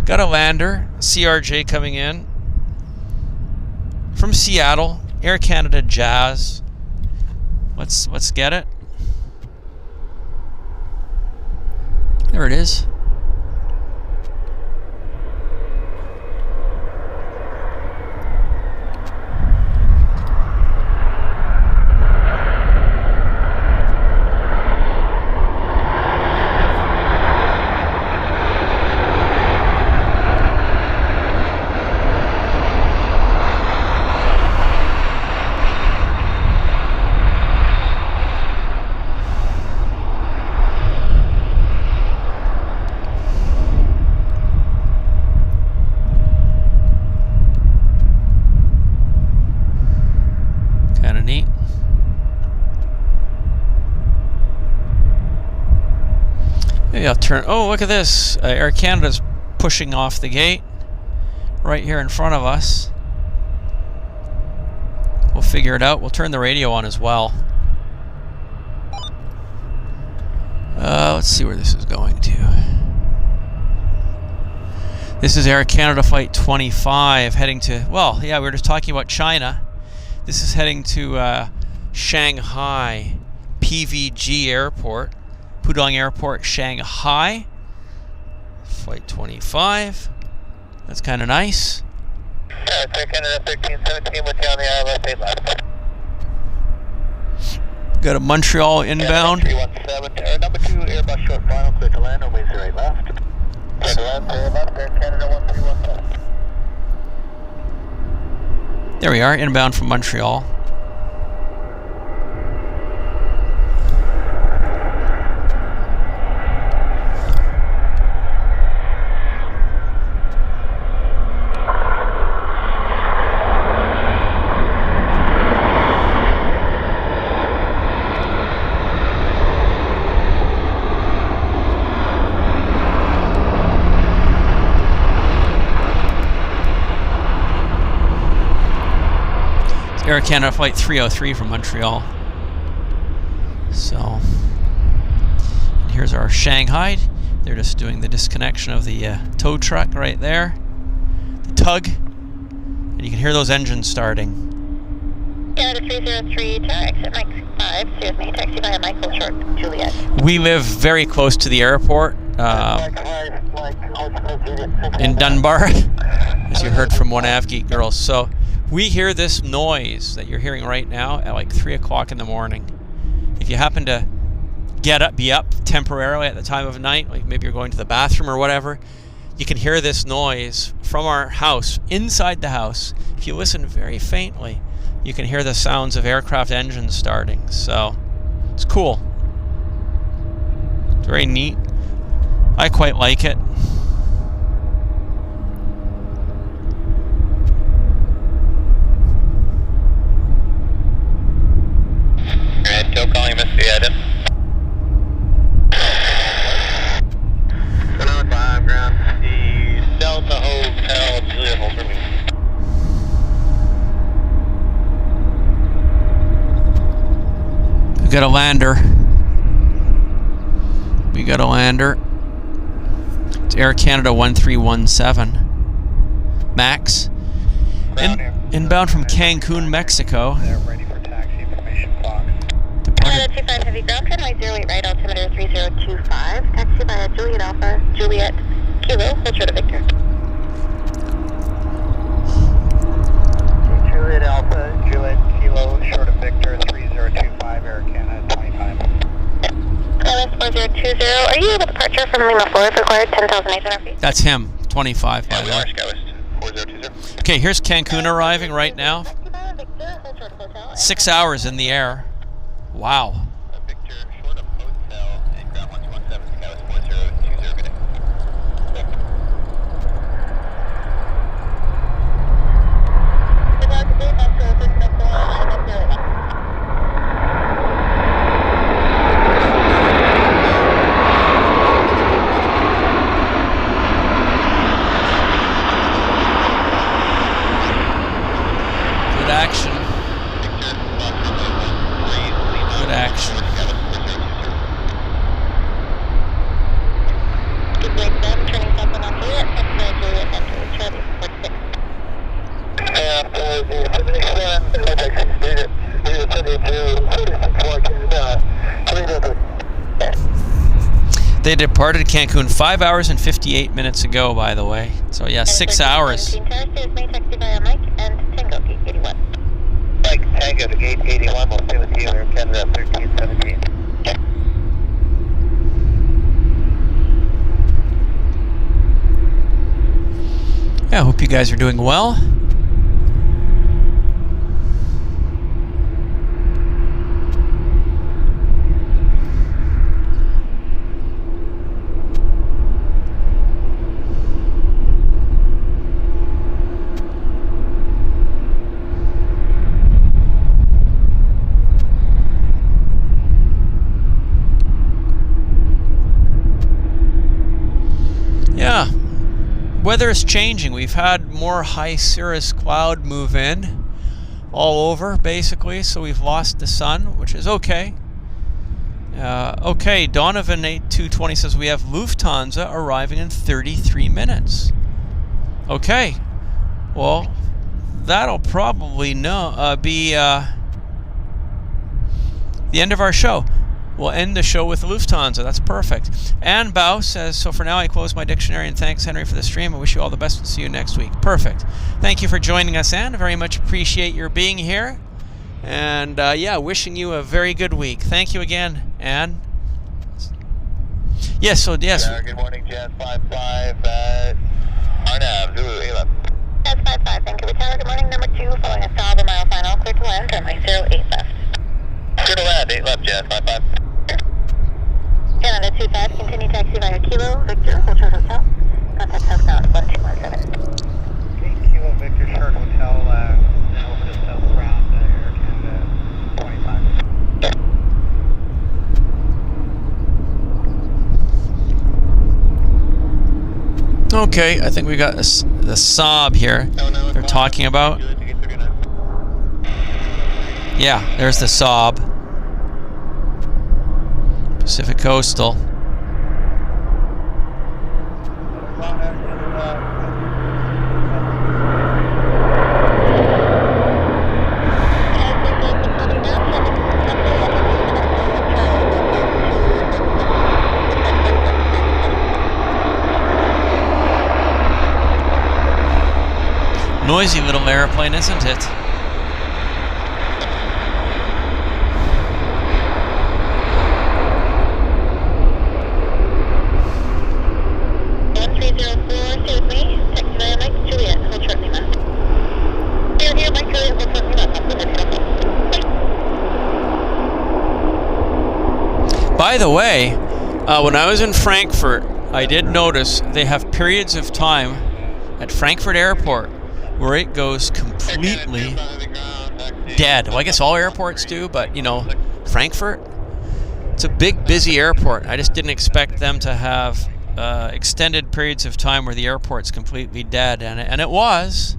Got a lander, CRJ coming in from Seattle, Air Canada Jazz. Let's get it. There it is. Maybe I'll turn. Oh, look at this. Air Canada's pushing off the gate right here in front of us. We'll figure it out. We'll turn the radio on as well. Let's see where this is going to. This is Air Canada Flight 25 heading to, well, yeah, we were just talking about China. This is heading to Shanghai PVG Airport. Pudong Airport, Shanghai. Flight 25. That's kind of nice. Air Canada 1317 with you on the ILS 8 left. Got a Montreal inbound. 317, number 2, Airbus short final, clear to land, runway 08 left. Clear to land, left, Air Canada 1317. There we are, inbound from Montreal. Air Canada Flight 303 from Montreal. So, and here's our Shanghai. They're just doing the disconnection of the tow truck right there. The tug. And you can hear those engines starting. Canada 303 to exit Mike 5. Excuse me, taxi via Michael Short, Juliet. We live very close to the airport. In Dunbar, as you heard from one AvGeek girl. So we hear this noise that you're hearing right now at like 3 o'clock in the morning. If you happen to be up temporarily at the time of night, like maybe you're going to the bathroom or whatever, you can hear this noise from our house, inside the house. If you listen very faintly, you can hear the sounds of aircraft engines starting. So it's cool. It's very neat. I quite like it. Still calling Mississippi Adam. 705 ground. The Delta Hotel, Juliet hold for me. We got a lander. We got a lander. It's Air Canada 1317. Max. Inbound from Cancun, Mexico. They're ready for taxi information Fox. Canada 25 heavy ground, runway 08 right, altimeter 3025. Taxi via Juliet Alpha, Juliet Kilo, hold short of Victor. Juliet Alpha, Juliet Kilo, short of Victor, 3025, Air Canada 25. ILS 4020, are you able to departure from Lima 4 if required, 10,800 feet? That's him, 25 by Yeah, the we way. are Skywest, 4020. Okay, here's Cancun arriving right now. Taxi via Victor, hold short of hotel. 6 hours in the air. Wow. Victor, short of hotel, and ground 1217, Skywest 4020, good day. action. Good action. Good break 7, turning south on Juliet, taxi Juliet, enter Charlie 46. They departed Cancun 5 hours and 58 minutes ago, by the way. So yeah, 6 hours. Taxi via Mike and Tango, gate 81. Mike, Tango to gate 81, we'll stay with you, Air Canada 1317. Yeah, I hope you guys are doing well. Yeah, weather is changing. We've had more high cirrus cloud move in all over, basically, so we've lost the sun, which is okay. Okay, Donovan 8220 says we have Lufthansa arriving in 33 minutes. Okay, well, that'll probably be the end of our show. We'll end the show with Lufthansa. That's perfect. Ann Bao says, so for now I close my dictionary and thanks, Henry, for the stream. I wish you all the best and see you next week. Perfect. Thank you for joining us, Ann. I very much appreciate your being here. And yeah, wishing you a very good week. Thank you again, Ann. Yes, so yes. Good morning, Jet 55, Arnav, Zulu, 11. Jet 55, Vancouver Tower, good morning, number 2, following a stall of a mile final, clear to land, runway 08 left. Clear to land, 8 left, Jet 55. Canada 25, continue taxi via Kilo, Victor, Hotel Hotel. Contact southbound 1217. Okay, Kilo Victor, Short Hotel, and over to southbound Air Canada 25. Okay, I think we got the Saab here they're talking about. Yeah, there's the Saab. Pacific Coastal. Noisy little airplane, isn't it? By the way, when I was in Frankfurt, I did notice they have periods of time at Frankfurt Airport where it goes completely dead. Well, I guess all airports do, but you know, Frankfurt, it's a big, busy airport. I just didn't expect them to have extended periods of time where the airport's completely dead, and it was.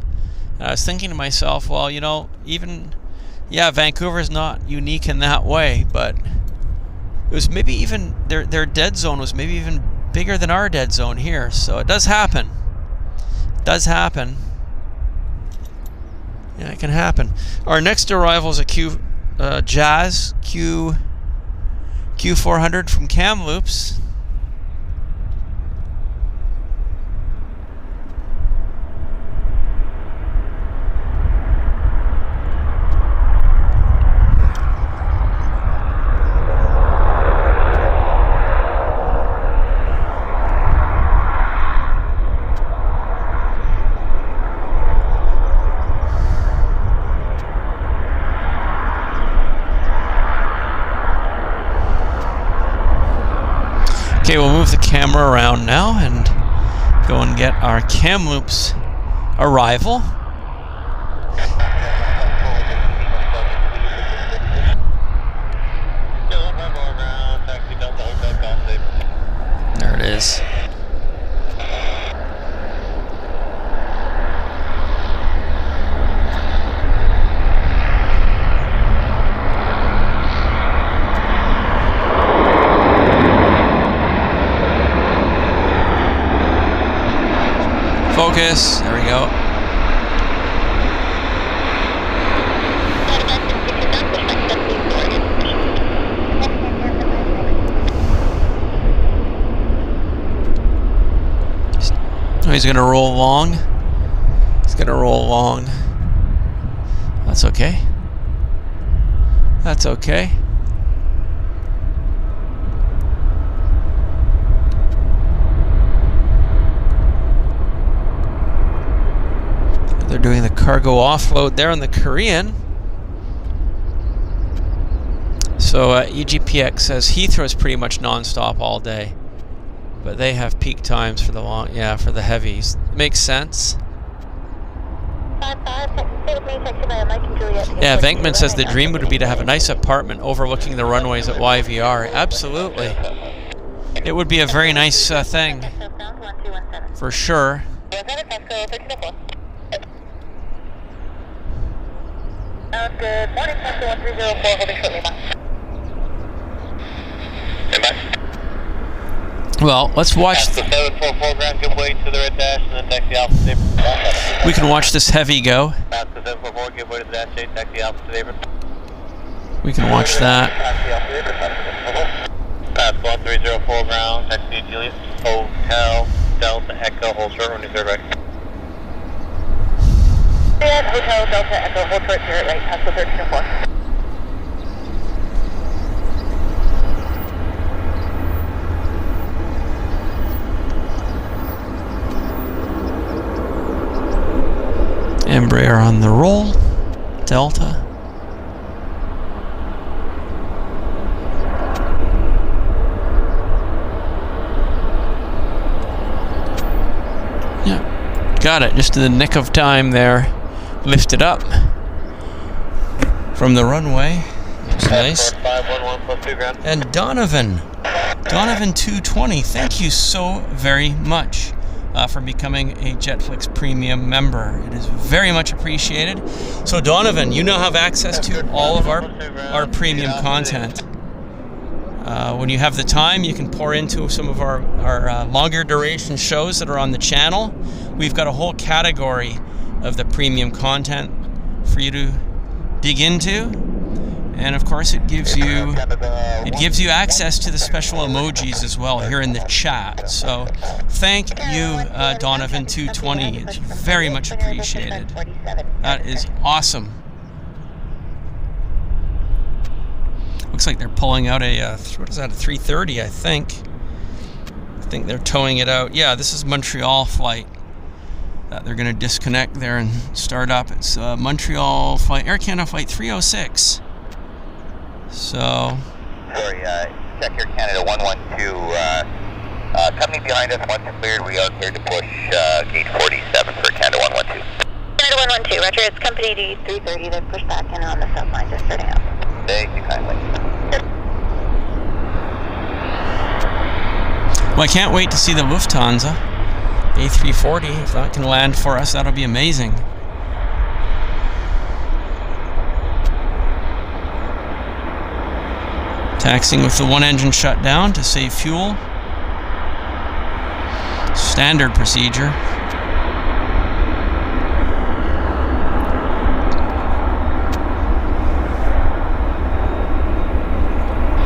And I was thinking to myself, well, you know, even, yeah, Vancouver's not unique in that way, but it was maybe even, their dead zone was maybe even bigger than our dead zone here. So it does happen. It does happen. Yeah, it can happen. Our next arrival is a Jazz Q400 from Kamloops. Okay, we'll move the camera around now and go and get our Kamloops arrival. There it is. Focus. There we go. Oh, he's gonna roll long. He's gonna roll long. That's okay. That's okay. They're doing the cargo offload there on the Korean. So EGPX says Heathrow is pretty much non-stop all day, but they have peak times for the long, for the heavies. Makes sense. Yeah, Venkman says the dream would be to have a nice apartment overlooking the runways at YVR. Absolutely. It would be a very nice thing. For sure. Good morning, 1304, holding short Lima. Well, let's watch. The 744 ground, give way to the red dash and then taxi Alpha to April. We can watch this heavy go. Pass the 744, give way to the dash 8, taxi Alpha to April. We can watch that. Pass 1304 ground, taxi Juliet, Hotel, Delta, Echo, hold short, running third right. Hotel, Delta, Echo, hold short, third right, pass the 1304. Embraer on the roll. Delta. Yeah, got it. Just in the nick of time there. Lifted up from the runway. It's nice. 511 plus 2 ground. And Donovan 220, thank you so very much for becoming a JetFlix Premium member. It is very much appreciated. So Donovan, you now have access to all of our premium content. When you have the time, you can pour into some of our longer duration shows that are on the channel. We've got a whole category of the premium content for you to dig into, and of course it gives you access to the special emojis as well here in the chat. So thank you, Donovan 220. It's very much appreciated. That is awesome. Looks like they're pulling out a what is that, a 330, I think. I think they're towing it out. Yeah, this is Montreal flight. They're going to disconnect there and start up. It's Montreal flight, Air Canada flight 306. So. Sorry, check Air Canada 112. Company behind us, once cleared, we are cleared to push gate 47 for Canada 112. Canada 112, roger, it's company D 330, they've pushed back and on the south line, just starting up. Thank you kindly. Well, I can't wait to see the Lufthansa A340. If that can land for us, that'll be amazing. Taxiing with the one engine shut down to save fuel. Standard procedure.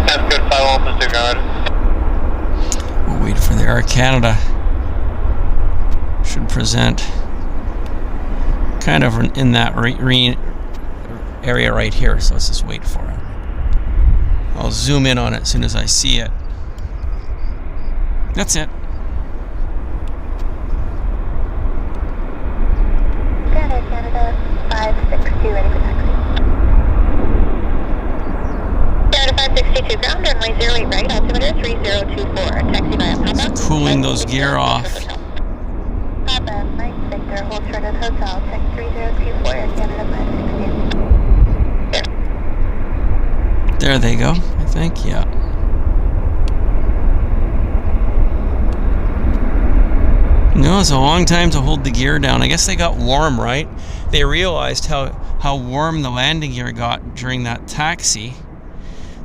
That's good, 5 plus 2 guard. We'll wait for the Air Canada. Should present kind of in that area right here, so let's just wait for it. I'll zoom in on it as soon as I see it. That's it. Canada 562, ready for taxi. Canada 562, ground runway 08 right, altimeter 3024, taxi via Papa. Cooling those gear off. Papa, Mike Victor, hold short at hotel, check 3024, Air Canada 562. There they go, I think, yeah. No, it's a long time to hold the gear down. I guess they got warm, right? They realized how warm the landing gear got during that taxi.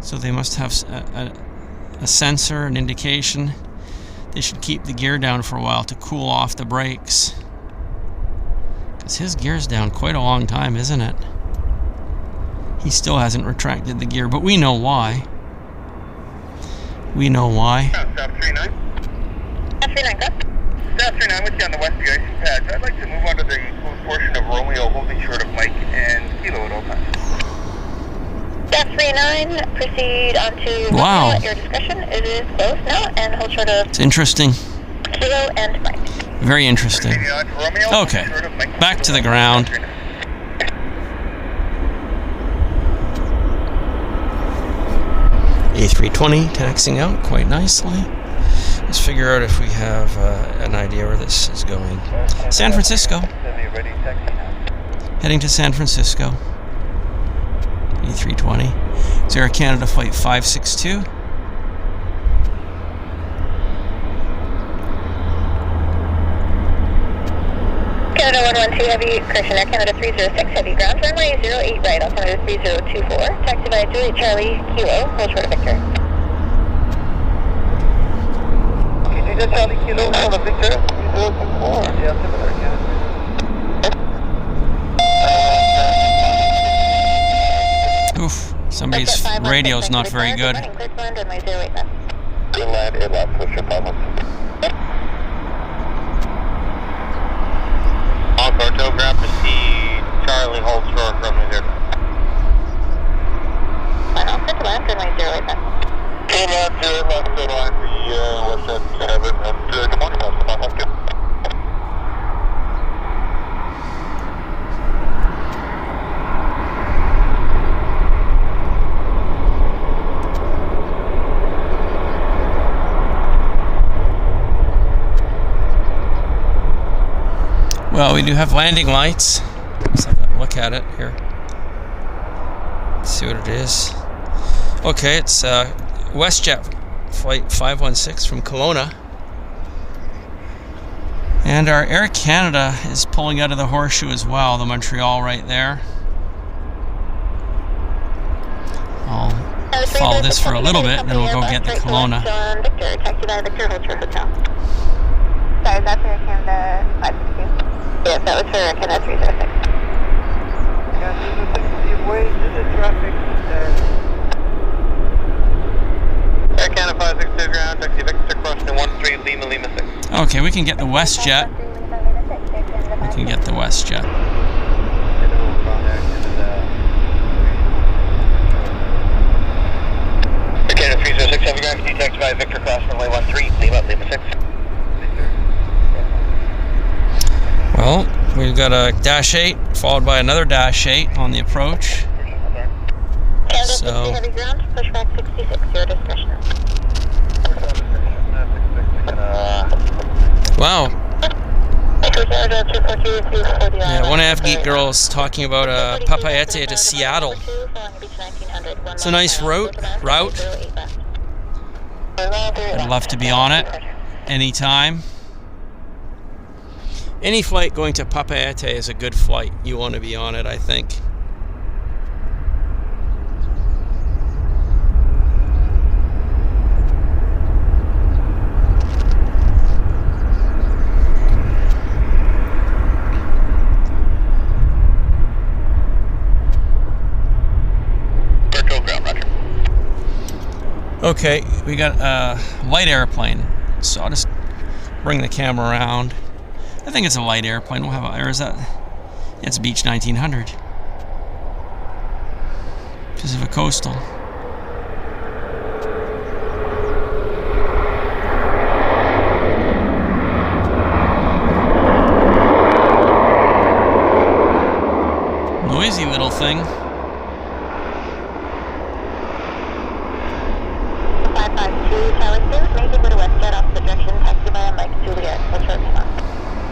So they must have a sensor, an indication. They should keep the gear down for a while to cool off the brakes. His gear's down quite a long time, isn't it? He still hasn't retracted the gear, but we know why. We know why. Staff 39. Staff 39, go. Staff 39 with you on the west of the icing pads. I'd like to move on to the closed portion of Romeo, holding short of Mike and Kilo at all times. Staff 39, proceed on to Wow. at your discretion. It is closed now and hold short of It's interesting. Kilo and Mike. Very interesting. Proceeding on to Romeo, Okay. holding short of Mike. Back to the ground. A320 taxiing out quite nicely. Let's figure out if we have an idea where this is going. San Francisco. Heading to San Francisco. A320. It's Air Canada Flight 562. Canada 112 Heavy, correction, Air Canada 306 Heavy, ground runway 08 right, altimeter 3024, taxi by Julie Charlie Kilo, hold short of Victor. Julie Charlie Kilo, hold of Victor, 3024, the altimeter, Oof, somebody's radio's not very good. Good land, runway 08 left. Good land, 8 left, push your problems. On cartograph, proceed, Charlie, hold short, runway 0. Final, good land, runway 08 left. Good land, 0 left, good line, the west end 7, and good morning, that's the final, good. Well, we do have landing lights. Let's have a look at it here. Let's see what it is. Okay, it's WestJet Flight 516 from Kelowna. And our Air Canada is pulling out of the Horseshoe as well, the Montreal right there. I'll follow this for a little bit, then we'll go get the Kelowna. Victor, taxi by Victor, hold short hotel. Sorry, that's Air Canada 562. Yes, that was for Air Canada 306. Yeah, 306, wait, this is traffic. Air Canada 562 ground, taxi Victor, crossing 13 Lima, Lima 6. Okay, we can get the WestJet. We can get the WestJet. Air Canada 306, heavy ground, continue taxi by Victor, crossing runway 13 Lima, Lima 6. Well, we've got a Dash 8 followed by another Dash 8 on the approach. Canada So- 60 heavy ground, pushback 66, your discretion. Wow. Yeah, one half geek girl's talking about Papayete to Seattle. It's a nice route. I'd love to be on it anytime. Any flight going to Papayete is a good flight. You want to be on it, I think. Okay, we got a light airplane, so I'll just bring the camera around. I think it's a light airplane. We'll have a, or is that? It's a Beech 1900. Pacific Coastal. Noisy little thing. 552 Charlie 2, make it to the WestJet off the direction, taxi by Mike Juliet, hold short Lima.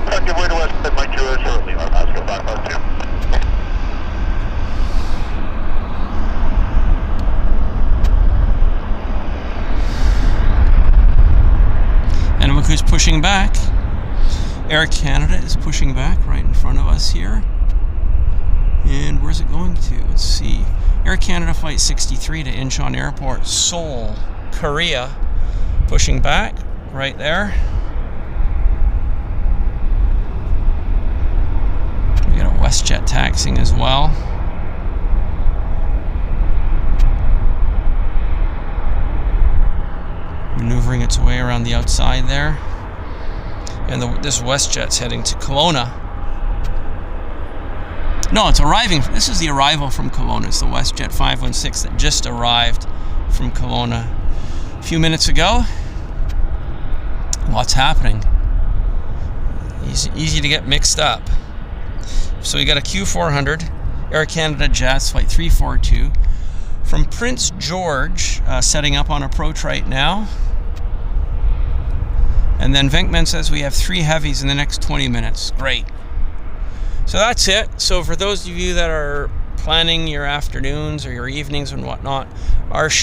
Active way to west, Mike Juliet, short Lima, Oscar 552. And look who's pushing back. Air Canada is pushing back right in front of us here. And where's it going to? Let's see. Air Canada Flight 63 to Incheon Airport, Seoul, Korea. Pushing back right there. taxiing as well. Maneuvering its way around the outside there. And this WestJet's heading to Kelowna. No, it's arriving. This is the arrival from Kelowna. It's the WestJet 516 that just arrived from Kelowna a few minutes ago. Lots happening. Easy to get mixed up. So we got a Q400 Air Canada Jets flight 342 from Prince George, setting up on approach right now. And then Venkman says we have 3 heavies in the next 20 minutes. Great. So that's it. So for those of you that are planning your afternoons or your evenings and whatnot,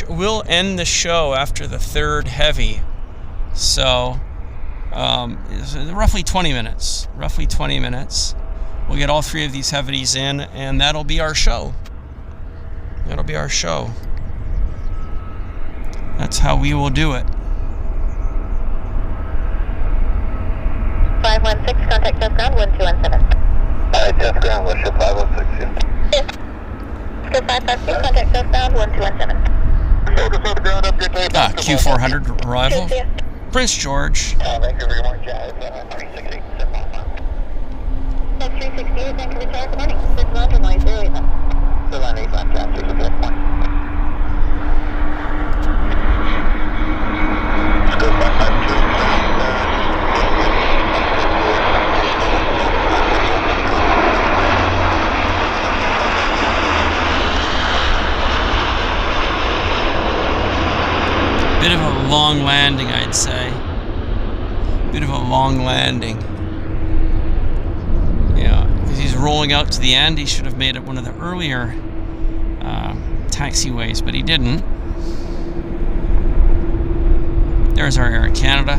we'll end the show after the 3rd heavy. So roughly 20 minutes. Roughly 20 minutes. We'll get all 3 of these heavies in, and that'll be our show. That'll be our show. That's how we will do it. 516, contact South Ground 1217. Alright, South Ground, let's ship 516, yeah. Yes. Scope 552, contact South Ground 1217. Focus South Ground, up your tape. Q400 arrival. Yes. Prince George. Vancouver, good morning, Jazz, 368, 711. That's 368, Vancouver Tower, good morning. Good launch runway 08 then. So line 8 left, Jazz, there's a good point. Scope 552. Bit of a long landing, I'd say. Bit of a long landing. Yeah, because he's rolling out to the end. He should have made it one of the earlier taxiways, but he didn't. There's our Air Canada.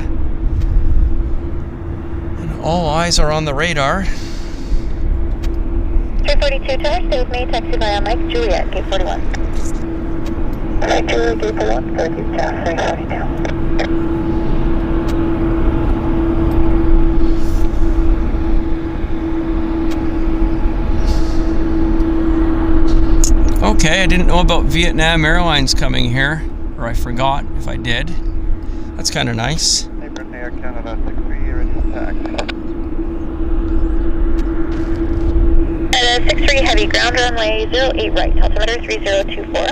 And all eyes are on the radar. 342 Tower, stay with me, taxi via Mike, Juliet, gate 41. Mike, Juliet, gate 41, 32, Jazz, 342. Okay, I didn't know about Vietnam Airlines coming here, or I forgot if I did. That's kind of nice. Apron Air Canada 63, you're in taxi. 63 heavy, ground runway 08 right, altimeter 3024.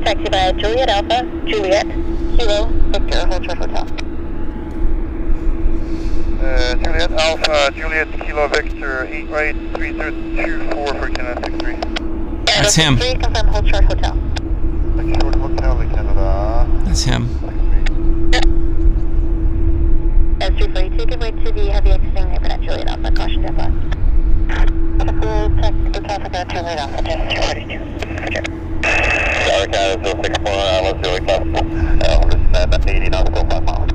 Taxi via Juliet Alpha, Juliet, Kilo, Victor, hold short hotel. Juliet Alpha, Juliet Kilo Victor, 8 right, 3024 for Canada 63. That's him. 3, confirm hold short hotel. Short Hotel, Canada. That's him. That's 342, give way to the heavy exiting apron at Juliet Alpha, caution jet black. Text traffic at Juliet Alpha, test 242. Tower Canada 064, let's do it, class. 180 knots, go 5 miles.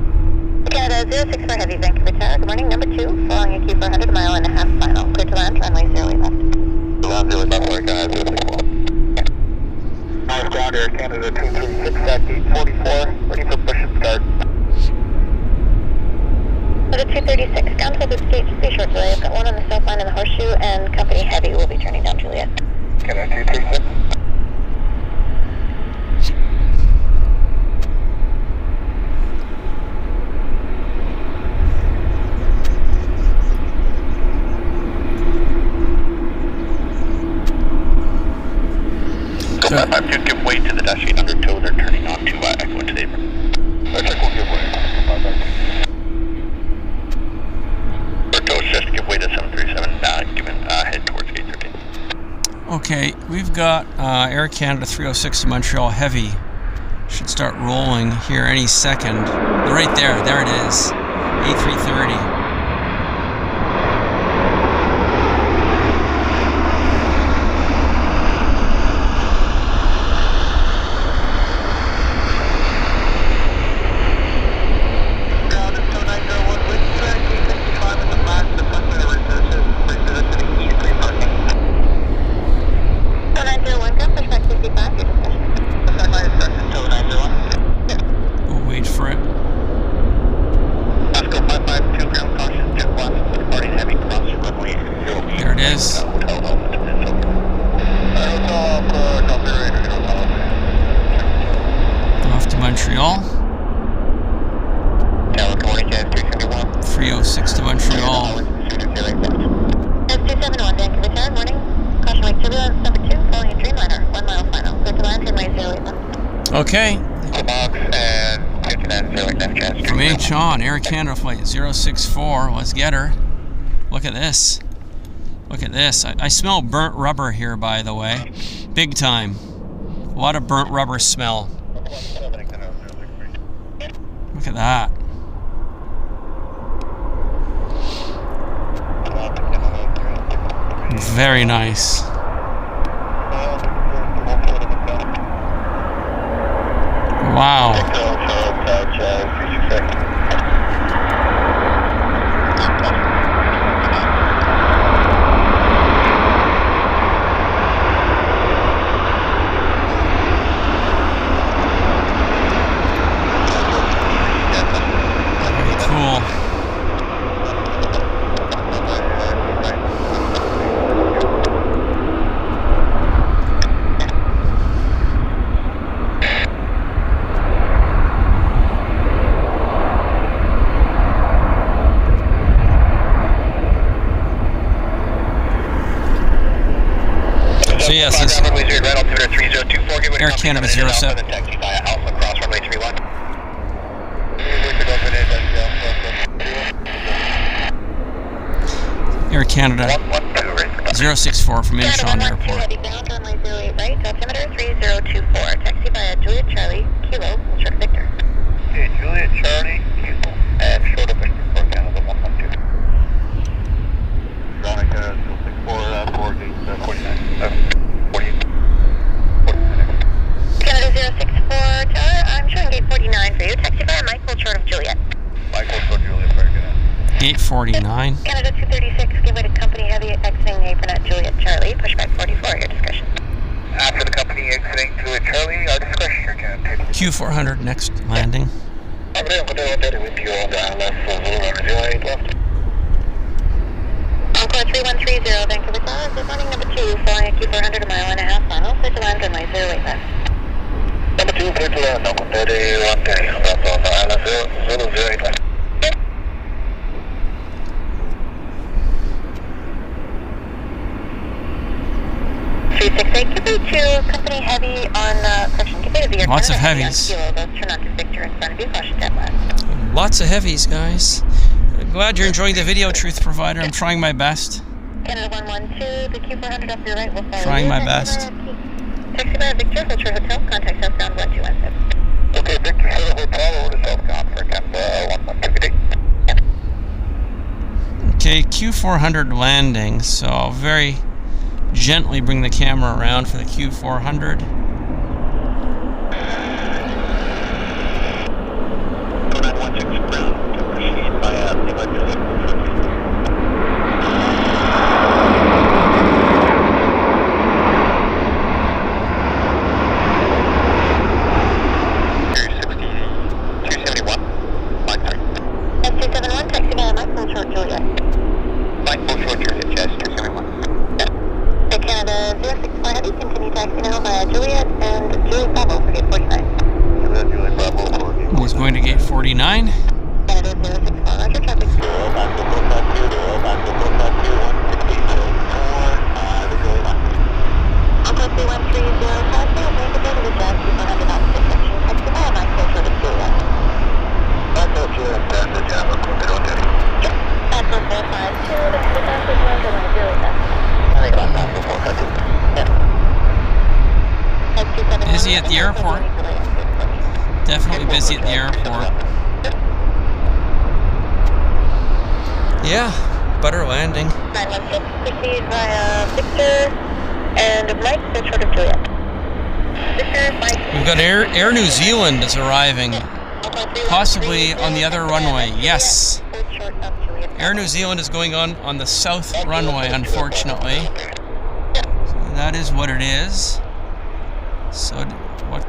Canada 064 heavy, Vancouver Tower, good morning, number 2, following a Q400, a mile and a half final. Clear to land, runway 08 left. Land 08 left, Air Canada 064. North ground, Air Canada 236 at gate 44, ready for push and start. For the 236, ground hold at gate, just be short delay. I've got one on the south line in the horseshoe, and company heavy will be turning down Juliet. Canada 236. So, 552, give way to the dash 800 till they're turning on to Echo into the apron. Check will give way. Just give way to 737, given head towards gate 13. okay, we've got Air Canada 306 to Montreal heavy. Should start rolling here any second. Right there, there it is. A330. Okay. Box and 59 From Incheon, Air Canada flight 064. Let's get her. Look at this. Look at this. I smell burnt rubber here, by the way. Big time. A lot of burnt rubber smell. Look at that. Very nice. Wow. Very cool. So yes, this Air Canada 07. Air Canada 064 from Incheon Airport. Right, altimeter 3024. Taxi via Juliet Charlie, Kilo, short of Victor. Okay, Juliet Charlie, Kilo, and short of Victor for Canada 112. Veronica 064, 4 gate 49. 48. Canada 064 Tower, I'm showing gate 49 for you. Taxi via Michael, short of Juliet. Michael, short of Juliet, very good. Gate 49. Canada 236, give way to company heavy exiting apron at Juliet Charlie, pushback 44, your discretion. After the company exiting Juliet Charlie, our discretion, your Canada. Q400 next landing. Encore 3130, Vancouver Tower, good morning, number 2, flying at Q400, a mile and a half final, set to land runway 08 left. Number 2, clear to land, number 31, that's all, island 08 left. 368, give way to company heavy on, correction, give way to the air. Lots of Canada heavies. Kilo, those turn on to Victor in front of you, caution jet lag. Lots of heavies, guys. Glad you're enjoying the video, Truth Provider. I'm trying my best. Canada 112, the Q400 up your right will follow Trying you. my best. Taxi via Victor, Hotel Hotel, contact southbound 1217. Okay, Victor, Hotel, over to southbound for Canada 112. Okay, Q400 landing, so I'll very gently bring the camera around for the Q400. He's going to gate 49. Busy at the airport. Definitely busy at the airport. Yeah, butter landing. 916, proceed via Victor and Mike, so short of Juliet. Victor, Mike. We've got Air New Zealand is arriving, possibly on the other runway. Yes. Air New Zealand is going on the south runway, unfortunately. So that is what it is. So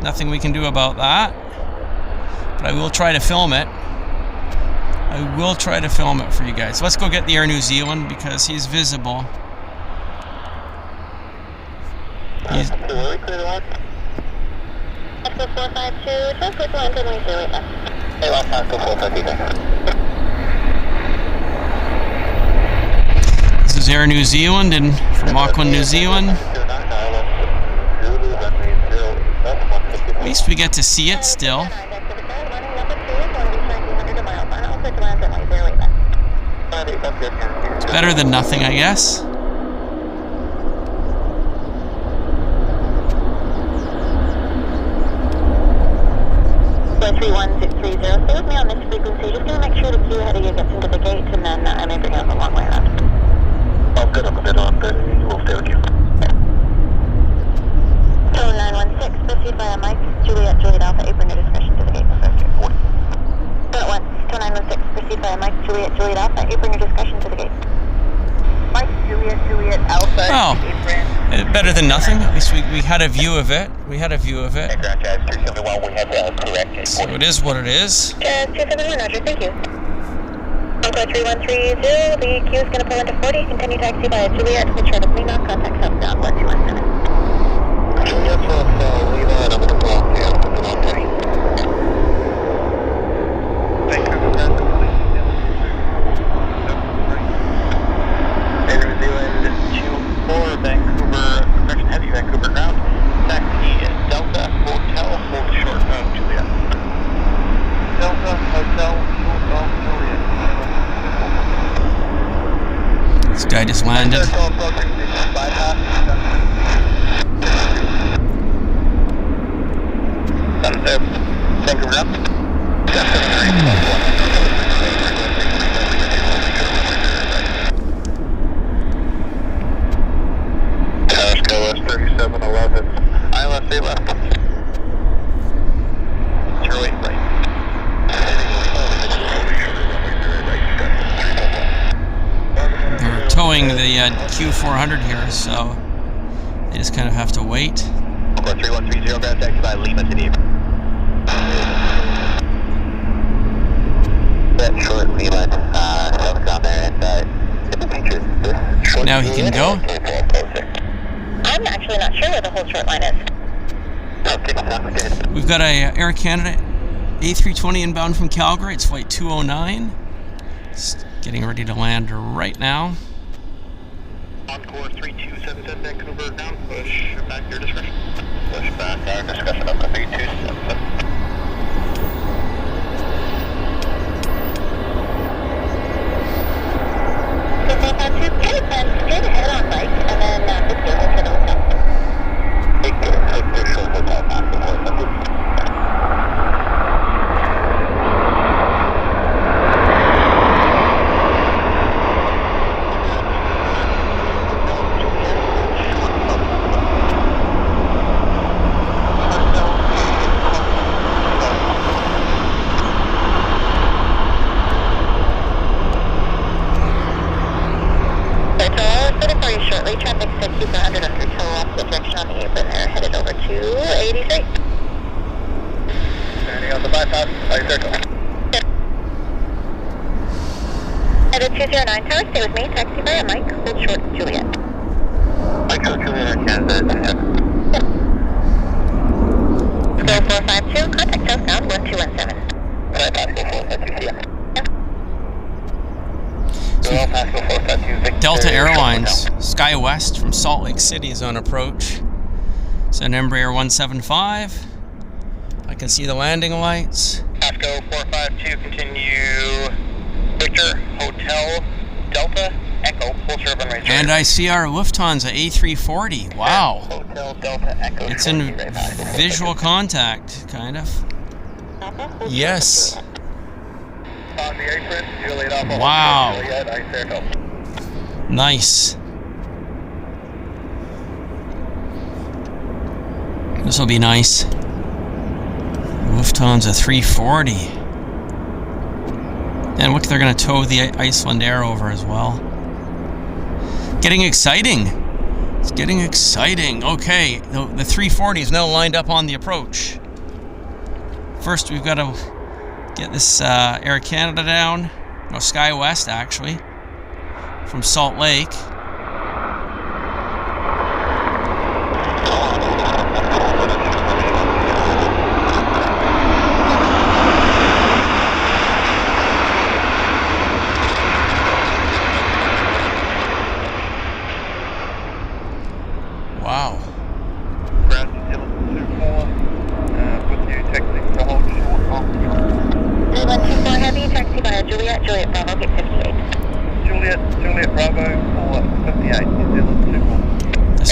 nothing we can do about that. But I will try to film it. I will try to film it for you guys. Let's go get the Air New Zealand because he's visible. He's This is Air New Zealand and from Auckland, New Zealand. least we get to see it still. It's better than nothing, I guess. So 31630, stay with me on this frequency. Just going to make sure the queue ahead of you gets into the gate, and then I may bring it up a long way around. All good, I'm good, we'll stay with you. So 916, proceed via Mike, Juliet Alpha, apron your discretion to the gate. So 916, proceed via Mike, Juliet Alpha, apron your discretion to the gate. Mike, Juliet Alpha, Oh, apron. better than nothing. At least we had a view of it. We had a view of it. Aircraft has 371, we have correct. So it is what it is. Just 271, Roger, thank you. Encore 3130, the queue is going to pull into 40, continue taxi via Juliet, to the Lima, contact southbound 1217. Juliet, so Lima, and I'm going to go off the Vancouver, New Zealand 24, Vancouver, correction, heavy Vancouver ground. Taxi Delta Hotel, hold short of Juliet. Delta Hotel, short of Juliet. This guy just landed. Vancouver ground. West 3711. ILS 8 left. 08 right. They're towing the Q400 here, so they just kind of have to wait. 3130, ground taxi by Lima City. That short Lima, southbound there, and the features. Now he can go. I'm actually not sure where the whole short line is. We've got a Air Canada A320 inbound from Calgary. It's flight 209. It's getting ready to land right now. Encore 32710 Vancouver ground, push back your discretion. Push back our discretion up to 327. So 452, and straight ahead on bike, and then Victor, head to the hotel. Victor, short hotel, pass the 472. Shortly, traffic 6400 under tow off the direction on the apron there, headed over to 83. Standing on the bypass, light circle. Headed 209 tower, stay with me, taxi via Mike, hold short, Juliet. Mike, Juliet, Canada, Go 452, contact southbound 1217. right, Pascal 452, yeah. Pascal 452, Victor. Delta Airlines, SkyWest from Salt Lake City is on approach. It's an Embraer 175. I can see the landing lights. Pascal 452, continue Victor, Hotel, Delta, Echo, full serve on range. And I see our Lufthansa A340. Wow. Hotel, Delta, Echo. It's in visual contact, kind of. Yes. On the apron, Juliet Alpha. Wow. Juliet, ice circle. Nice. This will be nice. Lufthansa 340. And look, they're going to tow the Iceland Air over as well. Getting exciting. It's getting exciting. Okay, the 340 is now lined up on the approach. First, we've got to get this Air Canada down. No, SkyWest, actually. From Salt Lake. Ground details,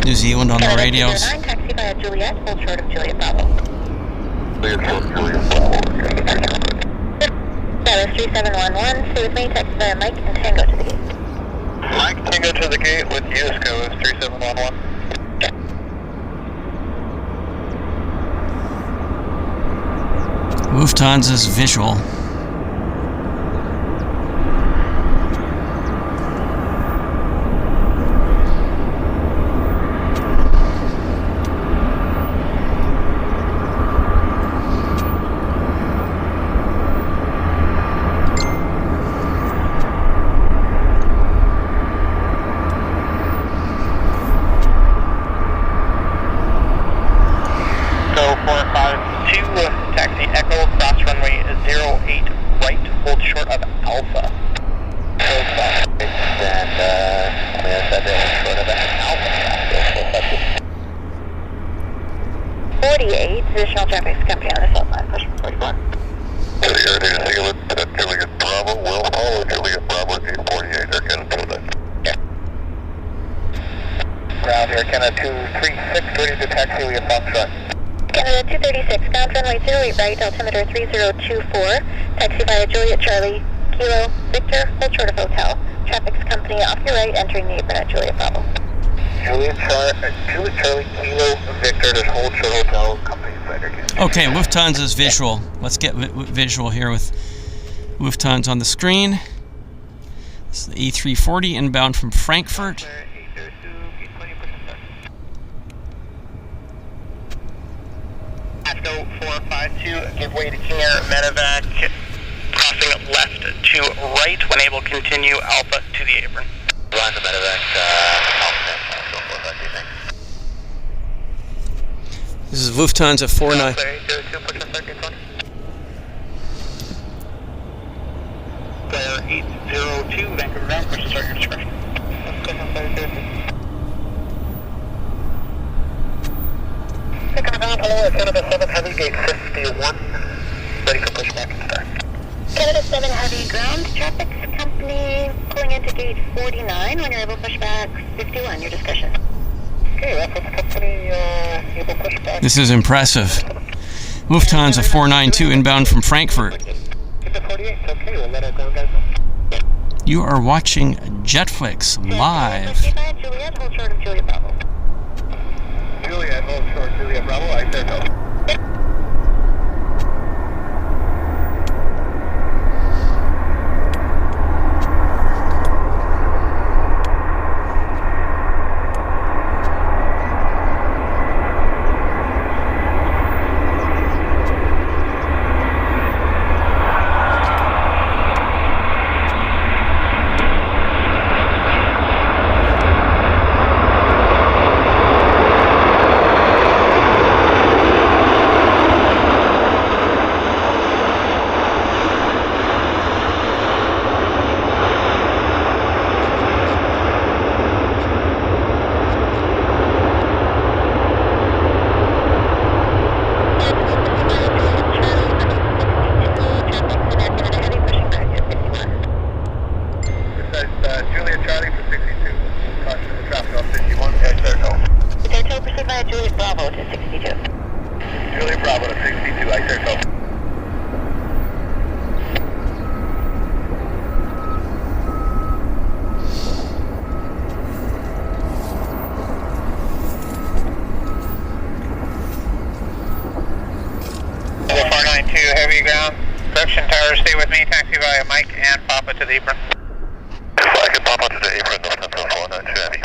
New Zealand on the Canada radios. 209, taxi via Juliet, hold short of Juliet Bravo. Dallas 3711, stay with me, taxi via Mike and Tango to the gate. Mike, Tango to the gate with you, SCO is 3711. Lufthansa's visual. Taxi Echo, cross runway 08 right, hold short of Alpha. So cross and on the other side there, hold short of Alpha. 48, additional traffic company on the south line, push 44. Juliet Bravo, will follow Juliet Bravo 848, Air Canada 209. Ground here, Canada 236, ready to taxi, we have Foxtrot. Canada 236, ground runway 08 right, altimeter 3024, taxi via Juliet Charlie, Kilo, Victor, hold short of hotel. Traffic's company off your right, entering the apron at Juliet Bravo. Juliet Charlie, Kilo, Victor, just hold short hotel, company inside. Okay, Lufthansa's visual. Let's get visual here with Lufthansa on the screen. This is the A340 inbound from Frankfurt. Go 452, give way to King Air Medevac, crossing left to right, when able continue Alpha to the apron. Line the Medevac, go 452, thanks. This is Lufthansa 49. Player 802, Vancouver ground, push start your discretion. Hello, Canada 7 Heavy, gate 51, ready for pushback and start. Canada 7 Heavy, ground traffic's company pulling into gate 49, when you're able to push back 51, your discretion. Okay, reference company, able pushback. This is impressive. Lufthansa 492 inbound from Frankfurt. Keep it 48, okay, we'll let our ground guys know. You are watching JetFlix live. Juliet, hold short of Juliet Bravo. Juliet, hold short, Juliet Bravo, I said no. Heavy ground, correction tower, stay with me, taxi via Mike and Papa to the apron. Mike and Papa to the apron, Lufthansa 492 Heavy.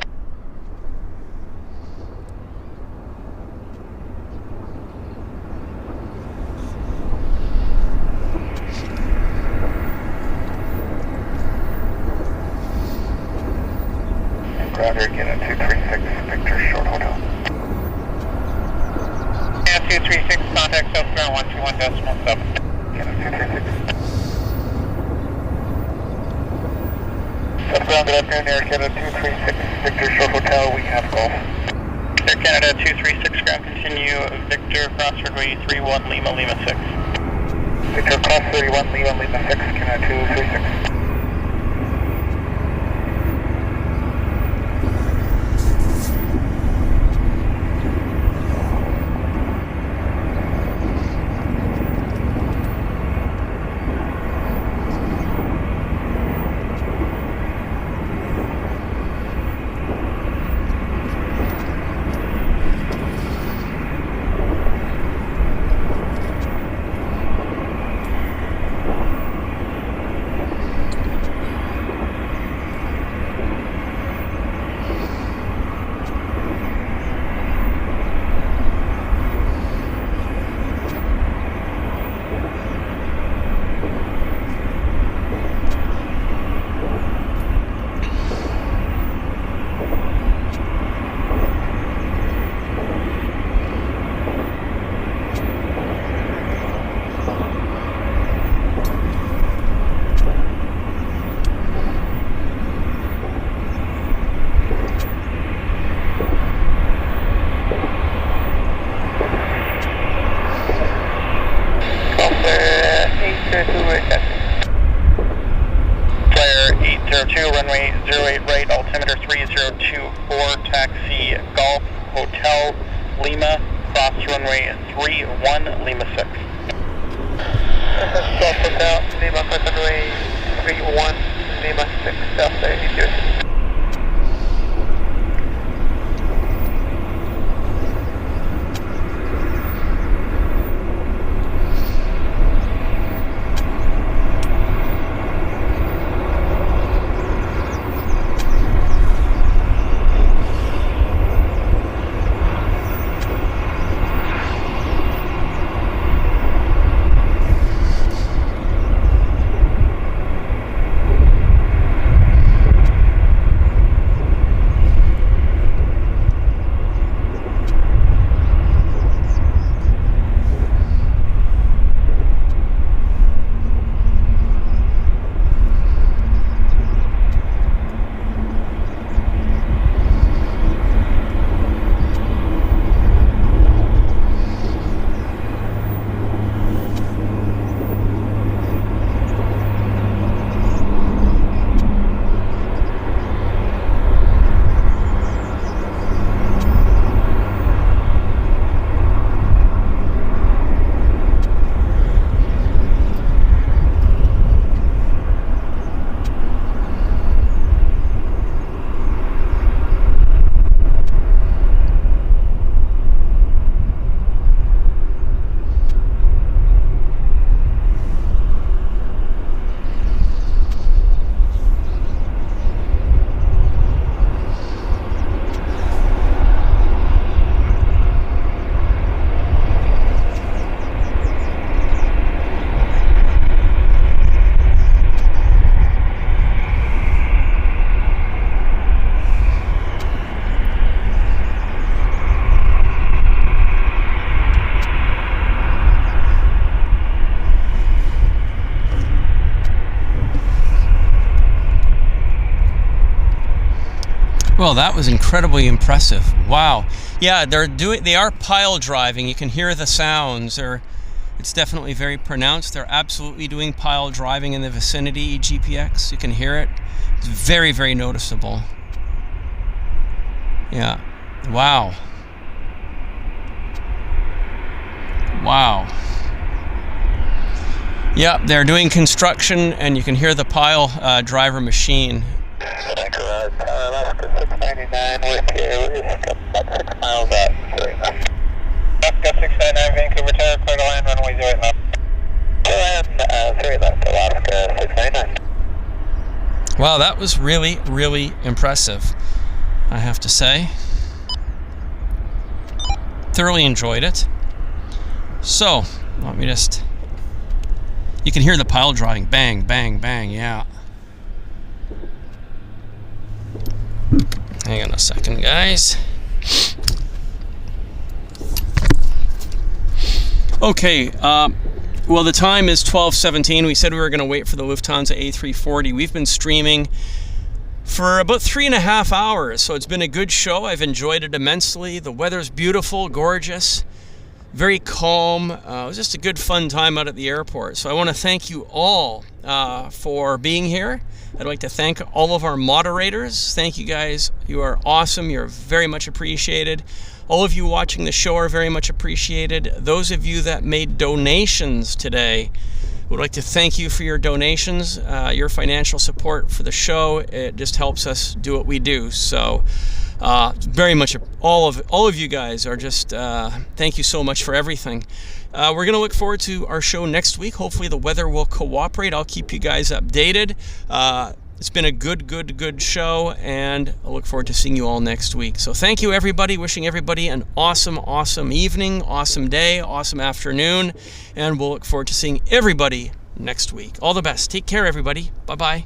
And ground here again at 236, Victor Short Hotel. And 236, contact Southbound 121.7. Canada 236. Southbound, good afternoon, Air Canada 236, Victor Short Hotel, we have golf. Air Canada 236, ground continue, Victor cross runway 31, Lima, Lima 6. Victor cross 31, Lima, Lima 6, Canada 236. taxi Golf Hotel Lima, cross runway 31 Lima 6. Golf Hotel Lima, cross runway 31 Lima 6, Delta, New Jersey. Well, that was incredibly impressive. Wow. Yeah, they are pile driving. You can hear the sounds. It's definitely very pronounced. They're absolutely doing pile driving in the vicinity, GPX. You can hear it. It's very, very noticeable. Yeah. Wow. Wow. Yep, they're doing construction, and you can hear the pile driver machine. Alaska 699 with you, about 6 miles out. Alaska 699, Vancouver Tower, clear to land, runway 08 left. Land 3 left, Alaska 699. Wow, that was really, really impressive, I have to say. Thoroughly enjoyed it. So, let me just... You can hear the pile driving. Bang, bang, bang, yeah. Hang on a second, guys. Okay, well, the time is 12:17. We said we were going to wait for the Lufthansa A340. We've been streaming for about 3.5 hours, so it's been a good show. I've enjoyed it immensely. The weather's beautiful, gorgeous, very calm. It was just a good, fun time out at the airport. So I want to thank you all for being here. I'd like to thank all of our moderators. Thank you guys. You are awesome. You're very much appreciated. All of you watching the show are very much appreciated. Those of you that made donations today, would like to thank you for your donations, your financial support for the show. It just helps us do what we do. So very much all of you guys are just thank you so much for everything. We're going to look forward to our show next week. Hopefully the weather will cooperate. I'll keep you guys updated. It's been a good show, and I look forward to seeing you all next week. So thank you, everybody. Wishing everybody an awesome evening, awesome day, awesome afternoon, and we'll look forward to seeing everybody next week. All the best. Take care, everybody. Bye-bye.